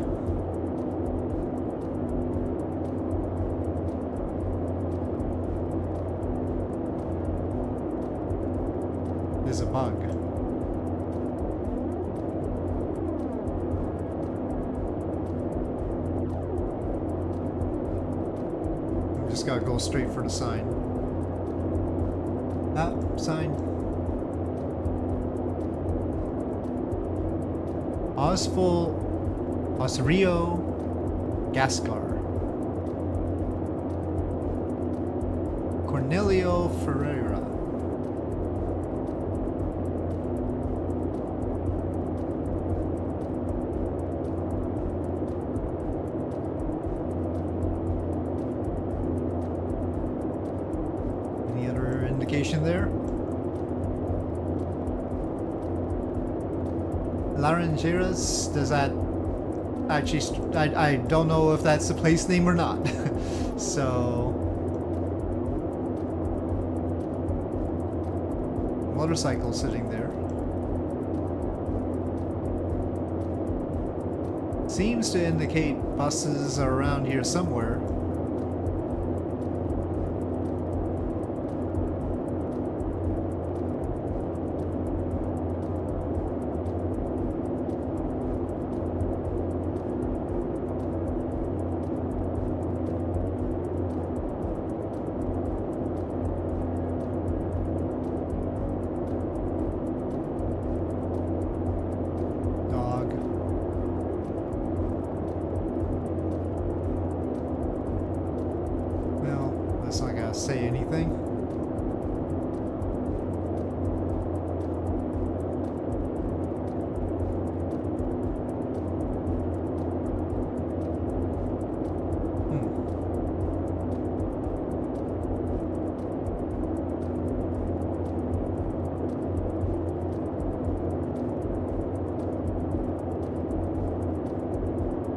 Speaker 1: There's a bug. Just gotta go straight for the sign. Ah, sign. Osrio Gascar. Cornelio Ferreira. station there. Laranjeiras, does that actually... I don't know if that's the place name or not. So... motorcycle sitting there. Seems to indicate buses are around here somewhere. That's not gonna say anything.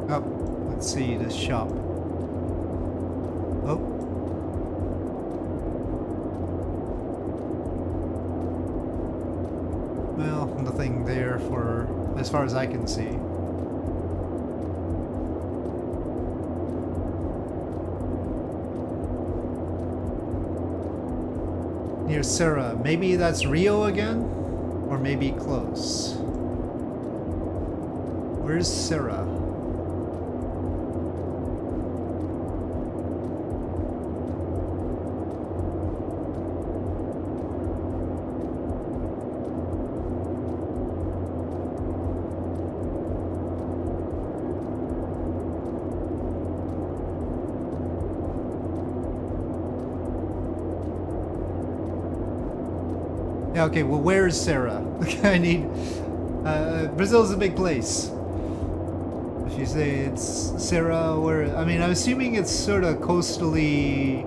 Speaker 1: Oh, let's see this shop. Oh. Well, nothing there for as far as I can see. Near Serra. Maybe that's Rio again? Or maybe close. Where's Serra? Yeah, okay, well, where is Serra? I need... Brazil's a big place. If you say it's Serra, where... I mean, I'm assuming it's sort of coastally...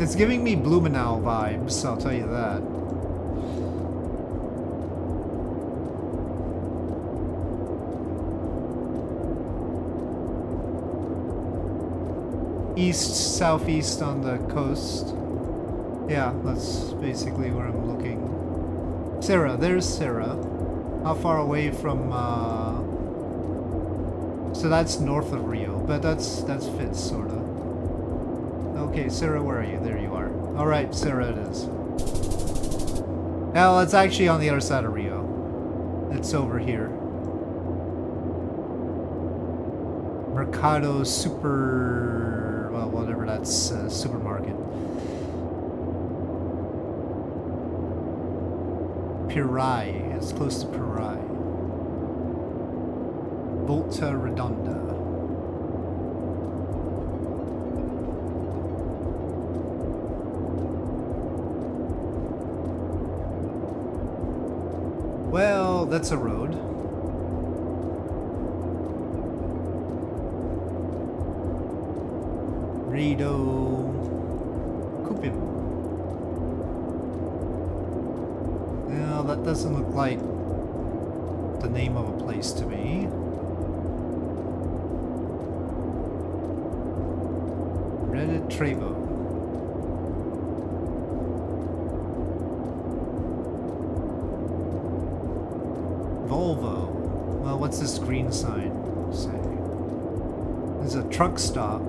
Speaker 1: It's giving me Blumenau vibes, I'll tell you that. East, southeast on the coast. Yeah, that's basically where I'm looking. Serra, there's Serra. How far away from, So that's north of Rio, but that's fits, sorta. Okay, Serra, where are you? There you are. Alright, Serra it is. Well, it's actually on the other side of Rio. It's over here. Mercado Super... well, whatever, that's supermarket. Pirai. It's close to Pirai. Volta Redonda. Well, that's a road. Rido Cupim. Well, that doesn't look like the name of a place to me. Reddit Trevo. Volvo. Well, what's this green sign say? There's a truck stop.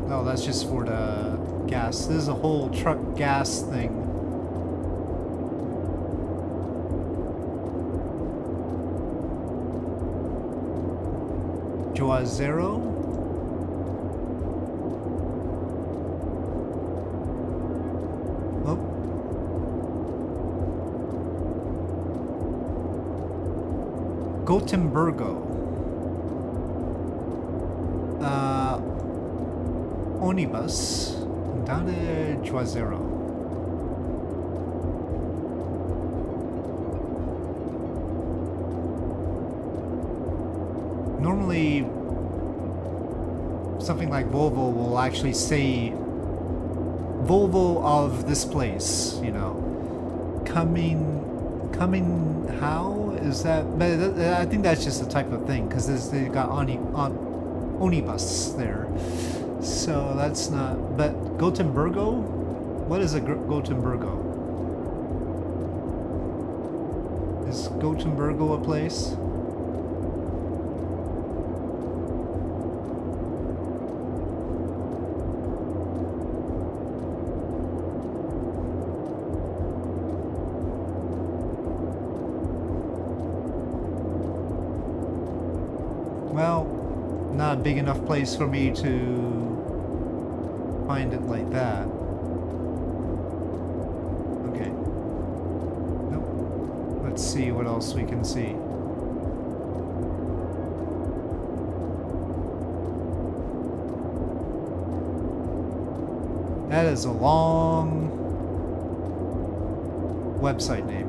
Speaker 1: No, that's just for the gas. This is a whole truck gas thing. Juazeiro? Oh. Gotemburgo. Onibus. Andare Juazeiro. Normally, something like Volvo will actually say Volvo of this place, you know. Coming how is that? But I think that's just a type of thing because they got Onibus there, so that's not. But Gothenburgo, what is a Gothenburgo? Is Gothenburgo a place? Well, not a big enough place for me to find it like that. Okay. Nope. Let's see what else we can see. That is a long website name.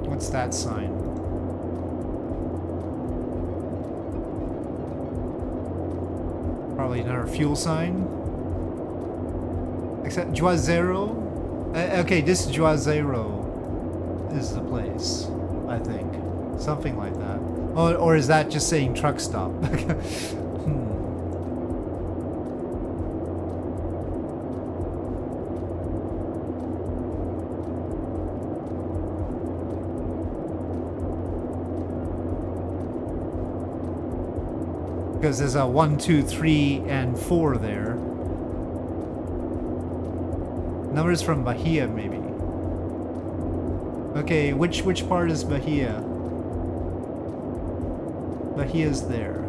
Speaker 1: What's that sign? Probably another fuel sign. Except Juazeiro. Okay, this Juazeiro is the place, I think. Something like that. Or is that just saying truck stop? Because there's a 1, 2, 3, and 4 there. Numbers from Bahia, maybe. Okay, which part is Bahia? Bahia's there.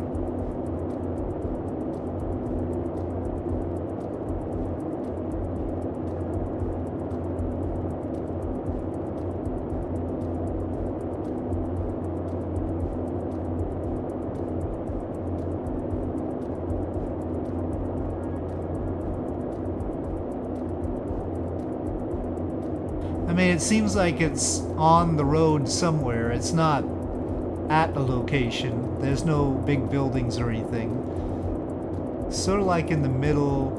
Speaker 1: I mean, it seems like it's on the road somewhere. It's not at a location. There's no big buildings or anything. Sort of like in the middle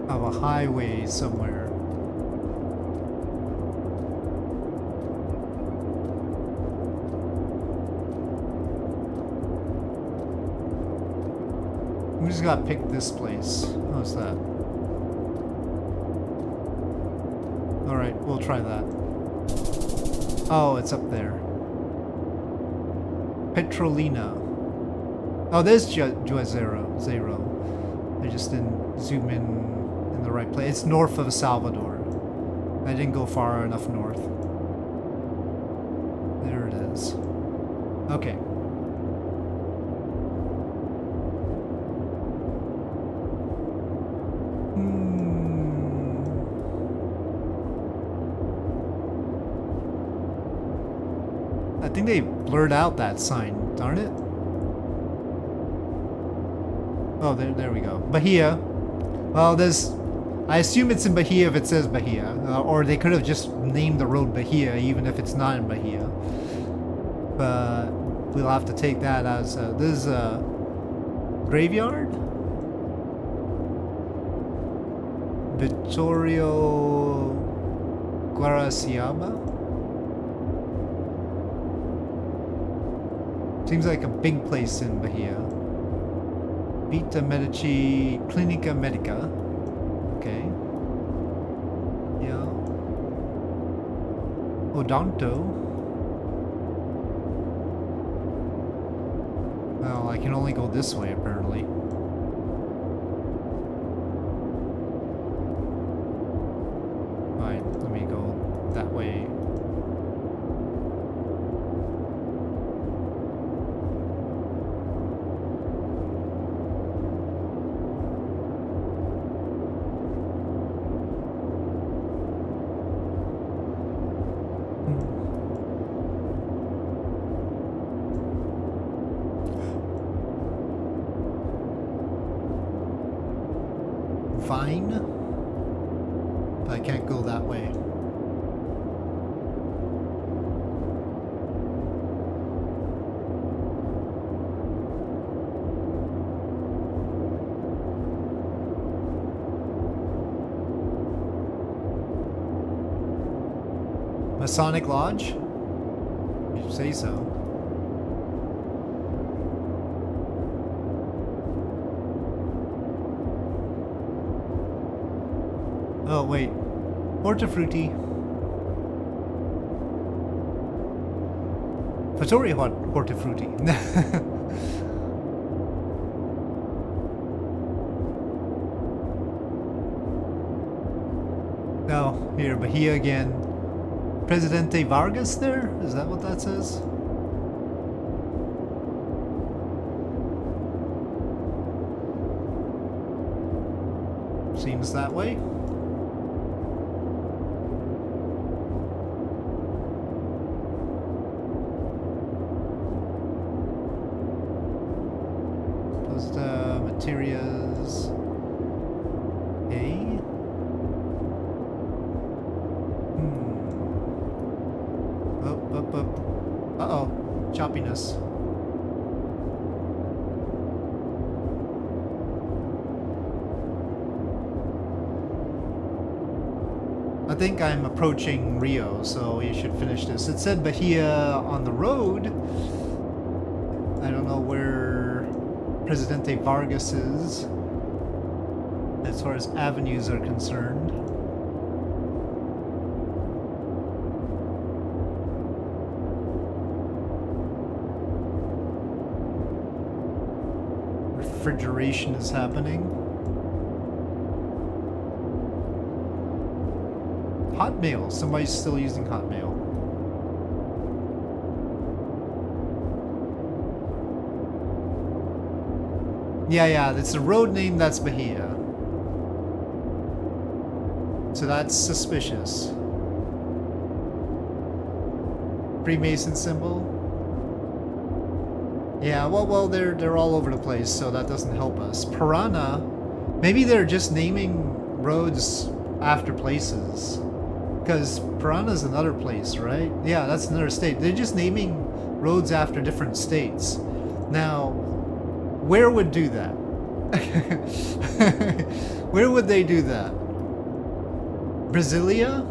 Speaker 1: of a highway somewhere. We just gotta pick this place. How's that? Alright, we'll try that. Oh, it's up there. Petrolina. Oh, there's Juazeiro. I just didn't zoom in the right place. It's north of Salvador. I didn't go far enough north. There it is. Okay. I think they blurred out that sign, darn it. Oh, there we go. Bahia. Well, I assume it's in Bahia if it says Bahia. Or they could have just named the road Bahia even if it's not in Bahia. But we'll have to take that as this is a graveyard? Vittorio Guaraciaba? Seems like a big place in Bahia. Vita Medici Clinica Medica. Okay. Yeah. Odonto. Well, I can only go this way apparently. Fine, let me go that way. fine. But I can't go that way. Masonic Lodge? You say so. Oh, wait. Hortifruti. Fattori Hortifruti. Oh, here, Bahia again. Presidente Vargas there? Is that what that says? Seems that way. Those materials. Okay. Up. Uh-oh. Choppiness. I think I'm approaching Rio, so you should finish this. It said Bahia on the road. I don't know where Presidente Vargas is as far as avenues are concerned. Refrigeration is happening. Hotmail. Somebody's still using Hotmail. Yeah, it's a road name that's Bahia. So that's suspicious. Freemason symbol. Yeah, well, they're all over the place, so that doesn't help us. Piranha, maybe they're just naming roads after places. Because Piranha's another place, right? Yeah, that's another state. They're just naming roads after different states. Now, where would do that? Where would they do that? Brasilia?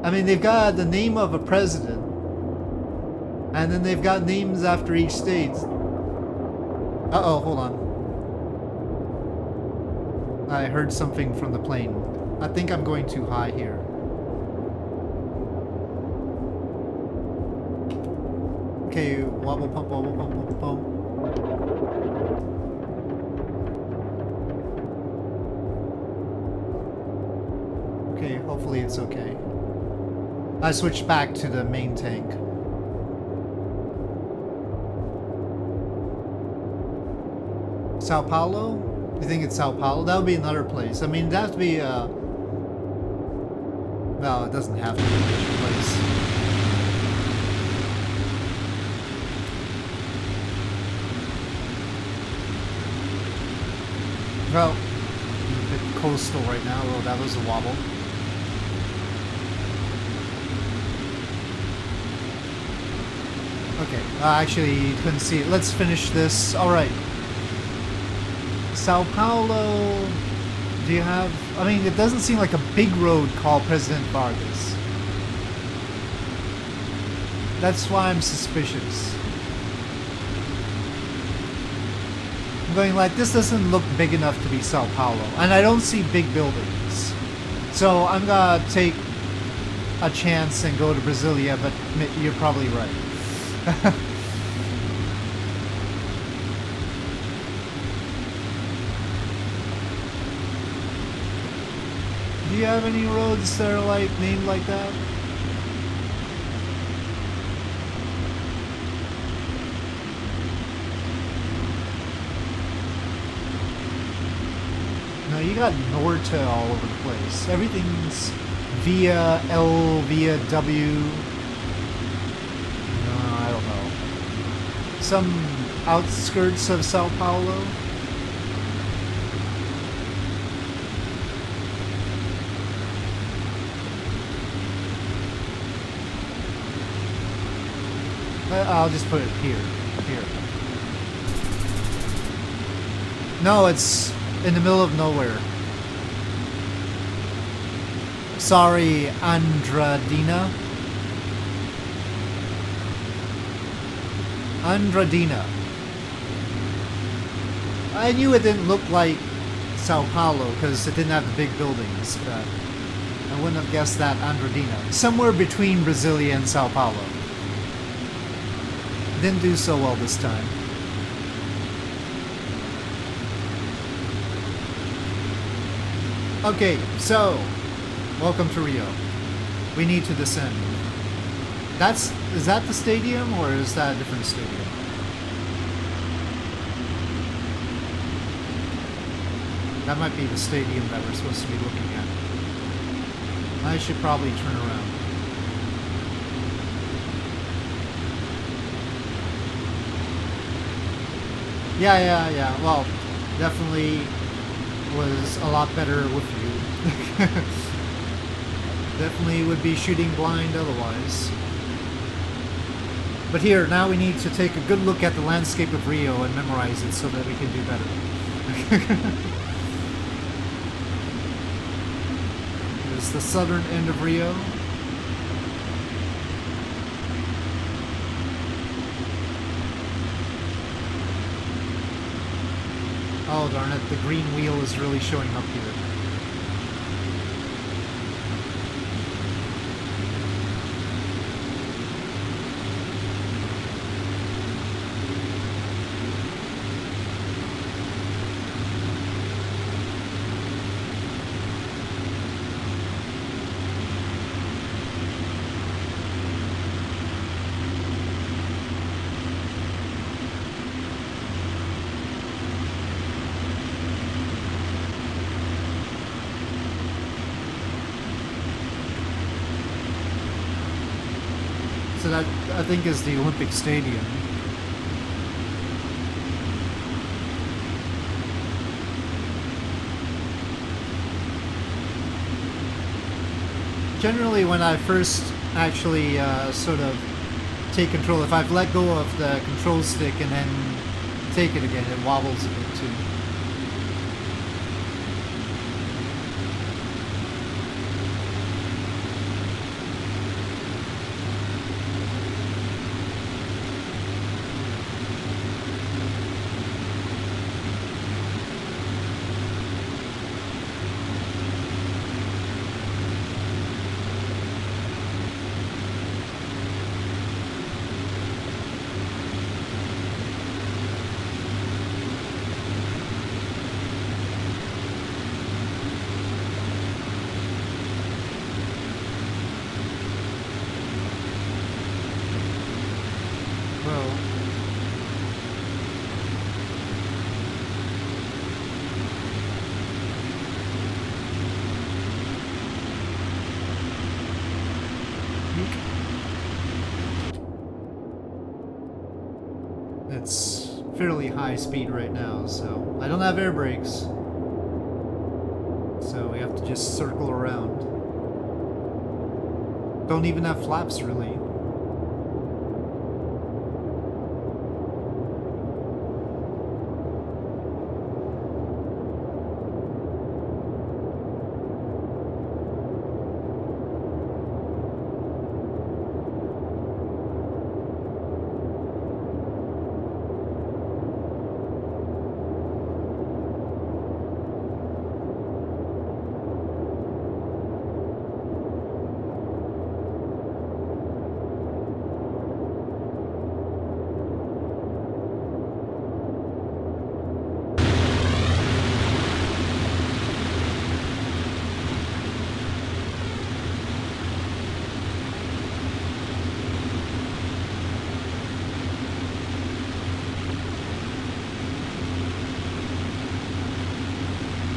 Speaker 1: I mean, they've got the name of a president, and then they've got names after each state. Uh-oh, hold on. I heard something from the plane. I think I'm going too high here. Okay, wobble pump, wobble pump, wobble pump. Okay, hopefully it's okay. I switched back to the main tank. Sao Paulo? You think it's Sao Paulo? That would be another place. I mean, it'd have to be well, it doesn't have to be a major place. Well, a bit coastal right now. Oh, that was a wobble. Okay, actually, you couldn't see it. Let's finish this. Alright. Sao Paulo, do you have... I mean, it doesn't seem like a big road called President Vargas. That's why I'm suspicious. I'm going like, this doesn't look big enough to be Sao Paulo. And I don't see big buildings. So I'm gonna take a chance and go to Brasilia, but you're probably right. Do you have any roads that are like named like that? No, you got Norte all over the place. Everything's via L, via W. I don't know. Some outskirts of Sao Paulo. I'll just put it here. Here. No, it's in the middle of nowhere. Sorry, Andradina. Andradina. I knew it didn't look like Sao Paulo because it didn't have the big buildings, but I wouldn't have guessed that Andradina. Somewhere between Brasilia and Sao Paulo. Didn't do so well this time. Okay, so welcome to Rio. We need to descend. Is that the stadium or is that a different stadium? That might be the stadium that we're supposed to be looking at. I should probably turn around. Yeah. Well, definitely was a lot better with you. Definitely would be shooting blind otherwise. But here, now we need to take a good look at the landscape of Rio and memorize it so that we can do better. It's the southern end of Rio. Oh darn it, the green wheel is really showing up here. So that, I think, is the Olympic Stadium. Generally, when I first actually sort of take control, if I've let go of the control stick and then take it again, it wobbles a bit too. It's fairly high speed right now, so I don't have air brakes. So we have to just circle around. Don't even have flaps, really.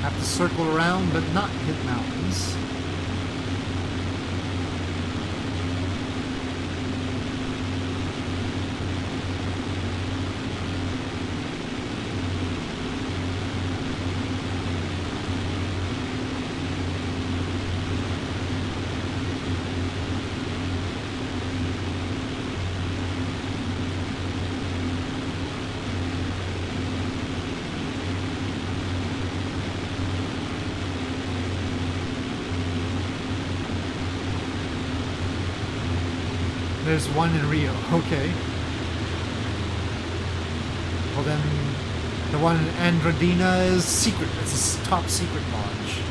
Speaker 1: Have to circle around, but not hit mountains. There's one in Rio. Okay. Well then, the one in Andradina is secret. It's a top secret lodge.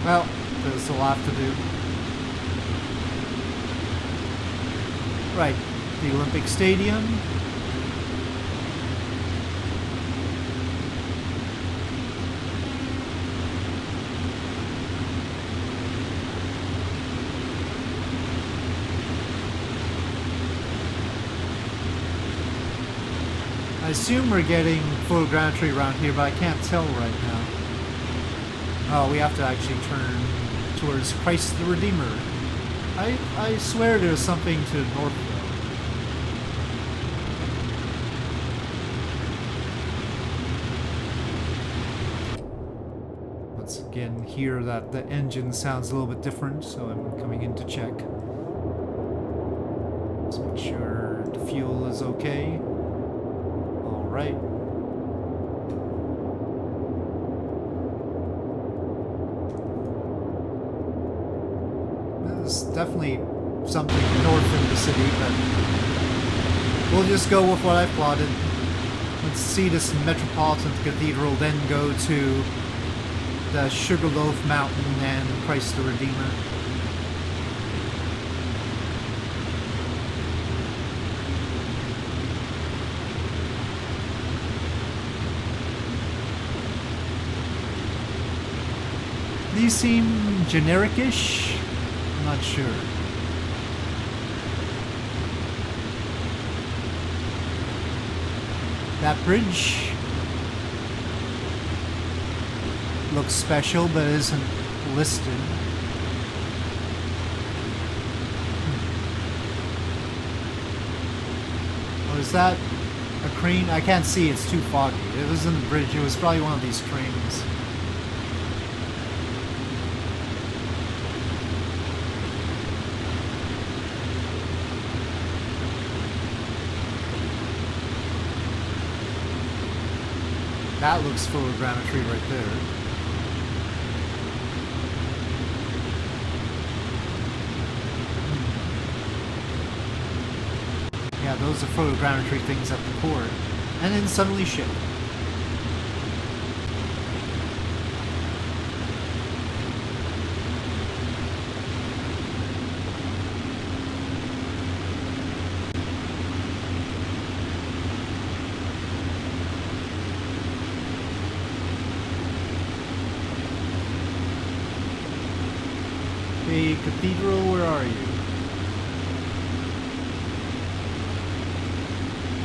Speaker 1: Well, there's a lot to do. Right, the Olympic Stadium. I assume we're getting photogrammetry around here, but I can't tell right now. Oh, we have to actually turn towards Christ the Redeemer. I swear there's something to the north though. Once again, hear that the engine sounds a little bit different, so I'm coming in to check. Let's make sure the fuel is okay. Alright. There's definitely something north in the city, but we'll just go with what I plotted. Let's see this Metropolitan Cathedral, then go to the Sugarloaf Mountain and Christ the Redeemer. These seem generic-ish? I'm not sure. That bridge looks special, but isn't listed. Oh, is that a crane? I can't see, it's too foggy. It wasn't a bridge, it was probably one of these cranes. That looks photogrammetry right there. Yeah, those are photogrammetry things at the core. And then suddenly ship. Hey, Cathedral, where are you?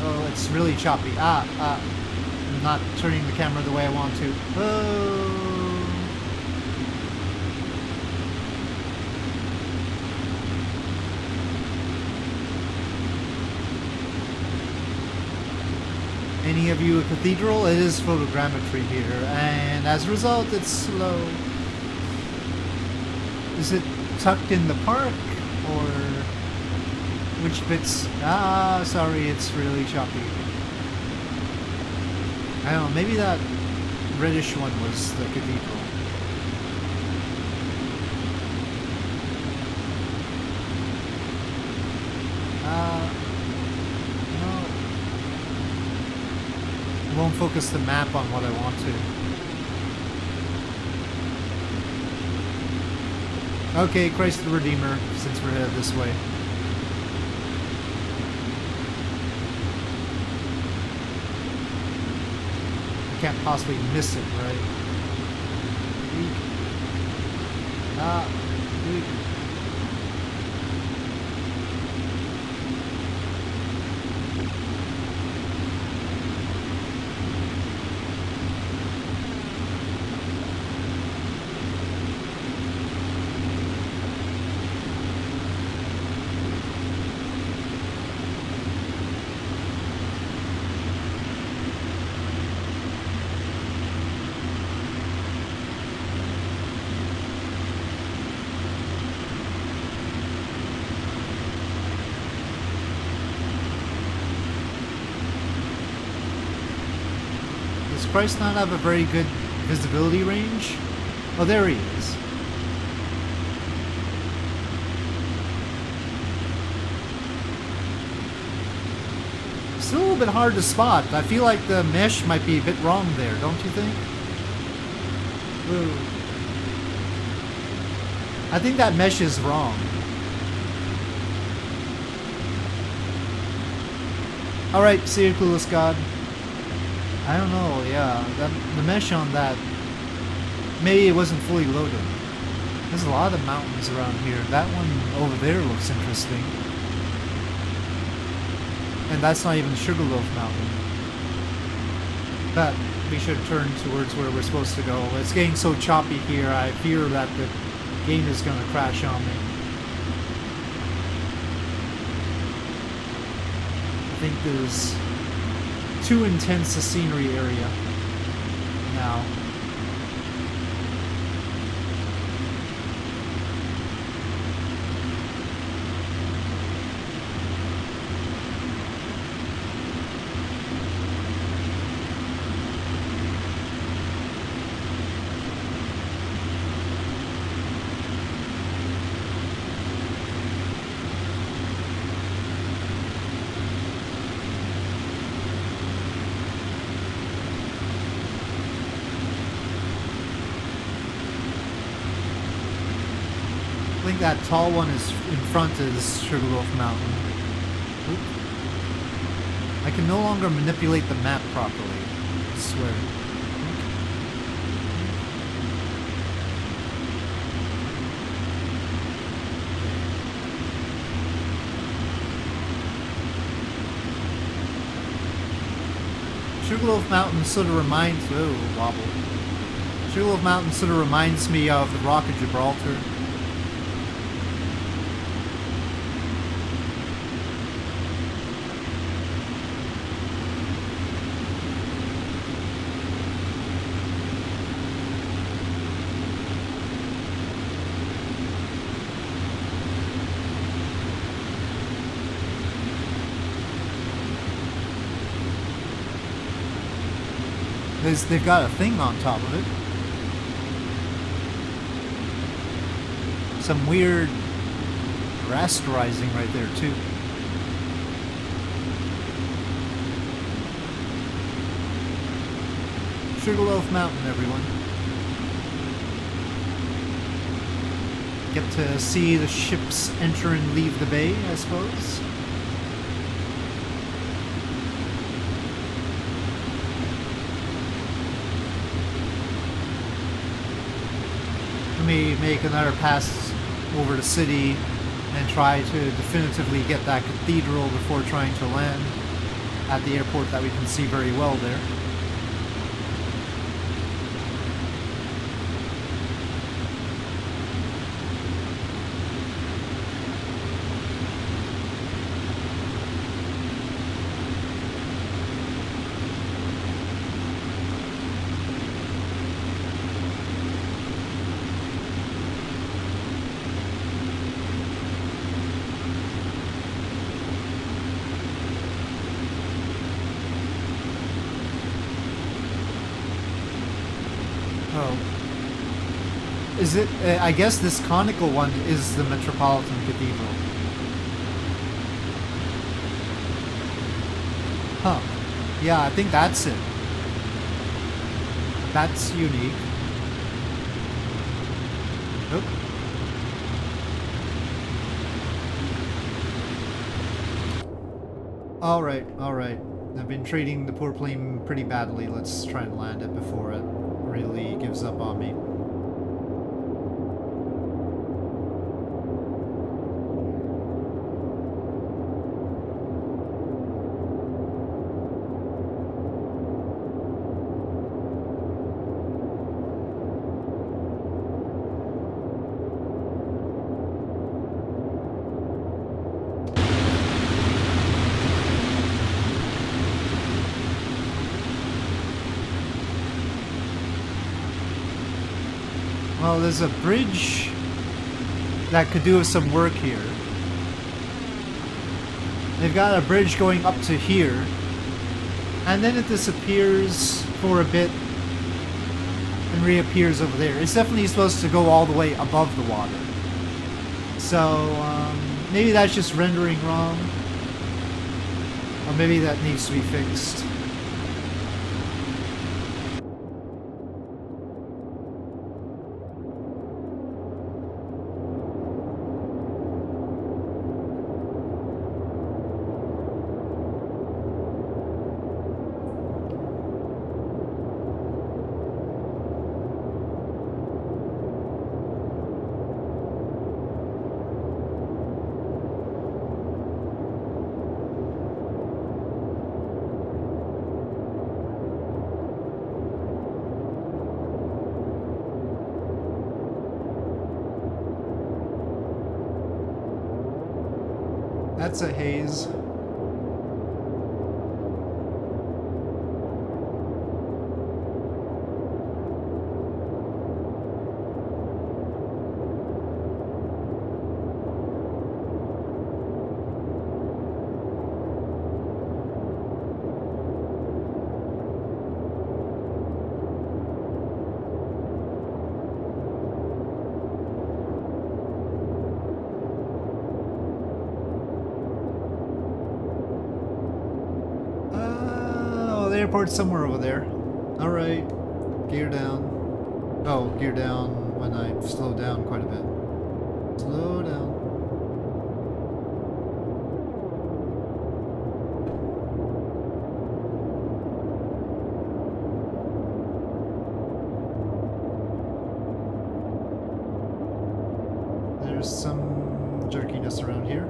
Speaker 1: Oh, it's really choppy. I'm not turning the camera the way I want to. Oh. Any of you a Cathedral? It is photogrammetry here, and as a result, it's slow. Is it tucked in the park, or which bits? Ah, sorry, it's really choppy. I don't know, maybe that reddish one was the cathedral. No. It won't focus the map on what I want to. Okay, Christ the Redeemer, since we're headed this way. I can't possibly miss it, right? Weak. Does Christ not have a very good visibility range? Oh, there he is. Still a little bit hard to spot. I feel like the mesh might be a bit wrong there, don't you think? Ooh. I think that mesh is wrong. Alright, see you, Clueless God. I don't know, yeah. The mesh on that, maybe it wasn't fully loaded. There's a lot of mountains around here. That one over there looks interesting. And that's not even Sugarloaf Mountain. But we should turn towards where we're supposed to go. It's getting so choppy here, I fear that the game is going to crash on me. I think there's too intense a scenery area now. I think that tall one is in front is Sugarloaf Mountain. Oop. I can no longer manipulate the map properly, I swear. Sugarloaf Mountain sort of reminds... Oh, wobble. Sugarloaf Mountain sort of reminds me of the Rock of Gibraltar. They've got a thing on top of it. Some weird rasterizing right there too. Sugarloaf Mountain, everyone. Get to see the ships enter and leave the bay, I suppose. Let me make another pass over the city and try to definitively get that cathedral before trying to land at the airport that we can see very well there. Is it? I guess this conical one is the Metropolitan Cathedral. Huh. Yeah, I think that's it. That's unique. Nope. Alright, alright. I've been treating the poor plane pretty badly. Let's try and land it before it really gives up on me. Well, there's a bridge that could do with some work here. They've got a bridge going up to here, and then it disappears for a bit and reappears over there. It's definitely supposed to go all the way above the water. So maybe that's just rendering wrong. Or maybe that needs to be fixed. That's a haze. The airport's somewhere over there. Alright. Gear down. Oh, gear down when I slow down quite a bit. Slow down. There's some jerkiness around here.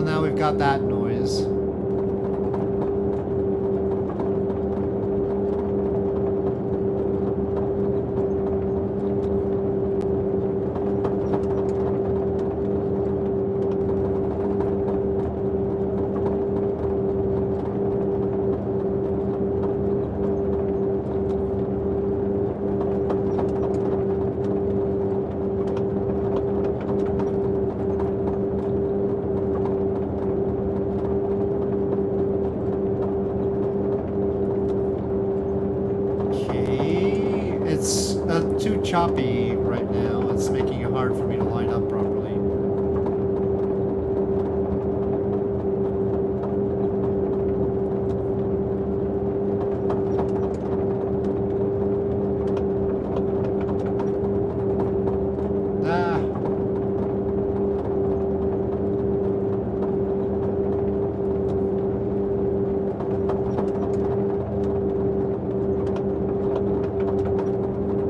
Speaker 1: Now we've got that noise. Too choppy right now. It's making it hard for me to line up properly.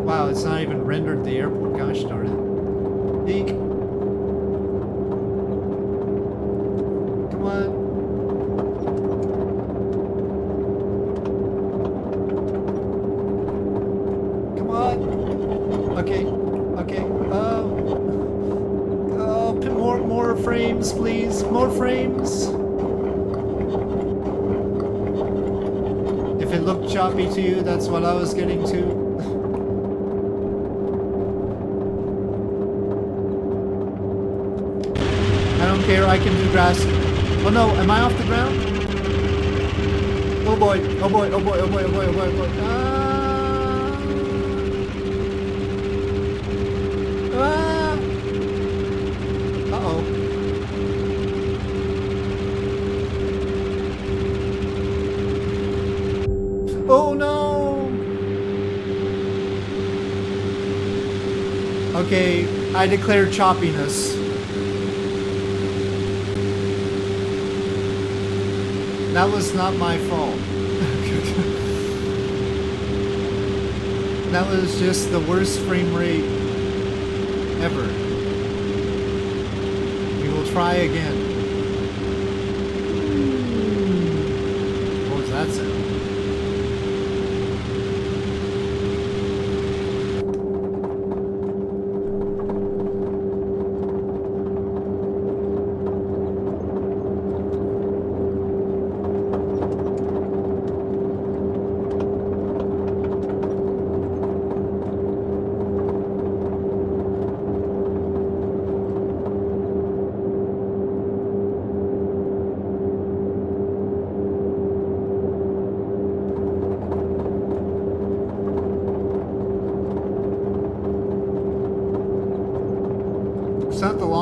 Speaker 1: Wow, it's not even rendered the airport. Gosh darn it. Eek. Come on. Come on. Okay. Okay. More frames, please. More frames. If it looked choppy to you, that's what I was getting to. Here I can do grass. Oh no, am I off the ground? Oh boy, oh boy, oh boy, oh boy, oh boy, oh boy, oh boy. Uh-oh. Oh no! Okay, I declare choppiness. That was not my fault. That was just the worst frame rate ever. We will try again. What was that sound?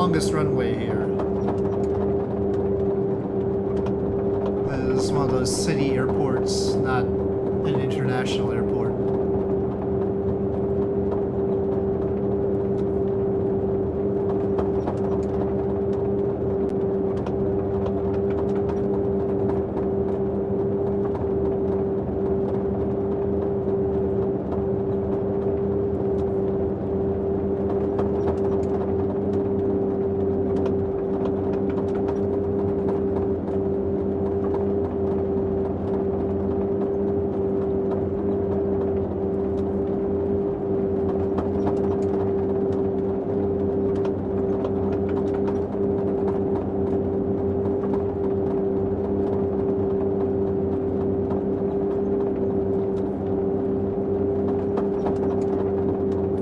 Speaker 1: longest runway here. This is one of those city airports, not an international airport.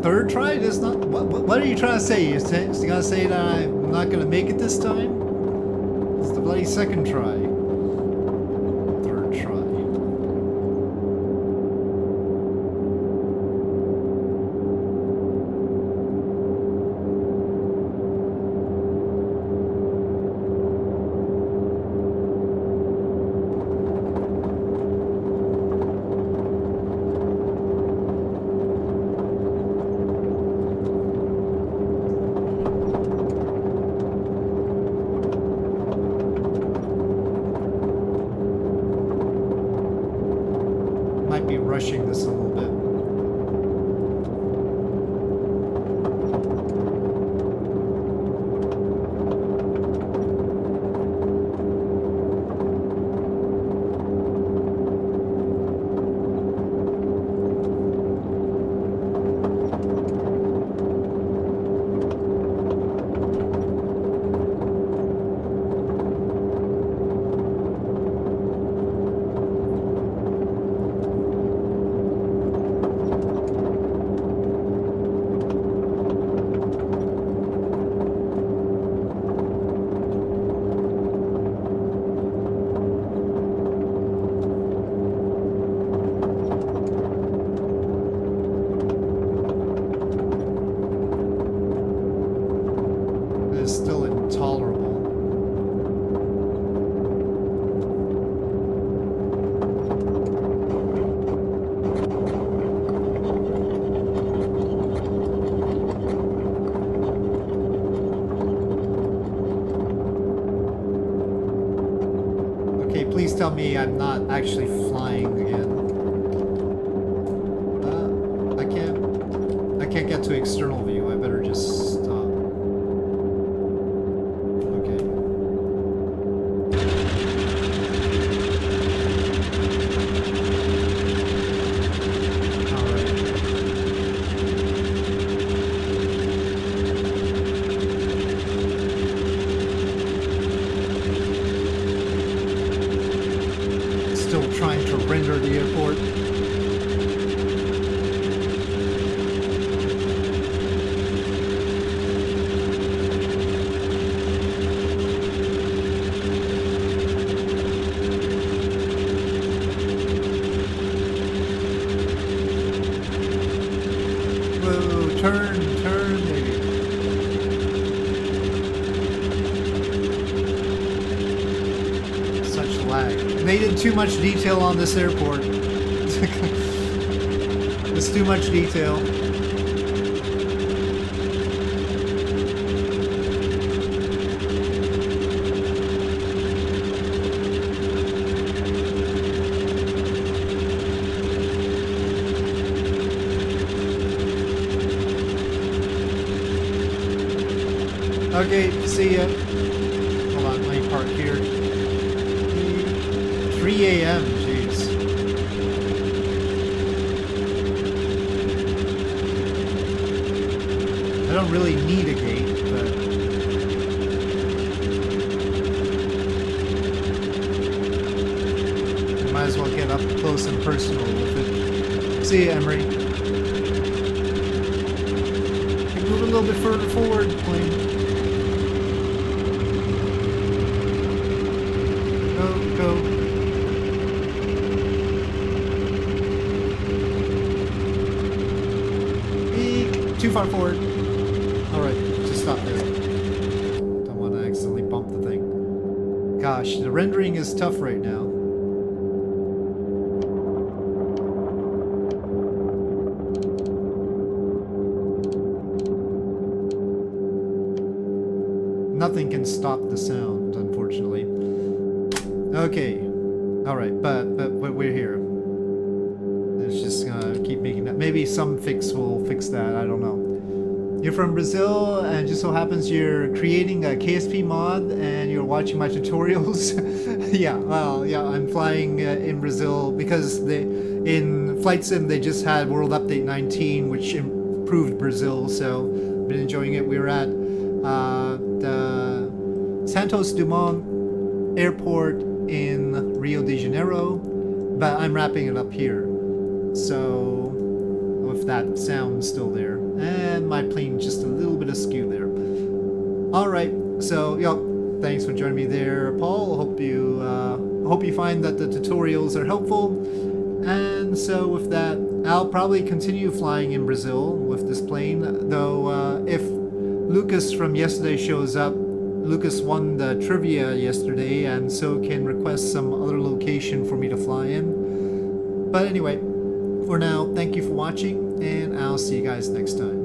Speaker 1: Third try? That's not. What are you trying to say? You gonna say that I'm not gonna make it this time? It's the bloody second try. Third try. Might be rushing this a little bit. Is still intolerable. Okay, please tell me I'm not actually flying again. I can't get to external view. I better just stop. Still trying to render the airport. Whoa, turn, baby. Such lag. They did too much detail on this airport. It's too much detail. Okay, see ya. Hold on, let me park here. 3 a.m., jeez. I don't really need a gate, but... I might as well get up close and personal with it. See ya, Emery. Move a little bit further forward, plane. Go. Eek. Too far forward. Alright, just stop there. Gosh, the rendering is tough right now. Nothing can stop the sound, unfortunately. Okay. Alright, but we're here. It's just gonna keep making that. Maybe some fix will fix that, I don't know. You're from Brazil, and just so happens you're creating a KSP mod and you're watching my tutorials. Yeah, well, yeah, I'm flying in Brazil because in Flight Sim they just had World Update 19, which improved Brazil, so I've been enjoying it. We were at the Santos Dumont Airport in Rio de Janeiro, but I'm wrapping it up here. So, if that sound's still there. And my plane just a little bit askew there. Alright, so, thanks for joining me there, Paul. Hope you find that the tutorials are helpful. And so with that, I'll probably continue flying in Brazil with this plane, though if Lucas from yesterday shows up, Lucas won the trivia yesterday and so can request some other location for me to fly in. But anyway, for now, thank you for watching, and I'll see you guys next time.